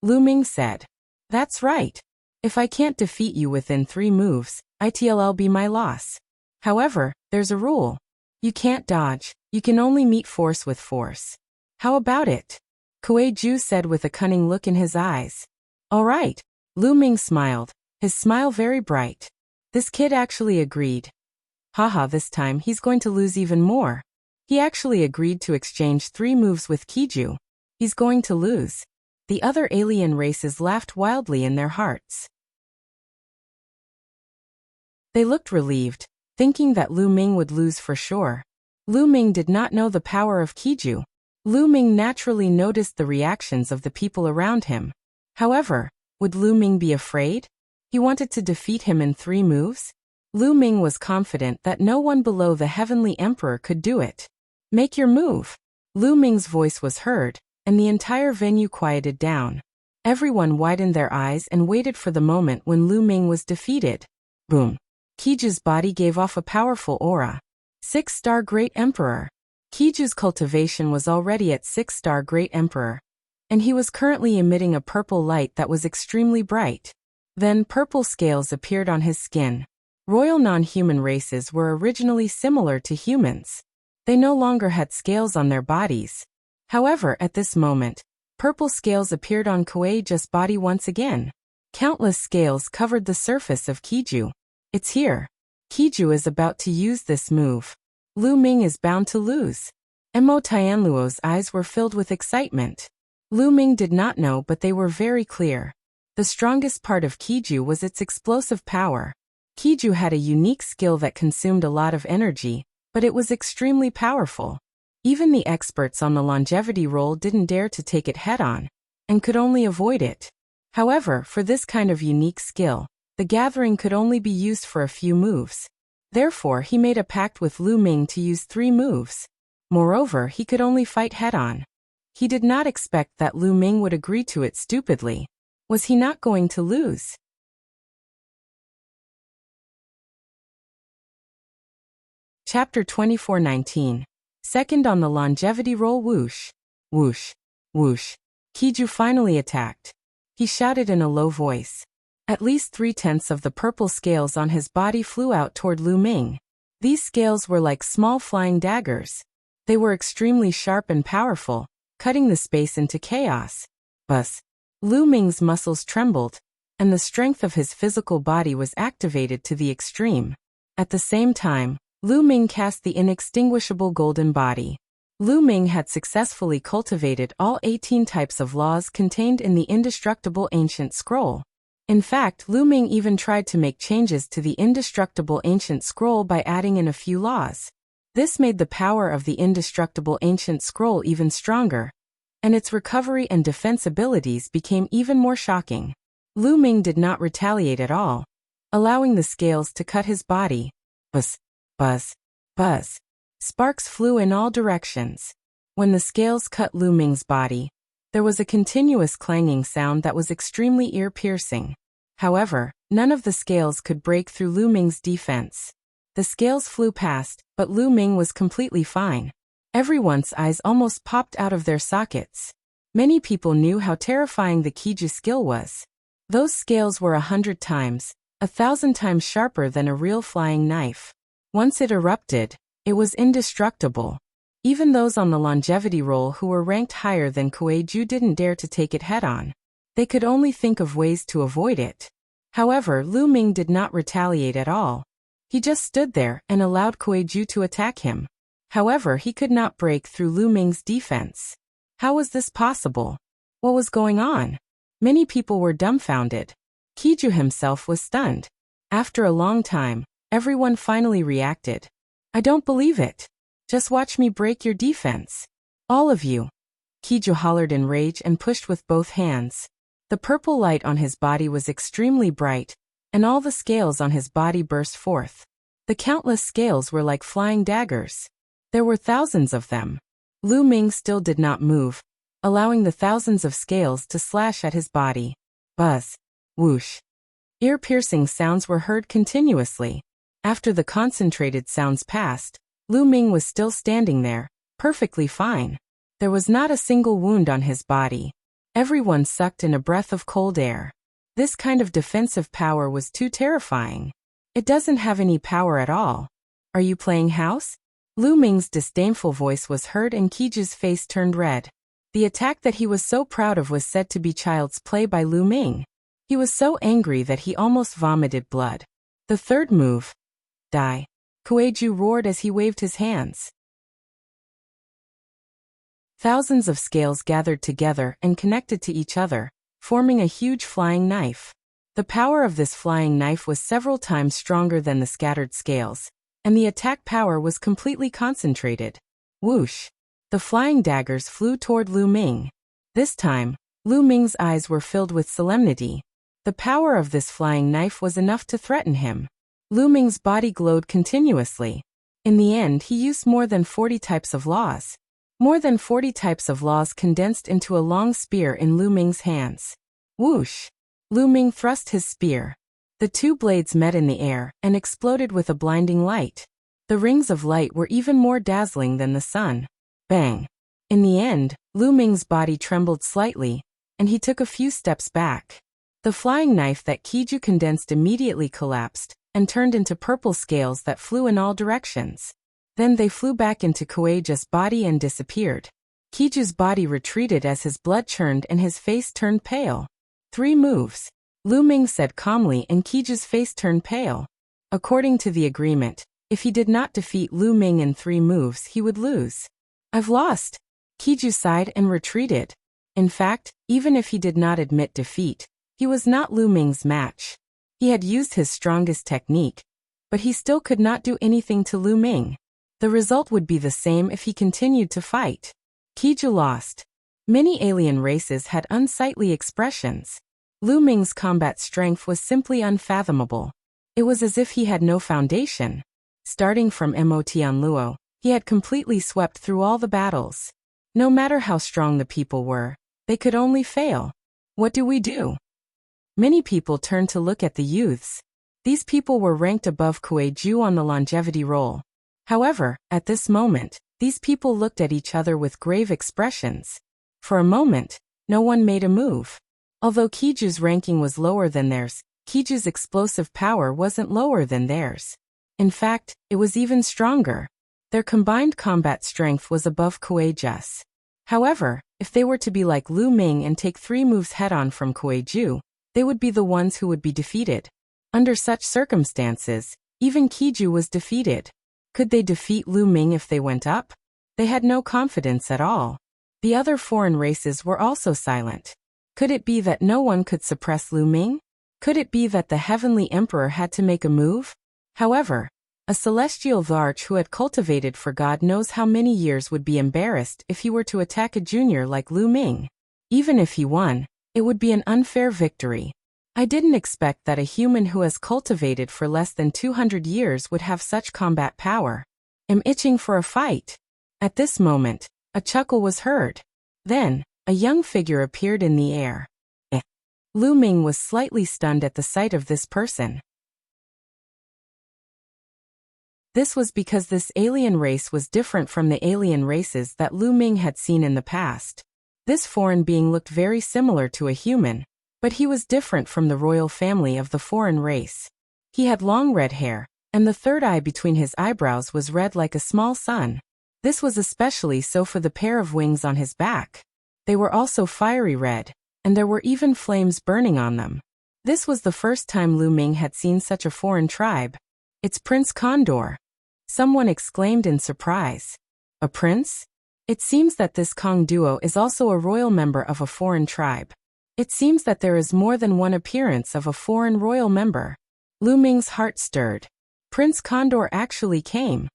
Lu Ming said. That's right. If I can't defeat you within 3 moves, it'll be my loss. However, there's a rule. You can't dodge, you can only meet force with force. How about it? Kuei Ju said with a cunning look in his eyes. All right. Lu Ming smiled, his smile very bright. This kid actually agreed. Haha, this time he's going to lose even more. He actually agreed to exchange 3 moves with Kiju. He's going to lose. The other alien races laughed wildly in their hearts. They looked relieved, thinking that Lu Ming would lose for sure. Lu Ming did not know the power of Kiju. Lu Ming naturally noticed the reactions of the people around him. However, would Lu Ming be afraid? He wanted to defeat him in 3 moves? Lu Ming was confident that no one below the Heavenly Emperor could do it. Make your move. Lu Ming's voice was heard, and the entire venue quieted down. Everyone widened their eyes and waited for the moment when Lu Ming was defeated. Boom. Kiju's body gave off a powerful aura. 6-star Great Emperor. Kiju's cultivation was already at 6-star Great Emperor, and he was currently emitting a purple light that was extremely bright. Then purple scales appeared on his skin. Royal non-human races were originally similar to humans. They no longer had scales on their bodies. However, at this moment, purple scales appeared on Kuei Ju's body once again. Countless scales covered the surface of Kiju. It's here. Kiju is about to use this move. Lu Ming is bound to lose. Tian Luo's eyes were filled with excitement. Lu Ming did not know, but they were very clear. The strongest part of Kiju was its explosive power. Kiju had a unique skill that consumed a lot of energy, but it was extremely powerful. Even the experts on the longevity roll didn't dare to take it head-on, and could only avoid it. However, for this kind of unique skill, the gathering could only be used for a few moves. Therefore, he made a pact with Lu Ming to use 3 moves. Moreover, he could only fight head-on. He did not expect that Lu Ming would agree to it stupidly. Was he not going to lose? Chapter 24:19. Second on the longevity roll. Whoosh. Whoosh. Whoosh. Qiju finally attacked. He shouted in a low voice. At least 3/10 of the purple scales on his body flew out toward Lu Ming. These scales were like small flying daggers. They were extremely sharp and powerful, cutting the space into chaos. Buzz. Lu Ming's muscles trembled, and the strength of his physical body was activated to the extreme. At the same time, Lu Ming cast the inextinguishable golden body. Lu Ming had successfully cultivated all 18 types of laws contained in the indestructible ancient scroll. In fact, Lu Ming even tried to make changes to the indestructible ancient scroll by adding in a few laws. This made the power of the indestructible ancient scroll even stronger, and its recovery and defense abilities became even more shocking. Lu Ming did not retaliate at all, allowing the scales to cut his body. Buzz, buzz, buzz. Sparks flew in all directions. When the scales cut Lu Ming's body, there was a continuous clanging sound that was extremely ear-piercing. However, none of the scales could break through Lu Ming's defense. The scales flew past, but Lu Ming was completely fine. Everyone's eyes almost popped out of their sockets. Many people knew how terrifying the Qiju skill was. Those scales were 100 times, 1,000 times sharper than a real flying knife. Once it erupted, it was indestructible. Even those on the longevity roll who were ranked higher than Kuei-ju didn't dare to take it head-on. They could only think of ways to avoid it. However, Lu Ming did not retaliate at all. He just stood there and allowed Kuei-ju to attack him. However, he could not break through Lu Ming's defense. How was this possible? What was going on? Many people were dumbfounded. Qiju himself was stunned. After a long time, everyone finally reacted. I don't believe it. Just watch me break your defense. All of you. Qiju hollered in rage and pushed with both hands. The purple light on his body was extremely bright, and all the scales on his body burst forth. The countless scales were like flying daggers. There were thousands of them. Lu Ming still did not move, allowing the thousands of scales to slash at his body. Buzz. Whoosh. Ear-piercing sounds were heard continuously. After the concentrated sounds passed, Lu Ming was still standing there, perfectly fine. There was not a single wound on his body. Everyone sucked in a breath of cold air. This kind of defensive power was too terrifying. It doesn't have any power at all. Are you playing house? Lu Ming's disdainful voice was heard and Qiju's face turned red. The attack that he was so proud of was said to be child's play by Lu Ming. He was so angry that he almost vomited blood. The third move. Die. Kuei-ju roared as he waved his hands. Thousands of scales gathered together and connected to each other, forming a huge flying knife. The power of this flying knife was several times stronger than the scattered scales, and the attack power was completely concentrated. Whoosh! The flying daggers flew toward Lu Ming. This time, Lu Ming's eyes were filled with solemnity. The power of this flying knife was enough to threaten him. Lu Ming's body glowed continuously. In the end, he used more than 40 types of laws. More than 40 types of laws condensed into a long spear in Lu Ming's hands. Whoosh! Lu Ming thrust his spear. The two blades met in the air and exploded with a blinding light. The rings of light were even more dazzling than the sun. Bang! In the end, Lu Ming's body trembled slightly, and he took a few steps back. The flying knife that Qiju condensed immediately collapsed and turned into purple scales that flew in all directions. Then they flew back into Kuei-ju's body and disappeared. Qiju's body retreated as his blood churned and his face turned pale. 3 moves. Lu Ming said calmly and Qiju's face turned pale. According to the agreement, if he did not defeat Lu Ming in 3 moves he would lose. I've lost. Qiju sighed and retreated. In fact, even if he did not admit defeat, he was not Lu Ming's match. He had used his strongest technique, but he still could not do anything to Lu Ming. The result would be the same if he continued to fight. Qiju lost. Many alien races had unsightly expressions. Lu Ming's combat strength was simply unfathomable. It was as if he had no foundation. Starting from Tian Luo, he had completely swept through all the battles. No matter how strong the people were, they could only fail. What do we do? Many people turned to look at the youths. These people were ranked above Kuei-ju on the longevity roll. However, at this moment, these people looked at each other with grave expressions. For a moment, no one made a move. Although Qiju's ranking was lower than theirs, Qiju's explosive power wasn't lower than theirs. In fact, it was even stronger. Their combined combat strength was above Kuei-ju's. However, if they were to be like Lu Ming and take 3 moves head-on from Kuei-ju, they would be the ones who would be defeated. Under such circumstances, even Qiju was defeated. Could they defeat Lu Ming if they went up? They had no confidence at all. The other foreign races were also silent. Could it be that no one could suppress Lu Ming? Could it be that the Heavenly Emperor had to make a move? However, a celestial Varch who had cultivated for God knows how many years would be embarrassed if he were to attack a junior like Lu Ming. Even if he won, it would be an unfair victory. I didn't expect that a human who has cultivated for less than 200 years would have such combat power. I'm itching for a fight. At this moment, a chuckle was heard. Then, a young figure appeared in the air. Lu Ming was slightly stunned at the sight of this person. This was because this alien race was different from the alien races that Lu Ming had seen in the past. This foreign being looked very similar to a human, but he was different from the royal family of the foreign race. He had long red hair, and the third eye between his eyebrows was red like a small sun. This was especially so for the pair of wings on his back. They were also fiery red, and there were even flames burning on them. This was the first time Lu Ming had seen such a foreign tribe. It's Prince Condor. Someone exclaimed in surprise. A prince? It seems that this Kong duo is also a royal member of a foreign tribe. It seems that there is more than one appearance of a foreign royal member. Lu Ming's heart stirred. Prince Condor actually came.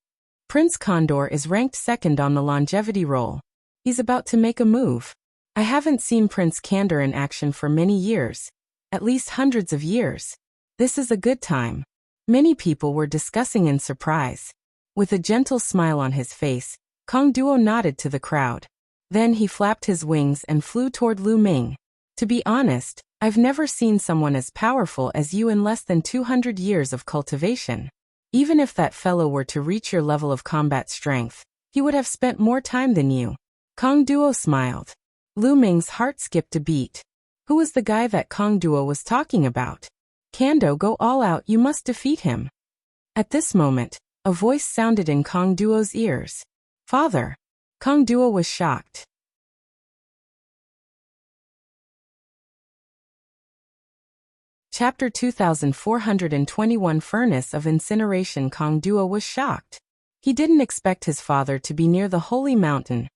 Prince Condor is ranked second on the longevity roll. He's about to make a move. I haven't seen Prince Condor in action for many years, at least hundreds of years. This is a good time. Many people were discussing in surprise. With a gentle smile on his face, Kong Duo nodded to the crowd. Then he flapped his wings and flew toward Lu Ming. To be honest, I've never seen someone as powerful as you in less than 200 years of cultivation. Even if that fellow were to reach your level of combat strength, he would have spent more time than you. Kong Duo smiled. Lu Ming's heart skipped a beat. Who was the guy that Kong Duo was talking about? Kando, go all out, you must defeat him. At this moment, a voice sounded in Kong Duo's ears. Father. Kong Duo was shocked. Chapter 2421 Furnace of Incineration. Kong Duo was shocked. He didn't expect his father to be near the holy mountain,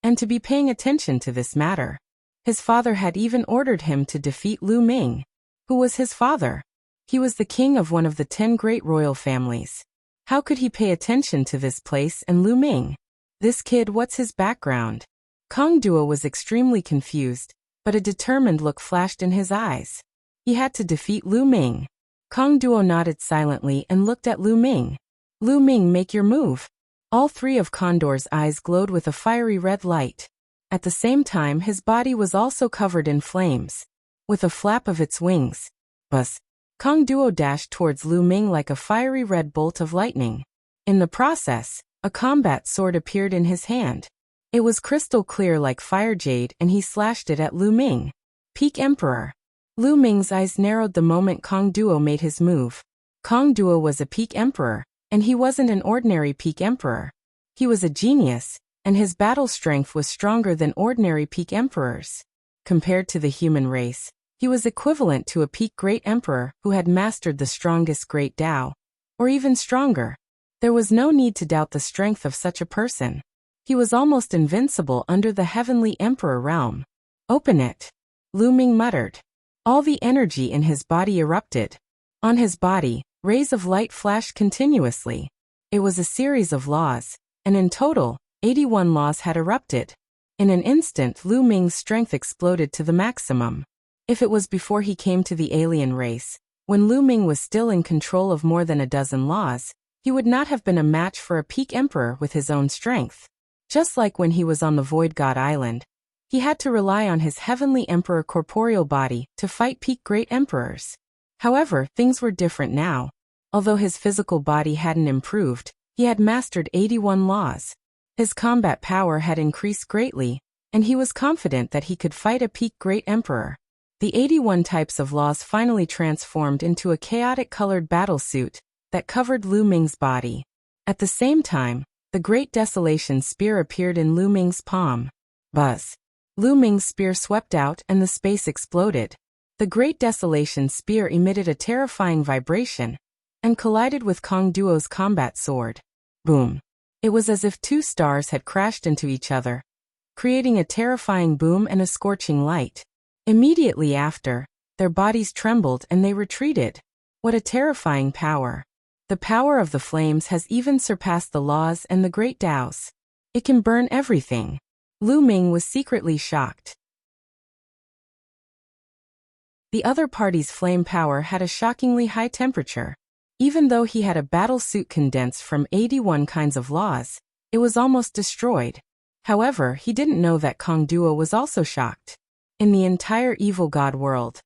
and to be paying attention to this matter. His father had even ordered him to defeat Lu Ming. Who was his father? He was the king of one of the 10 great royal families. How could he pay attention to this place and Lu Ming? This kid, what's his background? Kong Duo was extremely confused, but a determined look flashed in his eyes. He had to defeat Lu Ming. Kong Duo nodded silently and looked at Lu Ming. Lu Ming, make your move. All 3 of Condor's eyes glowed with a fiery red light. At the same time, his body was also covered in flames. With a flap of its wings, buzz, Kong Duo dashed towards Lu Ming like a fiery red bolt of lightning. In the process, a combat sword appeared in his hand. It was crystal clear like fire jade, and he slashed it at Lu Ming. Peak Emperor. Lu Ming's eyes narrowed the moment Kong Duo made his move. Kong Duo was a peak emperor, and he wasn't an ordinary peak emperor. He was a genius, and his battle strength was stronger than ordinary peak emperors. Compared to the human race, he was equivalent to a peak great emperor who had mastered the strongest great Tao, or even stronger. There was no need to doubt the strength of such a person. He was almost invincible under the heavenly emperor realm. Open it. Lu Ming muttered. All the energy in his body erupted. On his body, rays of light flashed continuously. It was a series of laws, and in total, 81 laws had erupted. In an instant, Lu Ming's strength exploded to the maximum. If it was before he came to the alien race, when Lu Ming was still in control of more than a dozen laws, he would not have been a match for a peak emperor with his own strength. Just like when he was on the Void God Island, he had to rely on his heavenly emperor corporeal body to fight peak great emperors. However, things were different now. Although his physical body hadn't improved, he had mastered 81 laws. His combat power had increased greatly, and he was confident that he could fight a peak great emperor. The 81 types of laws finally transformed into a chaotic-colored battlesuit that covered Lu Ming's body. At the same time, the Great Desolation Spear appeared in Lu Ming's palm. Buzz! Lu Ming's spear swept out and the space exploded. The Great Desolation Spear emitted a terrifying vibration and collided with Kong Duo's combat sword. Boom! It was as if two stars had crashed into each other, creating a terrifying boom and a scorching light. Immediately after, their bodies trembled and they retreated. What a terrifying power! The power of the flames has even surpassed the laws and the great Taos. It can burn everything. Lu Ming was secretly shocked. The other party's flame power had a shockingly high temperature. Even though he had a battle suit condensed from 81 kinds of laws, it was almost destroyed. However, he didn't know that Kong Duo was also shocked. In the entire evil god world,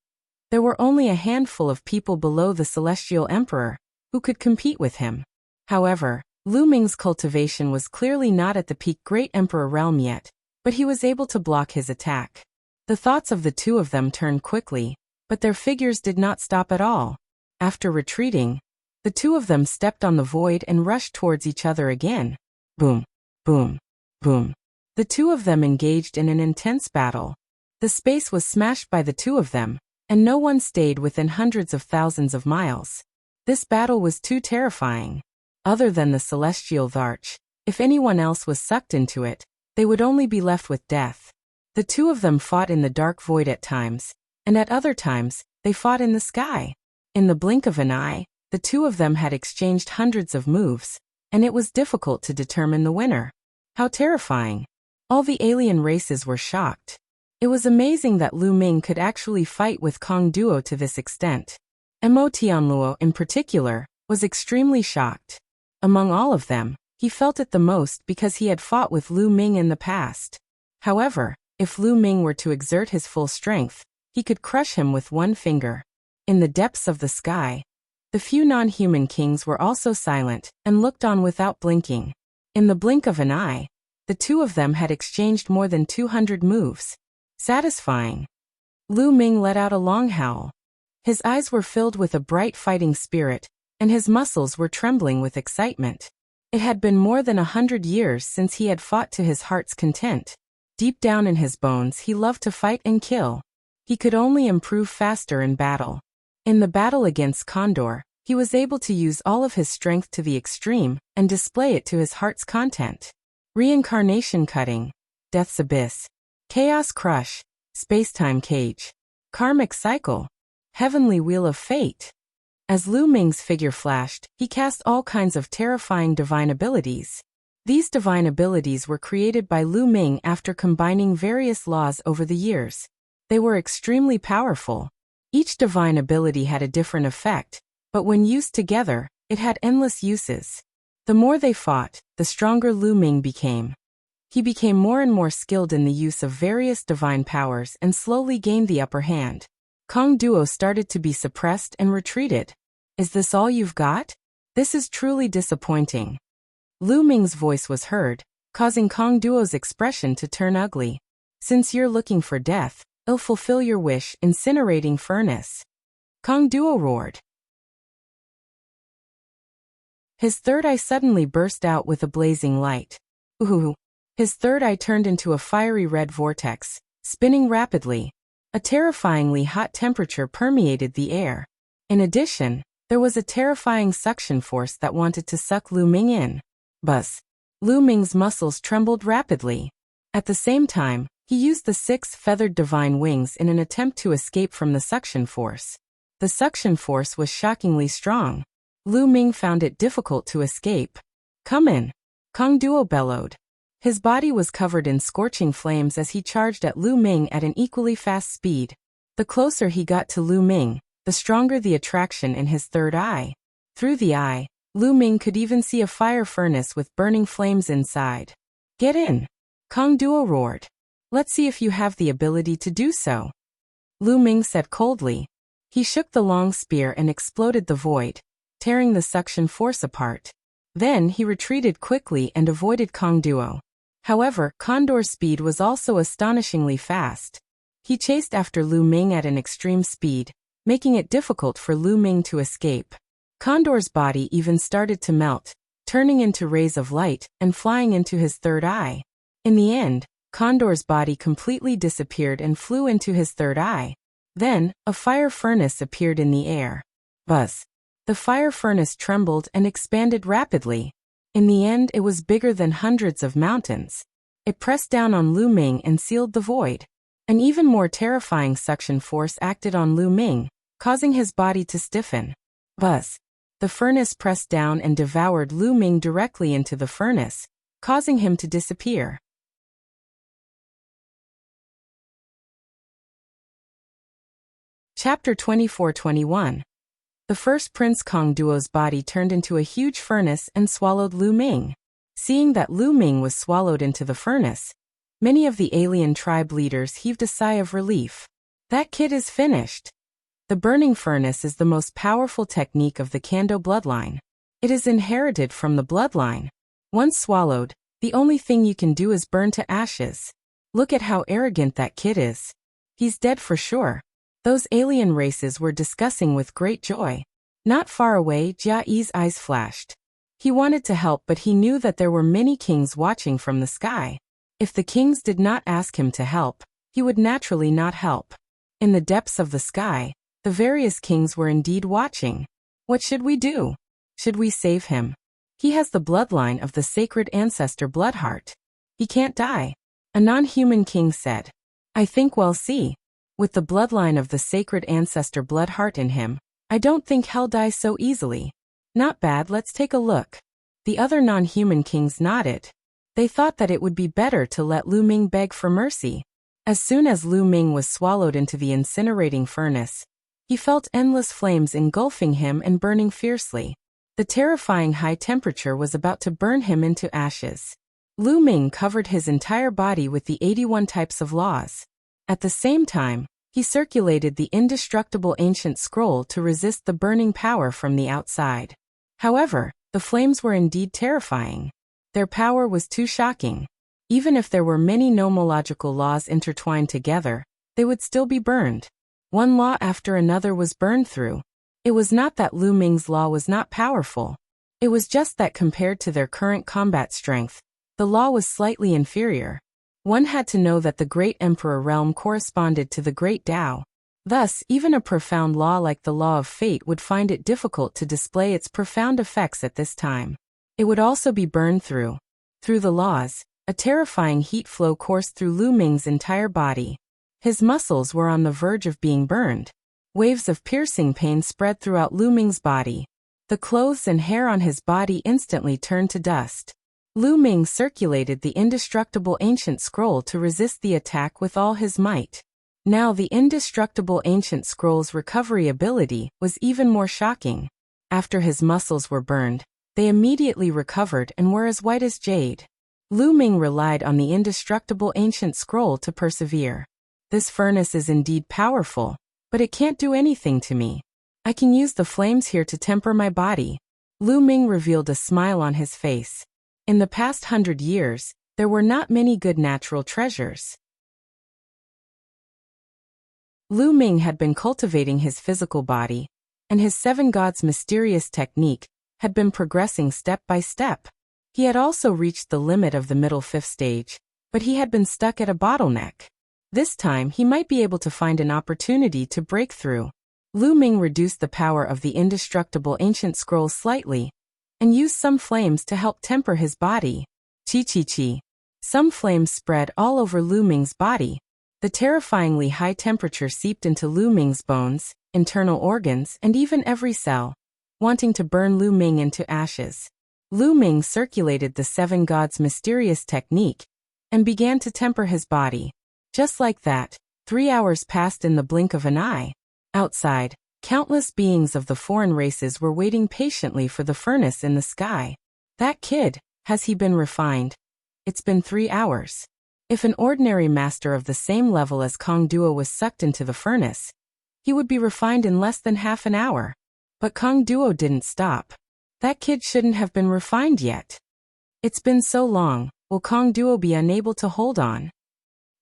there were only a handful of people below the Celestial Emperor who could compete with him. However, Lu Ming's cultivation was clearly not at the peak Great Emperor realm yet, but he was able to block his attack. The thoughts of the two of them turned quickly, but their figures did not stop at all. After retreating, the two of them stepped on the void and rushed towards each other again. Boom, boom, boom. The two of them engaged in an intense battle. The space was smashed by the two of them, and no one stayed within hundreds of thousands of miles. This battle was too terrifying. Other than the celestial Dharch, if anyone else was sucked into it, they would only be left with death. The two of them fought in the dark void at times, and at other times, they fought in the sky. In the blink of an eye, the two of them had exchanged hundreds of moves, and it was difficult to determine the winner. How terrifying! All the alien races were shocked. It was amazing that Lu Ming could actually fight with Kong Duo to this extent. Tian Luo, in particular, was extremely shocked. Among all of them, he felt it the most because he had fought with Lu Ming in the past. However, if Lu Ming were to exert his full strength, he could crush him with one finger. In the depths of the sky, the few non-human kings were also silent and looked on without blinking. In the blink of an eye, the two of them had exchanged more than 200 moves. Satisfying. Lu Ming let out a long howl. His eyes were filled with a bright fighting spirit, and his muscles were trembling with excitement. It had been more than 100 years since he had fought to his heart's content. Deep down in his bones he loved to fight and kill. He could only improve faster in battle. In the battle against Condor, he was able to use all of his strength to the extreme and display it to his heart's content. Reincarnation cutting, Death's abyss, Chaos crush, Spacetime cage, Karmic cycle, Heavenly wheel of fate. As Lu Ming's figure flashed, he cast all kinds of terrifying divine abilities. These divine abilities were created by Lu Ming after combining various laws over the years. They were extremely powerful. Each divine ability had a different effect, but when used together, it had endless uses. The more they fought, the stronger Lu Ming became. He became more and more skilled in the use of various divine powers and slowly gained the upper hand. Kong Duo started to be suppressed and retreated. Is this all you've got? This is truly disappointing. Lu Ming's voice was heard, causing Kong Duo's expression to turn ugly. Since you're looking for death, I'll fulfill your wish, incinerating furnace. Kong Duo roared. His third eye suddenly burst out with a blazing light. Ooh! His third eye turned into a fiery red vortex, spinning rapidly. A terrifyingly hot temperature permeated the air. In addition, there was a terrifying suction force that wanted to suck Lu Ming in. Buzz! Lu Ming's muscles trembled rapidly. At the same time, he used the 6 feathered divine wings in an attempt to escape from the suction force. The suction force was shockingly strong. Lu Ming found it difficult to escape. Come in. Kong Duo bellowed. His body was covered in scorching flames as he charged at Lu Ming at an equally fast speed. The closer he got to Lu Ming, the stronger the attraction in his third eye. Through the eye, Lu Ming could even see a fire furnace with burning flames inside. Get in. Kong Duo roared. Let's see if you have the ability to do so. Lu Ming said coldly. He shook the long spear and exploded the void, tearing the suction force apart. Then he retreated quickly and avoided Kong Duo. However, Condor's speed was also astonishingly fast. He chased after Lu Ming at an extreme speed, making it difficult for Lu Ming to escape. Condor's body even started to melt, turning into rays of light and flying into his third eye. In the end, Condor's body completely disappeared and flew into his third eye. Then, a fire furnace appeared in the air. Buzz. The fire furnace trembled and expanded rapidly. In the end, it was bigger than hundreds of mountains. It pressed down on Lu Ming and sealed the void. An even more terrifying suction force acted on Lu Ming, causing his body to stiffen. Buzz. The furnace pressed down and devoured Lu Ming directly into the furnace, causing him to disappear. Chapter 24-21. The first Prince Kong Duo's body turned into a huge furnace and swallowed Lu Ming. Seeing that Lu Ming was swallowed into the furnace, many of the alien tribe leaders heaved a sigh of relief. That kid is finished. The burning furnace is the most powerful technique of the Kando bloodline. It is inherited from the bloodline. Once swallowed, the only thing you can do is burn to ashes. Look at how arrogant that kid is. He's dead for sure. Those alien races were discussing with great joy. Not far away, Jia Yi's eyes flashed. He wanted to help, but he knew that there were many kings watching from the sky. If the kings did not ask him to help, he would naturally not help. In the depths of the sky, the various kings were indeed watching. What should we do? Should we save him? He has the bloodline of the sacred ancestor Bloodheart. He can't die. A non-human king said. I think we'll see. With the bloodline of the sacred ancestor Bloodheart in him, I don't think he'll die so easily. Not bad, let's take a look. The other non-human kings nodded. They thought that it would be better to let Lu Ming beg for mercy. As soon as Lu Ming was swallowed into the incinerating furnace, he felt endless flames engulfing him and burning fiercely. The terrifying high temperature was about to burn him into ashes. Lu Ming covered his entire body with the 81 types of laws. At the same time, he circulated the indestructible ancient scroll to resist the burning power from the outside. However, the flames were indeed terrifying. Their power was too shocking. Even if there were many nomological laws intertwined together, they would still be burned. One law after another was burned through. It was not that Lu Ming's law was not powerful. It was just that compared to their current combat strength, the law was slightly inferior. One had to know that the Great Emperor realm corresponded to the Great Tao. Thus, even a profound law like the Law of Fate would find it difficult to display its profound effects at this time. It would also be burned through. Through the laws, a terrifying heat flow coursed through Lu Ming's entire body. His muscles were on the verge of being burned. Waves of piercing pain spread throughout Lu Ming's body. The clothes and hair on his body instantly turned to dust. Lu Ming circulated the indestructible ancient scroll to resist the attack with all his might. Now the indestructible ancient scroll's recovery ability was even more shocking. After his muscles were burned, they immediately recovered and were as white as jade. Lu Ming relied on the indestructible ancient scroll to persevere. This furnace is indeed powerful, but it can't do anything to me. I can use the flames here to temper my body. Lu Ming revealed a smile on his face. In the past 100 years, there were not many good natural treasures. Lu Ming had been cultivating his physical body, and his seven gods' mysterious technique had been progressing step by step. He had also reached the limit of the middle fifth stage, but he had been stuck at a bottleneck. This time he might be able to find an opportunity to break through. Lu Ming reduced the power of the indestructible ancient scroll slightly, and used some flames to help temper his body. Chi. Some flames spread all over Lu Ming's body. The terrifyingly high temperature seeped into Lu Ming's bones, internal organs, and even every cell, wanting to burn Lu Ming into ashes. Lu Ming circulated the seven gods' mysterious technique and began to temper his body. Just like that, 3 hours passed in the blink of an eye. Outside, countless beings of the foreign races were waiting patiently for the furnace in the sky. That kid, has he been refined? It's been 3 hours. If an ordinary master of the same level as Kong Duo was sucked into the furnace, he would be refined in less than half an hour. But Kong Duo didn't stop. That kid shouldn't have been refined yet. It's been so long, will Kong Duo be unable to hold on?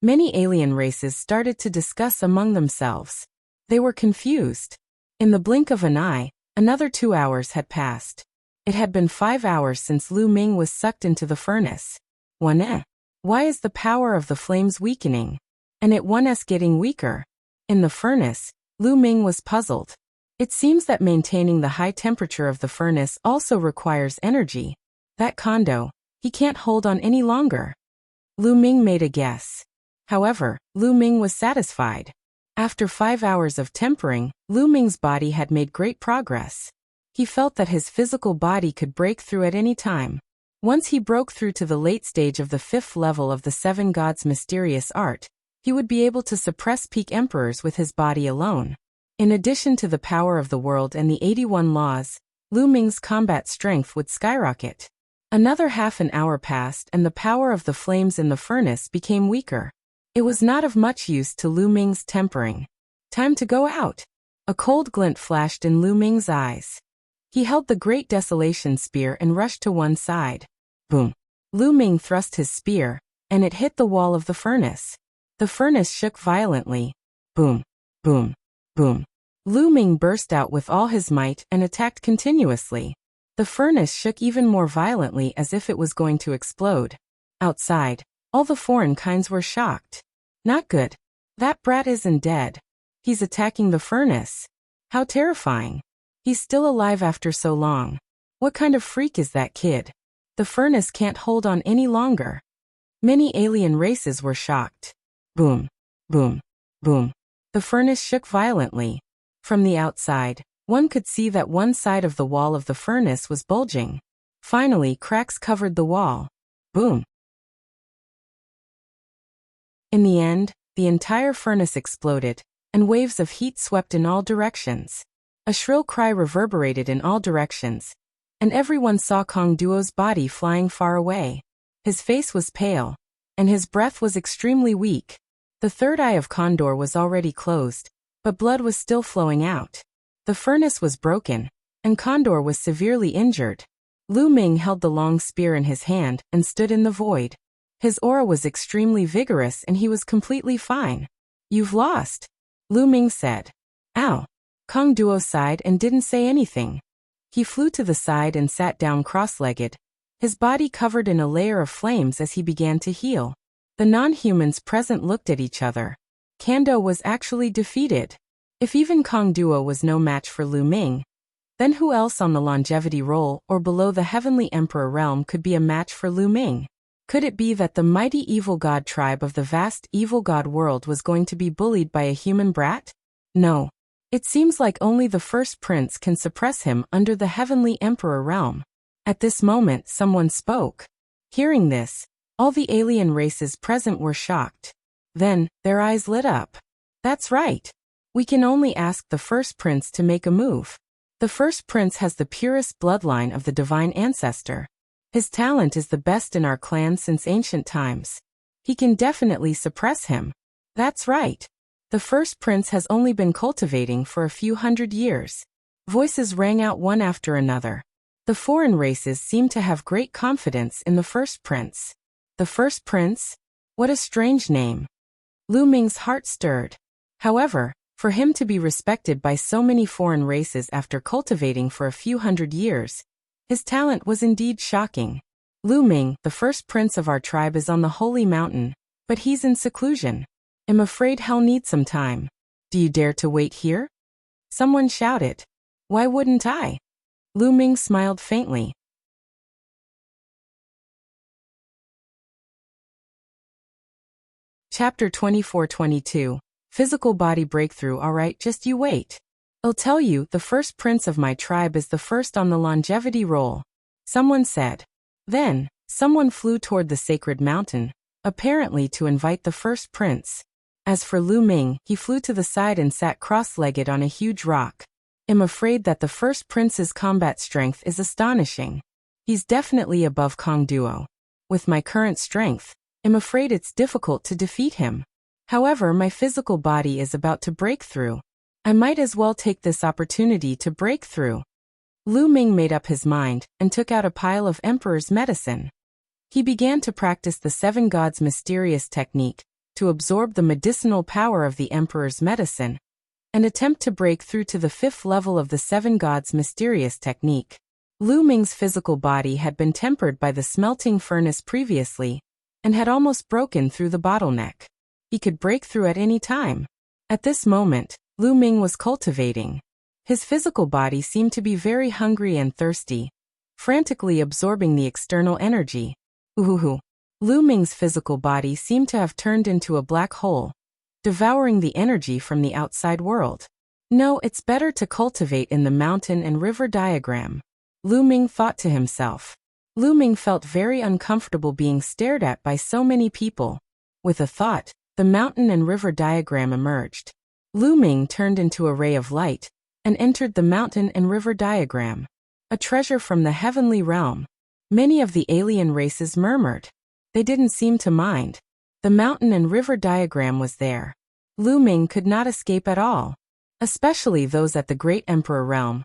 Many alien races started to discuss among themselves. They were confused. In the blink of an eye, another 2 hours had passed. It had been 5 hours since Lu Ming was sucked into the furnace. Why is the power of the flames weakening? And it's getting weaker. In the furnace, Lu Ming was puzzled. It seems that maintaining the high temperature of the furnace also requires energy. That Kondo, he can't hold on any longer. Lu Ming made a guess. However, Lu Ming was satisfied. After 5 hours of tempering, Lu Ming's body had made great progress. He felt that his physical body could break through at any time. Once he broke through to the late stage of the 5th level of the seven gods' mysterious art, he would be able to suppress peak emperors with his body alone. In addition to the power of the world and the 81 laws, Lu Ming's combat strength would skyrocket. Another half an hour passed and the power of the flames in the furnace became weaker. It was not of much use to Lu Ming's tempering. Time to go out. A cold glint flashed in Lu Ming's eyes. He held the Great Desolation Spear and rushed to one side. Boom. Lu Ming thrust his spear, and it hit the wall of the furnace. The furnace shook violently. Boom. Boom. Boom. Lu Ming burst out with all his might and attacked continuously. The furnace shook even more violently as if it was going to explode. Outside, all the foreign kinds were shocked. Not good. That brat isn't dead. He's attacking the furnace. How terrifying. He's still alive after so long. What kind of freak is that kid? The furnace can't hold on any longer. Many alien races were shocked. Boom. Boom. Boom. The furnace shook violently. From the outside, one could see that one side of the wall of the furnace was bulging. Finally, cracks covered the wall. Boom. In the end, the entire furnace exploded, and waves of heat swept in all directions. A shrill cry reverberated in all directions, and everyone saw Kong Duo's body flying far away. His face was pale, and his breath was extremely weak. The third eye of Condor was already closed, but blood was still flowing out. The furnace was broken, and Condor was severely injured. Lu Ming held the long spear in his hand and stood in the void. His aura was extremely vigorous and he was completely fine. You've lost, Lu Ming said. Ow. Kong Duo sighed and didn't say anything. He flew to the side and sat down cross-legged, his body covered in a layer of flames as he began to heal. The non-humans present looked at each other. Kando was actually defeated. If even Kong Duo was no match for Lu Ming, then who else on the longevity roll or below the Heavenly Emperor realm could be a match for Lu Ming? Could it be that the mighty evil god tribe of the vast evil god world was going to be bullied by a human brat? No. It seems like only the first prince can suppress him under the Heavenly Emperor realm. At this moment, someone spoke. Hearing this, all the alien races present were shocked. Then, their eyes lit up. That's right. We can only ask the first prince to make a move. The first prince has the purest bloodline of the divine ancestor. His talent is the best in our clan since ancient times. He can definitely suppress him. That's right. The first prince has only been cultivating for a few hundred years. Voices rang out one after another. The foreign races seemed to have great confidence in the first prince. The first prince? What a strange name. Lu Ming's heart stirred. However, for him to be respected by so many foreign races after cultivating for a few hundred years, his talent was indeed shocking. Lu Ming, the first prince of our tribe, is on the holy mountain, but he's in seclusion. I'm afraid he'll need some time. Do you dare to wait here? Someone shouted. Why wouldn't I? Lu Ming smiled faintly. Chapter 24-22. Physical body breakthrough. Alright, just you wait. I'll tell you, the first prince of my tribe is the first on the longevity roll. someone said. Then, someone flew toward the sacred mountain, apparently to invite the first prince. As for Lu Ming, he flew to the side and sat cross-legged on a huge rock. I'm afraid that the first prince's combat strength is astonishing. He's definitely above Kong Duo. With my current strength, I'm afraid it's difficult to defeat him. However, my physical body is about to break through. I might as well take this opportunity to break through. Lu Ming made up his mind and took out a pile of Emperor's medicine. He began to practice the Seven Gods' mysterious technique to absorb the medicinal power of the Emperor's medicine and attempt to break through to the 5th level of the Seven Gods' mysterious technique. Lu Ming's physical body had been tempered by the smelting furnace previously and had almost broken through the bottleneck. He could break through at any time. At this moment, Lu Ming was cultivating. His physical body seemed to be very hungry and thirsty, frantically absorbing the external energy. Ooh. Lu Ming's physical body seemed to have turned into a black hole, devouring the energy from the outside world. No, it's better to cultivate in the mountain and river diagram, Lu Ming thought to himself. Lu Ming felt very uncomfortable being stared at by so many people. With a thought, the mountain and river diagram emerged. Lu Ming turned into a ray of light and entered the mountain and river diagram. A treasure from the heavenly realm. Many of the alien races murmured. They didn't seem to mind. The mountain and river diagram was there. Lu Ming could not escape at all. Especially those at the Great Emperor realm.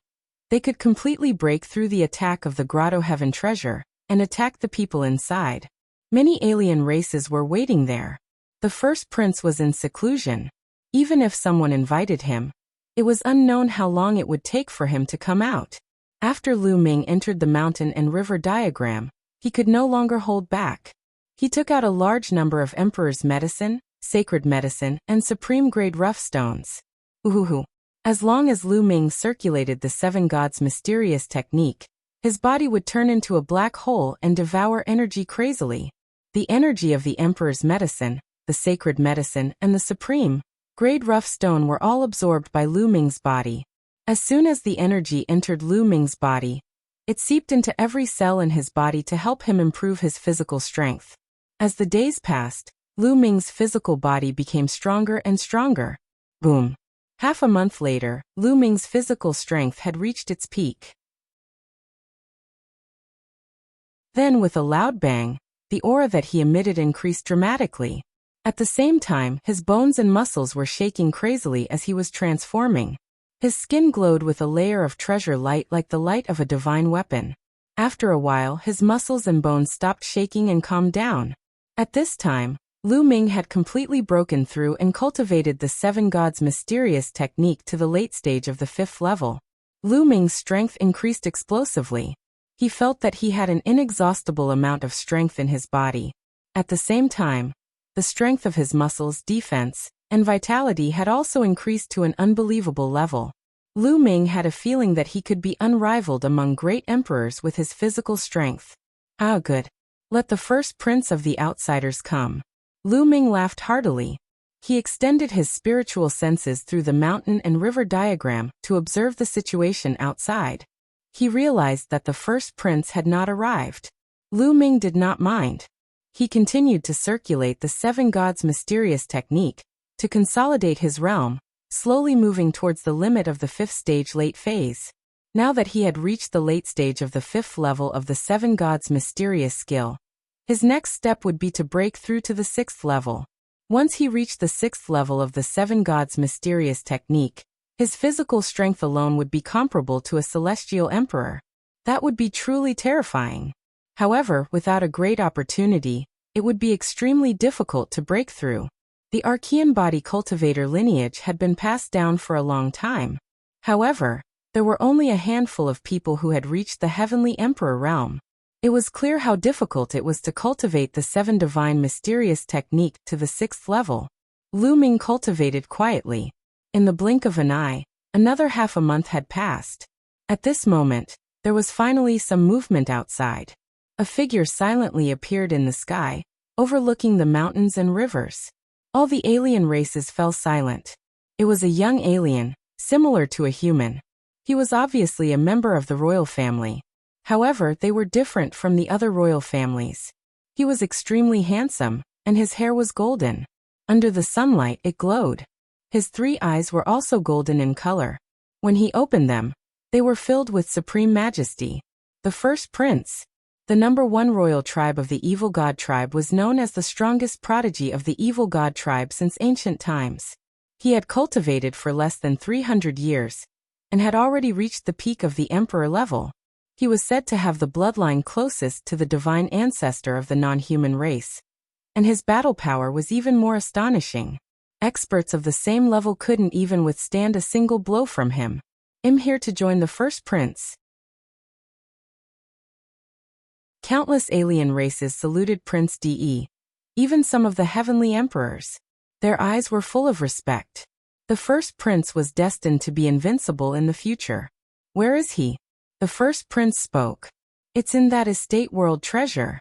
They could completely break through the attack of the Grotto Heaven treasure and attack the people inside. Many alien races were waiting there. The first prince was in seclusion. Even if someone invited him, it was unknown how long it would take for him to come out. After Lu Ming entered the mountain and river diagram, he could no longer hold back. He took out a large number of Emperor's medicine, sacred medicine, and supreme-grade rough stones. Ooh. As long as Lu Ming circulated the Seven Gods' mysterious technique, his body would turn into a black hole and devour energy crazily. The energy of the Emperor's medicine, the sacred medicine, and the supreme-grade rough stone were all absorbed by Lu Ming's body. As soon as the energy entered Lu Ming's body, it seeped into every cell in his body to help him improve his physical strength. As the days passed, Lu Ming's physical body became stronger and stronger. Boom. Half a month later, Lu Ming's physical strength had reached its peak. Then with a loud bang, the aura that he emitted increased dramatically. At the same time, his bones and muscles were shaking crazily as he was transforming. His skin glowed with a layer of treasure light like the light of a divine weapon. After a while, his muscles and bones stopped shaking and calmed down. At this time, Lu Ming had completely broken through and cultivated the Seven Gods' mysterious technique to the late stage of the 5th level. Lu Ming's strength increased explosively. He felt that he had an inexhaustible amount of strength in his body. At the same time, the strength of his muscles, defense, and vitality had also increased to an unbelievable level. Lu Ming had a feeling that he could be unrivaled among great emperors with his physical strength. Ah, good. Let the first prince of the outsiders come. Lu Ming laughed heartily. He extended his spiritual senses through the mountain and river diagram to observe the situation outside. He realized that the first prince had not arrived. Lu Ming did not mind. He continued to circulate the Seven Gods' mysterious technique to consolidate his realm, slowly moving towards the limit of the 5th stage late phase. Now that he had reached the late stage of the 5th level of the Seven Gods' mysterious skill, his next step would be to break through to the 6th level. Once he reached the 6th level of the Seven Gods' mysterious technique, his physical strength alone would be comparable to a celestial emperor. That would be truly terrifying. However, without a great opportunity, it would be extremely difficult to break through. The Archean body cultivator lineage had been passed down for a long time. However, there were only a handful of people who had reached the heavenly emperor realm. It was clear how difficult it was to cultivate the Seven Divine Mysterious technique to the 6th level. Lu Ming cultivated quietly. In the blink of an eye, another half a month had passed. At this moment, there was finally some movement outside. A figure silently appeared in the sky, overlooking the mountains and rivers. All the alien races fell silent. It was a young alien, similar to a human. He was obviously a member of the royal family. However, they were different from the other royal families. He was extremely handsome, and his hair was golden. Under the sunlight it glowed. His 3 eyes were also golden in color. When he opened them, they were filled with supreme majesty. The first prince. The number 1 royal tribe of the evil god tribe was known as the strongest prodigy of the evil god tribe since ancient times. He had cultivated for less than 300 years, and had already reached the peak of the emperor level. He was said to have the bloodline closest to the divine ancestor of the non-human race, and his battle power was even more astonishing. Experts of the same level couldn't even withstand a single blow from him. I'm here to join the first prince. Countless alien races saluted Prince De. Even some of the heavenly emperors. Their eyes were full of respect. The first prince was destined to be invincible in the future. Where is he? The first prince spoke. It's in that estate world treasure.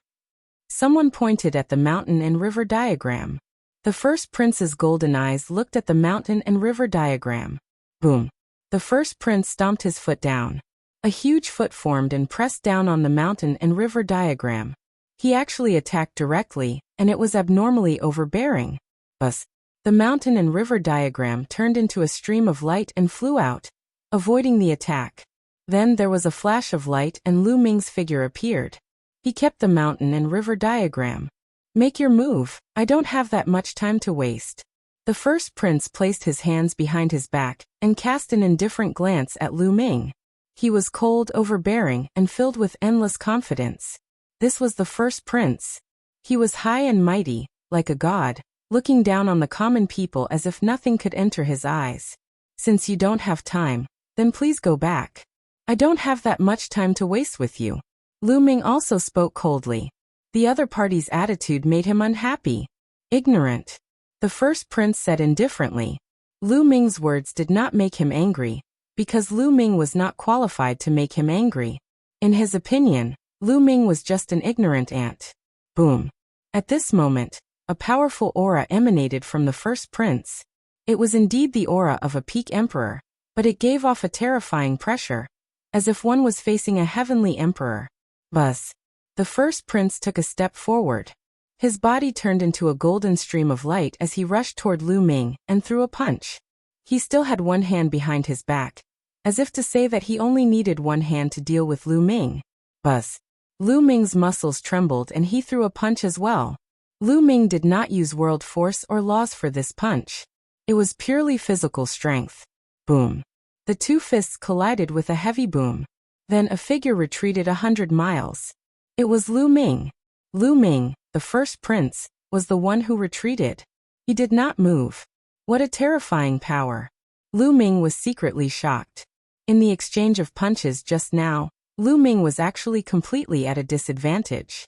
Someone pointed at the mountain and river diagram. The first prince's golden eyes looked at the mountain and river diagram. Boom. The first prince stomped his foot down. A huge foot formed and pressed down on the mountain and river diagram. He actually attacked directly, and it was abnormally overbearing. Buzz. The mountain and river diagram turned into a stream of light and flew out, avoiding the attack. Then there was a flash of light and Lu Ming's figure appeared. He kept the mountain and river diagram. Make your move, I don't have that much time to waste. The first prince placed his hands behind his back and cast an indifferent glance at Lu Ming. He was cold, overbearing, and filled with endless confidence. This was the first prince. He was high and mighty, like a god, looking down on the common people as if nothing could enter his eyes. Since you don't have time, then please go back. I don't have that much time to waste with you. Lu Ming also spoke coldly. The other party's attitude made him unhappy. Ignorant. The first prince said indifferently. Lu Ming's words did not make him angry, because Lu Ming was not qualified to make him angry. In his opinion, Lu Ming was just an ignorant ant. Boom. At this moment, a powerful aura emanated from the first prince. It was indeed the aura of a peak emperor, but it gave off a terrifying pressure, as if one was facing a heavenly emperor. Buzz. The first prince took a step forward. His body turned into a golden stream of light as he rushed toward Lu Ming and threw a punch. He still had one hand behind his back, as if to say that he only needed one hand to deal with Lu Ming. Buzz. Lu Ming's muscles trembled and he threw a punch as well. Lu Ming did not use world force or laws for this punch. It was purely physical strength. Boom. The 2 fists collided with a heavy boom. Then a figure retreated 100 miles. It was Lu Ming. Lu Ming, the first prince, was the one who retreated. He did not move. What a terrifying power. Lu Ming was secretly shocked. In the exchange of punches just now, Lu Ming was actually completely at a disadvantage.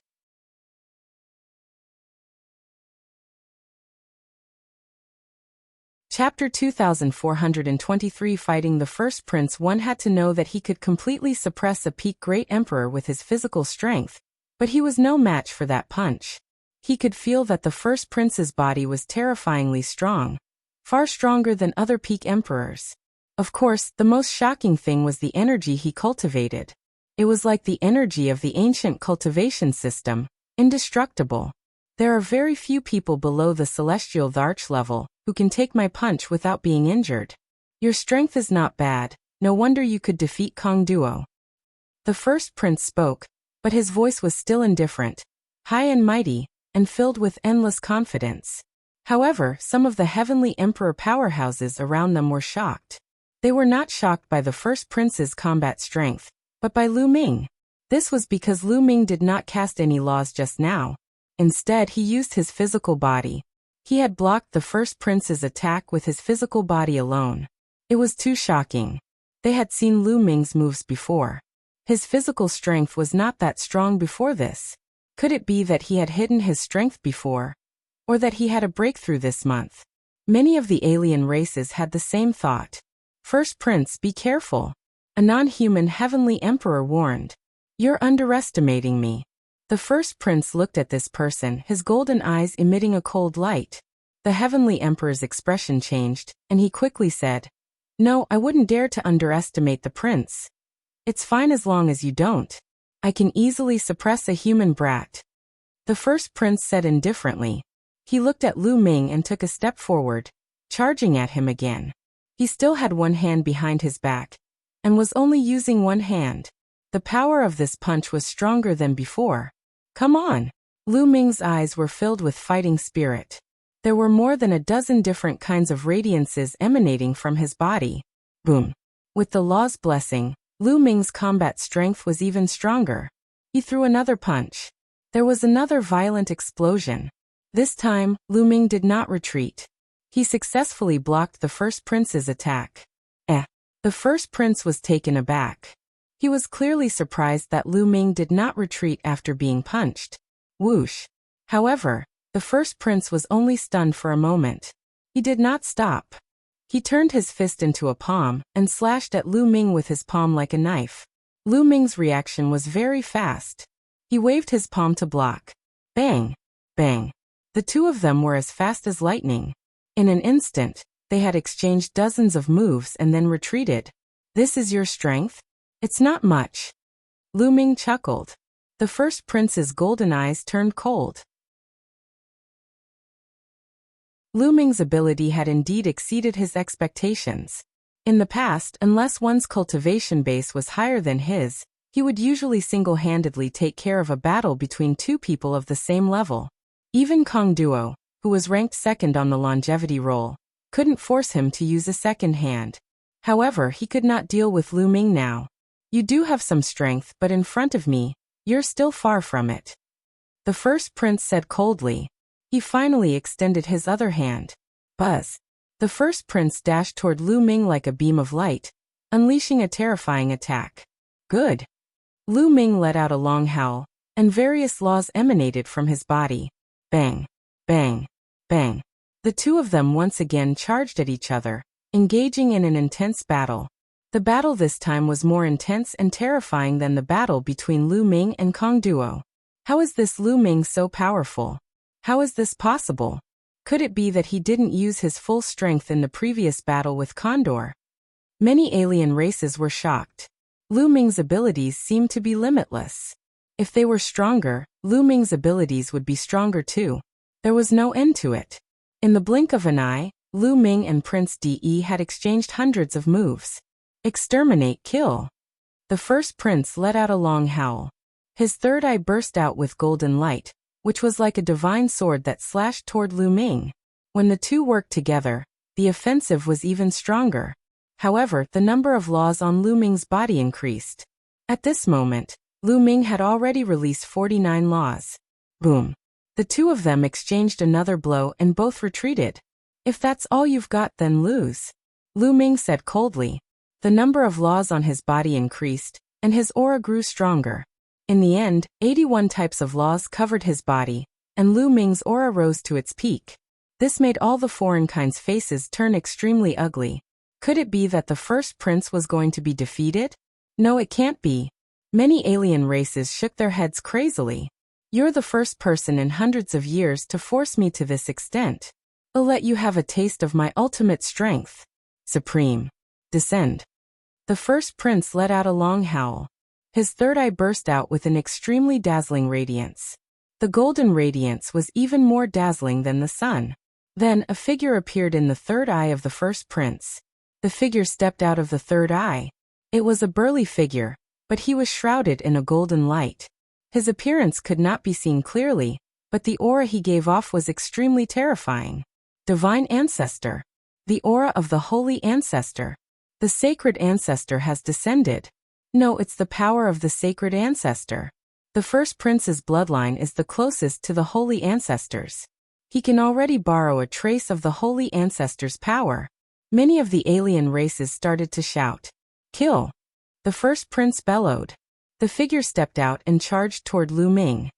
Chapter 2423 Fighting the First Prince. One had to know that he could completely suppress a peak great emperor with his physical strength, but he was no match for that punch. He could feel that the first prince's body was terrifyingly strong, far stronger than other peak emperors. Of course, the most shocking thing was the energy he cultivated. It was like the energy of the ancient cultivation system, indestructible. There are very few people below the celestial Dharch level who can take my punch without being injured. Your strength is not bad, no wonder you could defeat Kong Duo. The first prince spoke, but his voice was still indifferent, high and mighty, and filled with endless confidence. However, some of the heavenly emperor powerhouses around them were shocked. They were not shocked by the first prince's combat strength, but by Lu Ming. This was because Lu Ming did not cast any laws just now. Instead, he used his physical body. He had blocked the first prince's attack with his physical body alone. It was too shocking. They had seen Lu Ming's moves before. His physical strength was not that strong before this. Could it be that he had hidden his strength before? Or that he had a breakthrough this month? Many of the alien races had the same thought. First prince, be careful. A non-human heavenly emperor warned. You're underestimating me. The first prince looked at this person, his golden eyes emitting a cold light. The heavenly emperor's expression changed, and he quickly said, No, I wouldn't dare to underestimate the prince. It's fine as long as you don't. I can easily suppress a human brat. The first prince said indifferently. He looked at Lu Ming and took a step forward, charging at him again. He still had one hand behind his back, and was only using one hand. The power of this punch was stronger than before. Come on! Lu Ming's eyes were filled with fighting spirit. There were more than a dozen different kinds of radiances emanating from his body. Boom! With the law's blessing, Lu Ming's combat strength was even stronger. He threw another punch. There was another violent explosion. This time, Lu Ming did not retreat. He successfully blocked the first prince's attack. The first prince was taken aback. He was clearly surprised that Lu Ming did not retreat after being punched. Whoosh! However, the first prince was only stunned for a moment. He did not stop. He turned his fist into a palm and slashed at Lu Ming with his palm like a knife. Lu Ming's reaction was very fast. He waved his palm to block. Bang! Bang! The two of them were as fast as lightning. In an instant, they had exchanged dozens of moves and then retreated. This is your strength? It's not much. Lu Ming chuckled. The first prince's golden eyes turned cold. Lu Ming's ability had indeed exceeded his expectations. In the past, unless one's cultivation base was higher than his, he would usually single-handedly take care of a battle between two people of the same level. Even Kong Duo, who was ranked second on the longevity roll, couldn't force him to use a second hand. However, he could not deal with Lu Ming now. You do have some strength, but in front of me, you're still far from it. The first prince said coldly. He finally extended his other hand. Buzz! The first prince dashed toward Lu Ming like a beam of light, unleashing a terrifying attack. Good! Lu Ming let out a long howl, and various laws emanated from his body. Bang! Bang! Bang! The two of them once again charged at each other, engaging in an intense battle. The battle this time was more intense and terrifying than the battle between Lu Ming and Kong Duo. How is this Lu Ming so powerful? How is this possible? Could it be that he didn't use his full strength in the previous battle with Condor? Many alien races were shocked. Lu Ming's abilities seemed to be limitless. If they were stronger, Lu Ming's abilities would be stronger too. There was no end to it. In the blink of an eye, Lu Ming and Prince De had exchanged hundreds of moves. Exterminate, kill. The first prince let out a long howl. His third eye burst out with golden light, which was like a divine sword that slashed toward Lu Ming. When the two worked together, the offensive was even stronger. However, the number of laws on Lu Ming's body increased. At this moment, Lu Ming had already released 49 laws. Boom! The two of them exchanged another blow and both retreated. If that's all you've got, then lose. Lu Ming said coldly. The number of laws on his body increased, and his aura grew stronger. In the end, 81 types of laws covered his body, and Lu Ming's aura rose to its peak. This made all the foreign kind's faces turn extremely ugly. Could it be that the first prince was going to be defeated? No, it can't be. Many alien races shook their heads crazily. You're the first person in hundreds of years to force me to this extent. I'll let you have a taste of my ultimate strength. Supreme. Descend. The first prince let out a long howl. His third eye burst out with an extremely dazzling radiance. The golden radiance was even more dazzling than the sun. Then a figure appeared in the third eye of the first prince. The figure stepped out of the third eye. It was a burly figure, but he was shrouded in a golden light. His appearance could not be seen clearly, but the aura he gave off was extremely terrifying. Divine Ancestor. The aura of the Holy Ancestor. The Sacred Ancestor has descended. No, it's the power of the Sacred Ancestor. The first prince's bloodline is the closest to the Holy Ancestors. He can already borrow a trace of the Holy Ancestor's power. Many of the alien races started to shout, "Kill!" The first prince bellowed. The figure stepped out and charged toward Lu Ming.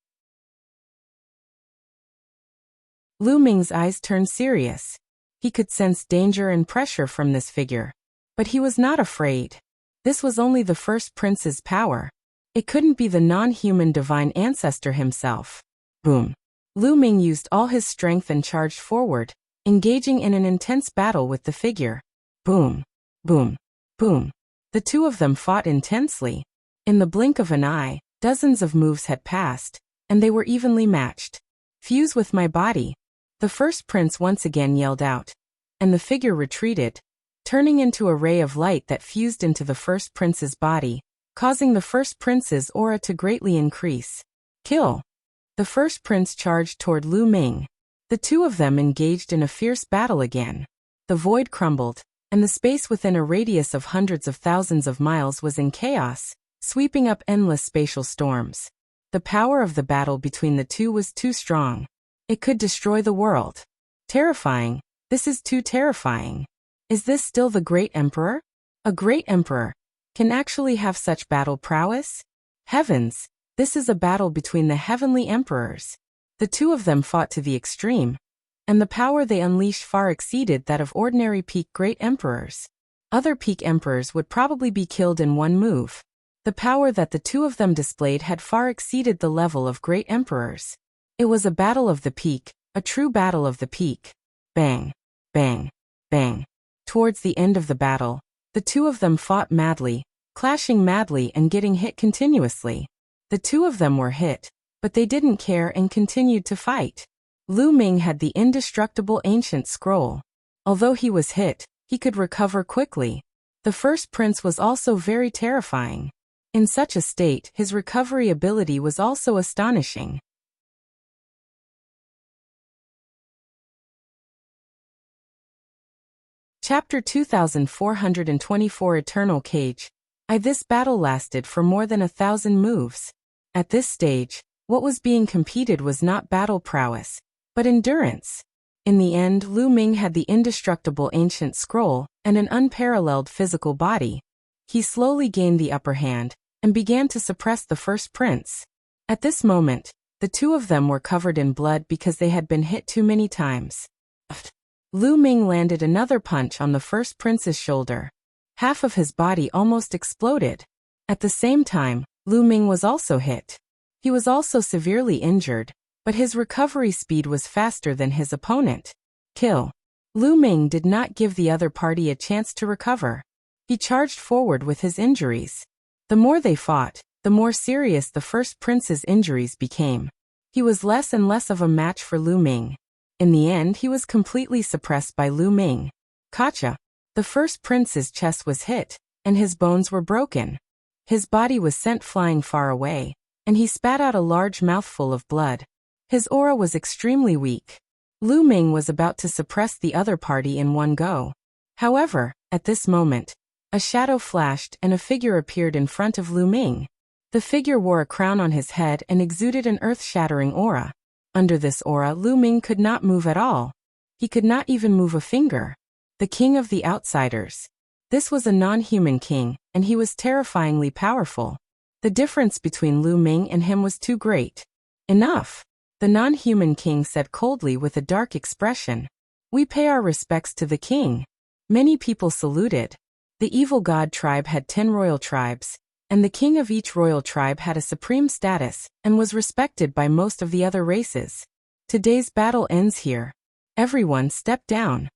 Lu Ming's eyes turned serious. He could sense danger and pressure from this figure. But he was not afraid. This was only the first prince's power. It couldn't be the non-human divine ancestor himself. Boom! Lu Ming used all his strength and charged forward, engaging in an intense battle with the figure. Boom! Boom! Boom! The two of them fought intensely. In the blink of an eye, Dozens of moves had passed, and they were evenly matched. Fuse with my body. The first prince once again yelled out, and the figure retreated, turning into a ray of light that fused into the first prince's body, causing the first prince's aura to greatly increase. Kill. The first prince charged toward Lu Ming. The two of them engaged in a fierce battle again. The void crumbled, and the space within a radius of hundreds of thousands of miles was in chaos, sweeping up endless spatial storms. The power of the battle between the two was too strong. It could destroy the world. Terrifying. This is too terrifying. Is this still the great emperor? A great emperor can actually have such battle prowess? Heavens, this is a battle between the heavenly emperors. The two of them fought to the extreme, and the power they unleashed far exceeded that of ordinary peak great emperors. Other peak emperors would probably be killed in one move. The power that the two of them displayed had far exceeded the level of great emperors. It was a battle of the peak, a true battle of the peak. Bang, bang, bang. Towards the end of the battle, the two of them fought madly, clashing madly and getting hit continuously. The two of them were hit, but they didn't care and continued to fight. Lu Ming had the indestructible ancient scroll. Although he was hit, he could recover quickly. The first prince was also very terrifying. In such a state, his recovery ability was also astonishing. Chapter 2424 Eternal Cage. This battle lasted for more than 1,000 moves. At this stage, what was being competed was not battle prowess, but endurance. In the end, Lu Ming had the indestructible ancient scroll and an unparalleled physical body. He slowly gained the upper hand and began to suppress the first prince. At this moment, the two of them were covered in blood because they had been hit too many times. Lu Ming landed another punch on the first prince's shoulder. Half of his body almost exploded. At the same time, Lu Ming was also hit. He was also severely injured, but his recovery speed was faster than his opponent. Kill. Lu Ming did not give the other party a chance to recover. He charged forward with his injuries. The more they fought, the more serious the first prince's injuries became. He was less and less of a match for Lu Ming. In the end, he was completely suppressed by Lu Ming. Gotcha. The first prince's chest was hit, and his bones were broken. His body was sent flying far away, and he spat out a large mouthful of blood. His aura was extremely weak. Lu Ming was about to suppress the other party in one go. However, at this moment, a shadow flashed and a figure appeared in front of Lu Ming. The figure wore a crown on his head and exuded an earth-shattering aura. Under this aura, Lu Ming could not move at all. He could not even move a finger. The king of the outsiders. This was a non-human king, and he was terrifyingly powerful. The difference between Lu Ming and him was too great. Enough. The non-human king said coldly with a dark expression. We pay our respects to the king. Many people saluted. The evil god tribe had 10 royal tribes, and the king of each royal tribe had a supreme status and was respected by most of the other races. Today's battle ends here. Everyone step down.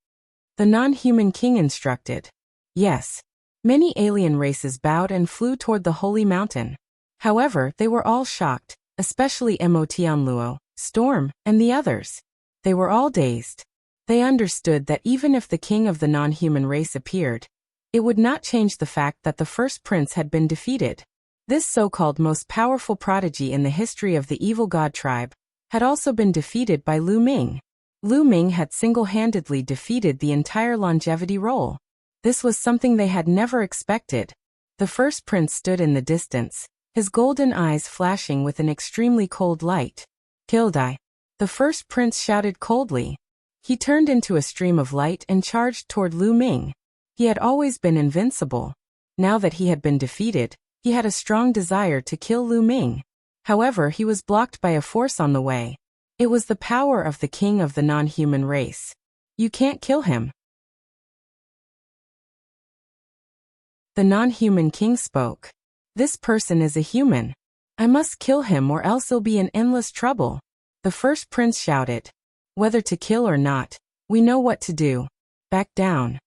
The non-human king instructed. Yes. Many alien races bowed and flew toward the holy mountain. However, they were all shocked, especially Tian Luo, Storm, and the others. They were all dazed. They understood that even if the king of the non-human race appeared, it would not change the fact that the first prince had been defeated. This so-called most powerful prodigy in the history of the evil god tribe had also been defeated by Lu Ming. Lu Ming had single-handedly defeated the entire longevity role. This was something they had never expected. The first prince stood in the distance, his golden eyes flashing with an extremely cold light. Kildai. The first prince shouted coldly. He turned into a stream of light and charged toward Lu Ming. He had always been invincible. Now that he had been defeated, he had a strong desire to kill Lu Ming. However, he was blocked by a force on the way. It was the power of the king of the non-human race. You can't kill him. The non-human king spoke. This person is a human. I must kill him or else he'll be in endless trouble. The first prince shouted. Whether to kill or not, we know what to do. Back down.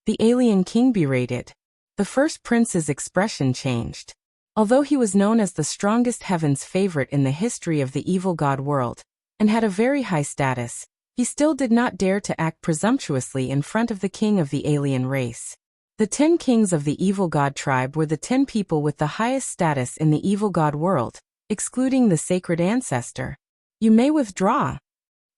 The alien king berated. The first prince's expression changed. Although he was known as the strongest heaven's favorite in the history of the evil god world, and had a very high status, he still did not dare to act presumptuously in front of the king of the alien race. The 10 kings of the evil god tribe were the 10 people with the highest status in the evil god world, excluding the sacred ancestor. You may withdraw.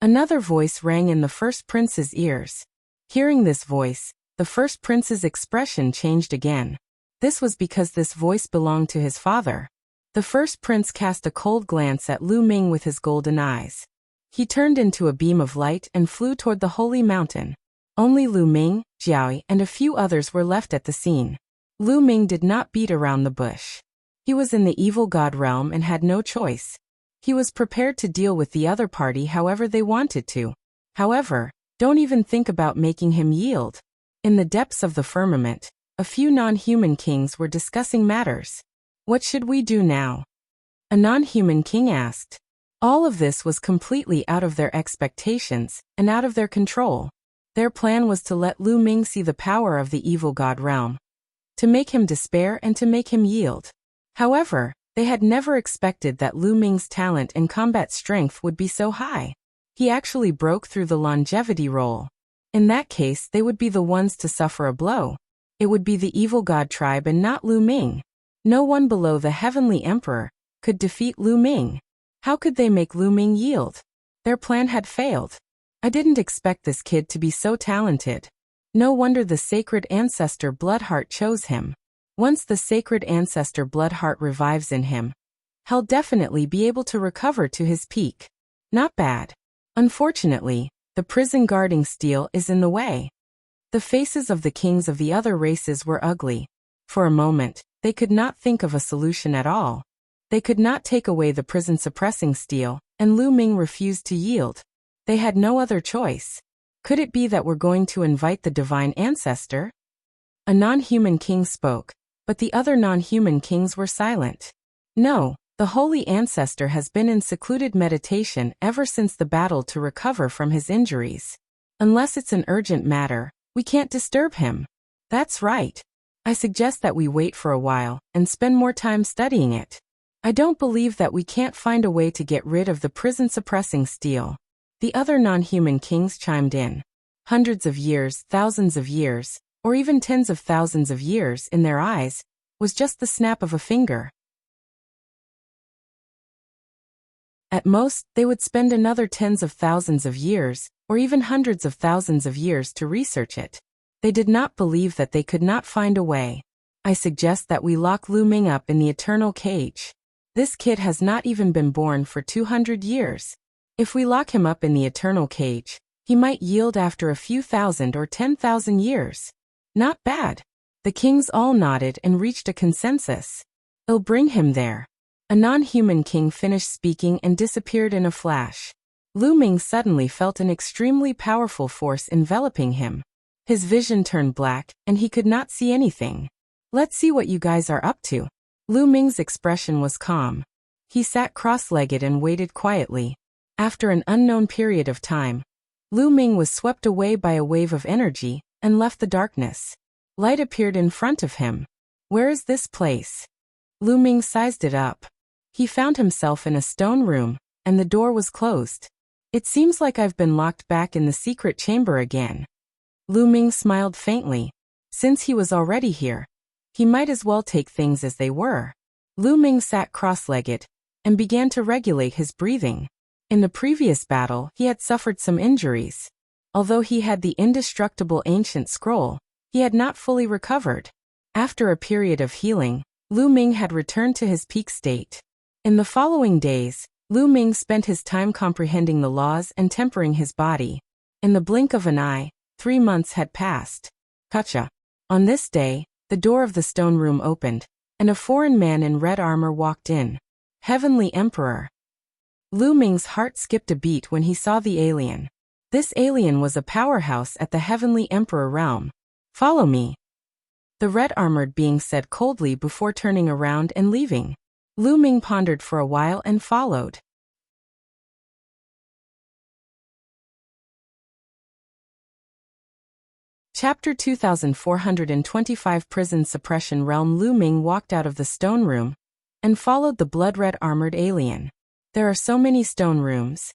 Another voice rang in the first prince's ears. Hearing this voice, the first prince's expression changed again. This was because this voice belonged to his father. The first prince cast a cold glance at Lu Ming with his golden eyes. He turned into a beam of light and flew toward the holy mountain. Only Lu Ming, Jiaoyi, and a few others were left at the scene. Lu Ming did not beat around the bush. He was in the evil god realm and had no choice. He was prepared to deal with the other party however they wanted to. However, don't even think about making him yield. In the depths of the firmament, a few non-human kings were discussing matters. What should we do now? A non-human king asked. All of this was completely out of their expectations and out of their control. Their plan was to let Lu Ming see the power of the evil god realm, to make him despair and to make him yield. However, they had never expected that Lu Ming's talent and combat strength would be so high. He actually broke through the longevity role. In that case, they would be the ones to suffer a blow. It would be the evil god tribe and not Lu Ming. No one below the heavenly emperor could defeat Lu Ming. How could they make Lu Ming yield? Their plan had failed. I didn't expect this kid to be so talented. No wonder the sacred ancestor Bloodheart chose him. Once the sacred ancestor Bloodheart revives in him, he'll definitely be able to recover to his peak. Not bad. Unfortunately, the prison guarding steel is in the way. The faces of the kings of the other races were ugly. For a moment, they could not think of a solution at all. They could not take away the prison suppressing steel, and Lu Ming refused to yield. They had no other choice. Could it be that we're going to invite the divine ancestor? A non-human king spoke, but the other non-human kings were silent. No, the holy ancestor has been in secluded meditation ever since the battle to recover from his injuries. Unless it's an urgent matter, we can't disturb him. That's right. I suggest that we wait for a while and spend more time studying it. I don't believe that we can't find a way to get rid of the prison-suppressing steel. The other non-human kings chimed in. Hundreds of years, thousands of years, or even tens of thousands of years in their eyes, was just the snap of a finger. At most, they would spend another tens of thousands of years, or even hundreds of thousands of years to research it. They did not believe that they could not find a way. I suggest that we lock Lu Ming up in the eternal cage. This kid has not even been born for 200 years. If we lock him up in the eternal cage, he might yield after a few thousand or 10,000 years. Not bad. The kings all nodded and reached a consensus. I'll bring him there. A non-human king finished speaking and disappeared in a flash. Lu Ming suddenly felt an extremely powerful force enveloping him. His vision turned black, and he could not see anything. Let's see what you guys are up to. Lu Ming's expression was calm. He sat cross-legged and waited quietly. After an unknown period of time, Lu Ming was swept away by a wave of energy and left the darkness. Light appeared in front of him. Where is this place? Lu Ming sized it up. He found himself in a stone room, and the door was closed. It seems like I've been locked back in the secret chamber again. Lu Ming smiled faintly. Since he was already here, he might as well take things as they were. Lu Ming sat cross-legged and began to regulate his breathing. In the previous battle, he had suffered some injuries. Although he had the indestructible ancient scroll, he had not fully recovered. After a period of healing, Lu Ming had returned to his peak state. In the following days, Lu Ming spent his time comprehending the laws and tempering his body. In the blink of an eye, 3 months had passed. Gotcha. On this day, the door of the stone room opened, and a foreign man in red armor walked in. Heavenly Emperor. Lu Ming's heart skipped a beat when he saw the alien. This alien was a powerhouse at the Heavenly Emperor realm. Follow me. The red-armored being said coldly before turning around and leaving. Lu Ming pondered for a while and followed. Chapter 2425 Prison Suppression Realm. Lu Ming walked out of the stone room and followed the blood-red armored alien. There are so many stone rooms.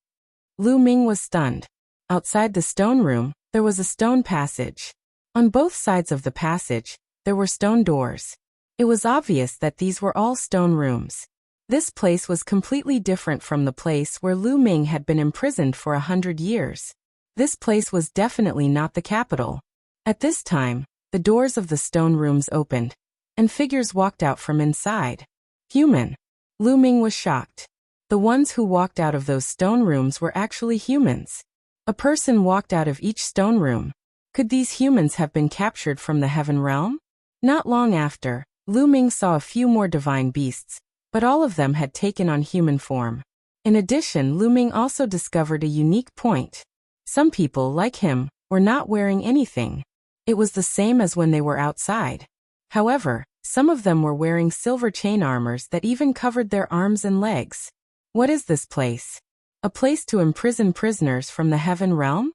Lu Ming was stunned. Outside the stone room, there was a stone passage. On both sides of the passage, there were stone doors. It was obvious that these were all stone rooms. This place was completely different from the place where Lu Ming had been imprisoned for 100 years. This place was definitely not the capital. At this time, the doors of the stone rooms opened, and figures walked out from inside. Human. Lu Ming was shocked. The ones who walked out of those stone rooms were actually humans. A person walked out of each stone room. Could these humans have been captured from the heaven realm? Not long after, Lu Ming saw a few more divine beasts, but all of them had taken on human form. In addition, Lu Ming also discovered a unique point. Some people, like him, were not wearing anything. It was the same as when they were outside. However, some of them were wearing silver chain armors that even covered their arms and legs. What is this place? A place to imprison prisoners from the heaven realm?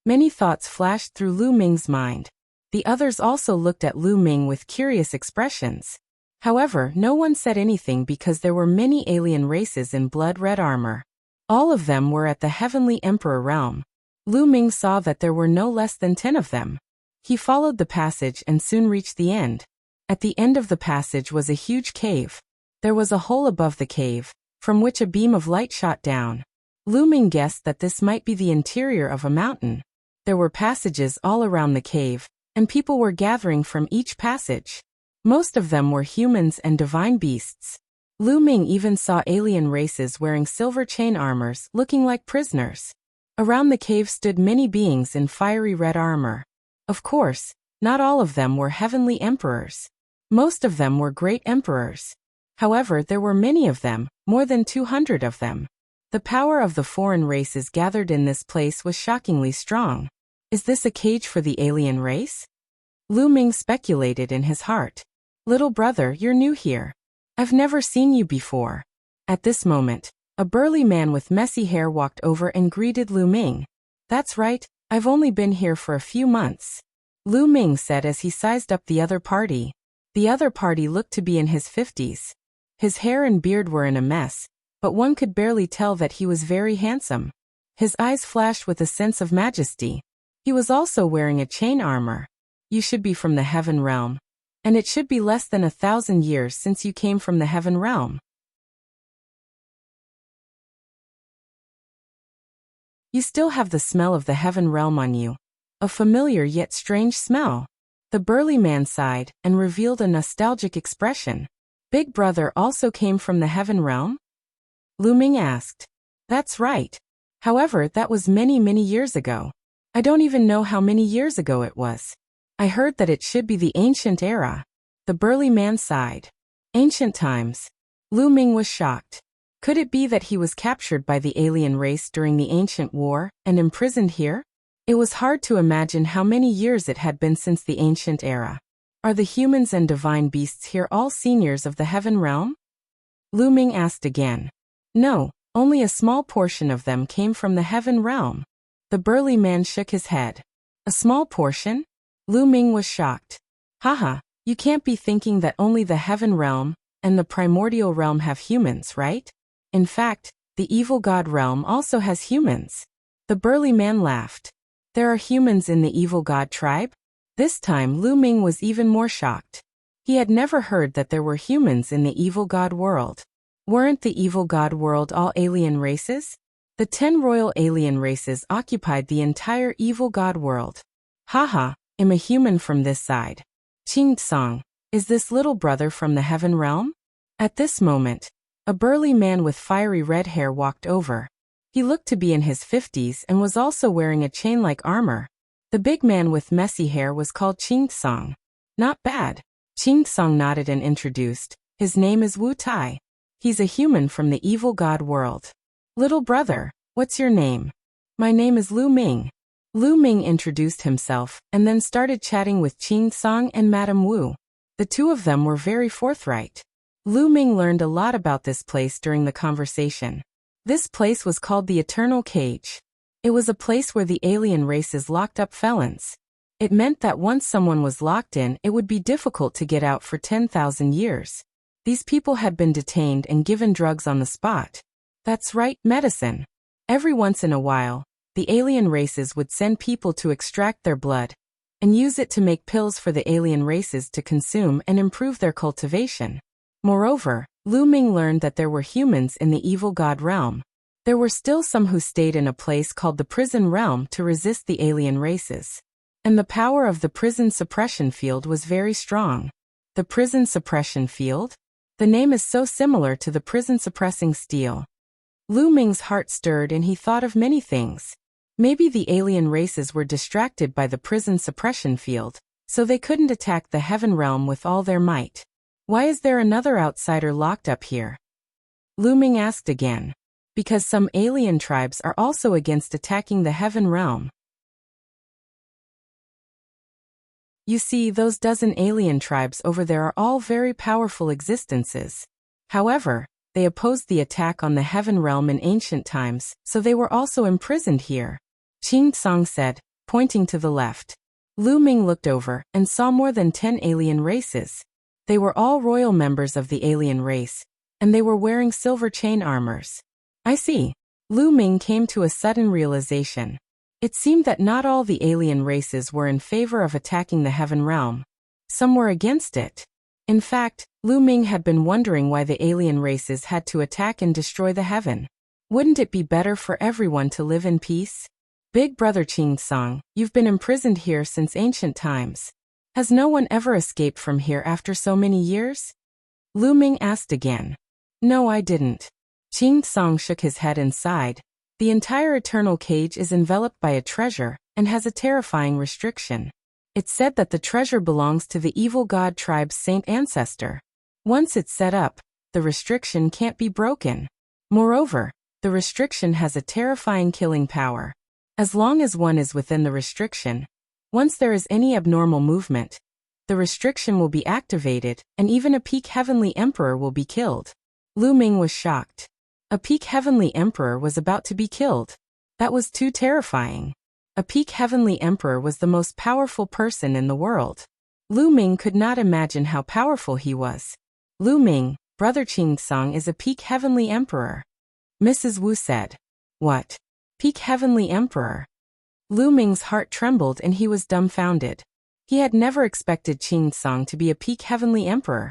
Many thoughts flashed through Lu Ming's mind. The others also looked at Lu Ming with curious expressions. However, no one said anything because there were many alien races in blood-red armor. All of them were at the Heavenly Emperor realm. Lu Ming saw that there were no less than 10 of them. He followed the passage and soon reached the end. At the end of the passage was a huge cave. There was a hole above the cave, from which a beam of light shot down. Lu Ming guessed that this might be the interior of a mountain. There were passages all around the cave, and people were gathering from each passage. Most of them were humans and divine beasts. Lu Ming even saw alien races wearing silver chain armors, looking like prisoners. Around the cave stood many beings in fiery red armor. Of course, not all of them were heavenly emperors. Most of them were great emperors. However, there were many of them, more than 200 of them. The power of the foreign races gathered in this place was shockingly strong. Is this a cage for the alien race? Lu Ming speculated in his heart. Little brother, you're new here. I've never seen you before. At this moment, a burly man with messy hair walked over and greeted Lu Ming. That's right, I've only been here for a few months. Lu Ming said as he sized up the other party. The other party looked to be in his 50s. His hair and beard were in a mess, but one could barely tell that he was very handsome. His eyes flashed with a sense of majesty. He was also wearing a chain armor. You should be from the heaven realm. And it should be less than 1,000 years since you came from the heaven realm. You still have the smell of the heaven realm on you. A familiar yet strange smell. The burly man sighed and revealed a nostalgic expression. Big brother also came from the heaven realm? Lu Ming asked. That's right. However, that was many years ago. I don't even know how many years ago it was. I heard that it should be the ancient era. The burly man sighed. Ancient times. Lu Ming was shocked. Could it be that he was captured by the alien race during the ancient war and imprisoned here? It was hard to imagine how many years it had been since the ancient era. Are the humans and divine beasts here all seniors of the heaven realm? Lu Ming asked again. No, only a small portion of them came from the heaven realm. The burly man shook his head. A small portion? Lu Ming was shocked. Haha, you can't be thinking that only the heaven realm and the primordial realm have humans, right? In fact, the evil god realm also has humans. The burly man laughed. There are humans in the evil god tribe? This time Lu Ming was even more shocked. He had never heard that there were humans in the evil god world. Weren't the evil god world all alien races? The 10 royal alien races occupied the entire evil god world. Haha. I'm a human from this side. Qing Tsang, is this little brother from the heaven realm? At this moment, a burly man with fiery red hair walked over. He looked to be in his 50s and was also wearing a chain-like armor. The big man with messy hair was called Qing Tsang. Not bad. Qing Tsang nodded and introduced. His name is Wu Tai. He's a human from the evil god world. Little brother, what's your name? My name is Lu Ming. Lu Ming introduced himself and then started chatting with Qing Tsang and Madame Wu. The two of them were very forthright. Lu Ming learned a lot about this place during the conversation. This place was called the Eternal Cage. It was a place where the alien races locked up felons. It meant that once someone was locked in, it would be difficult to get out for 10,000 years. These people had been detained and given drugs on the spot. That's right, medicine. Every once in a while, the alien races would send people to extract their blood and use it to make pills for the alien races to consume and improve their cultivation. Moreover, Lu Ming learned that there were humans in the evil god realm. There were still some who stayed in a place called the prison realm to resist the alien races. And the power of the prison suppression field was very strong. The prison suppression field? The name is so similar to the prison suppressing steel. Lu Ming's heart stirred and he thought of many things. Maybe the alien races were distracted by the prison suppression field, so they couldn't attack the heaven realm with all their might. Why is there another outsider locked up here? Lu Ming asked again. Because some alien tribes are also against attacking the heaven realm. You see, those dozen alien tribes over there are all very powerful existences. However, they opposed the attack on the heaven realm in ancient times, so they were also imprisoned here. Qing Tsang said, pointing to the left. Lu Ming looked over and saw more than 10 alien races. They were all royal members of the alien race, and they were wearing silver chain armors. I see. Lu Ming came to a sudden realization. It seemed that not all the alien races were in favor of attacking the heaven realm. Some were against it. In fact, Lu Ming had been wondering why the alien races had to attack and destroy the heaven. Wouldn't it be better for everyone to live in peace? Big brother Qing Tsang, you've been imprisoned here since ancient times. Has no one ever escaped from here after so many years? Lu Ming asked again. No, I didn't. Qing Tsang shook his head and sighed. The entire eternal cage is enveloped by a treasure and has a terrifying restriction. It's said that the treasure belongs to the evil god tribe's saint ancestor. Once it's set up, the restriction can't be broken. Moreover, the restriction has a terrifying killing power. As long as one is within the restriction, once there is any abnormal movement, the restriction will be activated and even a peak heavenly emperor will be killed. Lu Ming was shocked. A peak heavenly emperor was about to be killed. That was too terrifying. A peak heavenly emperor was the most powerful person in the world. Lu Ming could not imagine how powerful he was. Lu Ming, brother Qing Tsang is a peak heavenly emperor. Mrs. Wu said. What? Peak heavenly emperor? Lu Ming's heart trembled and he was dumbfounded. He had never expected Qing Tsang to be a peak heavenly emperor.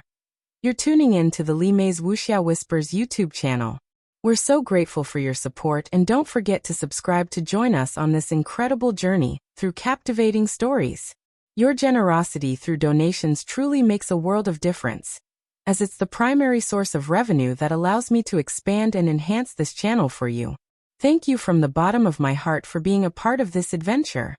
You're tuning in to the Li Mei's Wuxia Whispers YouTube channel. We're so grateful for your support and don't forget to subscribe to join us on this incredible journey through captivating stories. Your generosity through donations truly makes a world of difference, as it's the primary source of revenue that allows me to expand and enhance this channel for you. Thank you from the bottom of my heart for being a part of this adventure.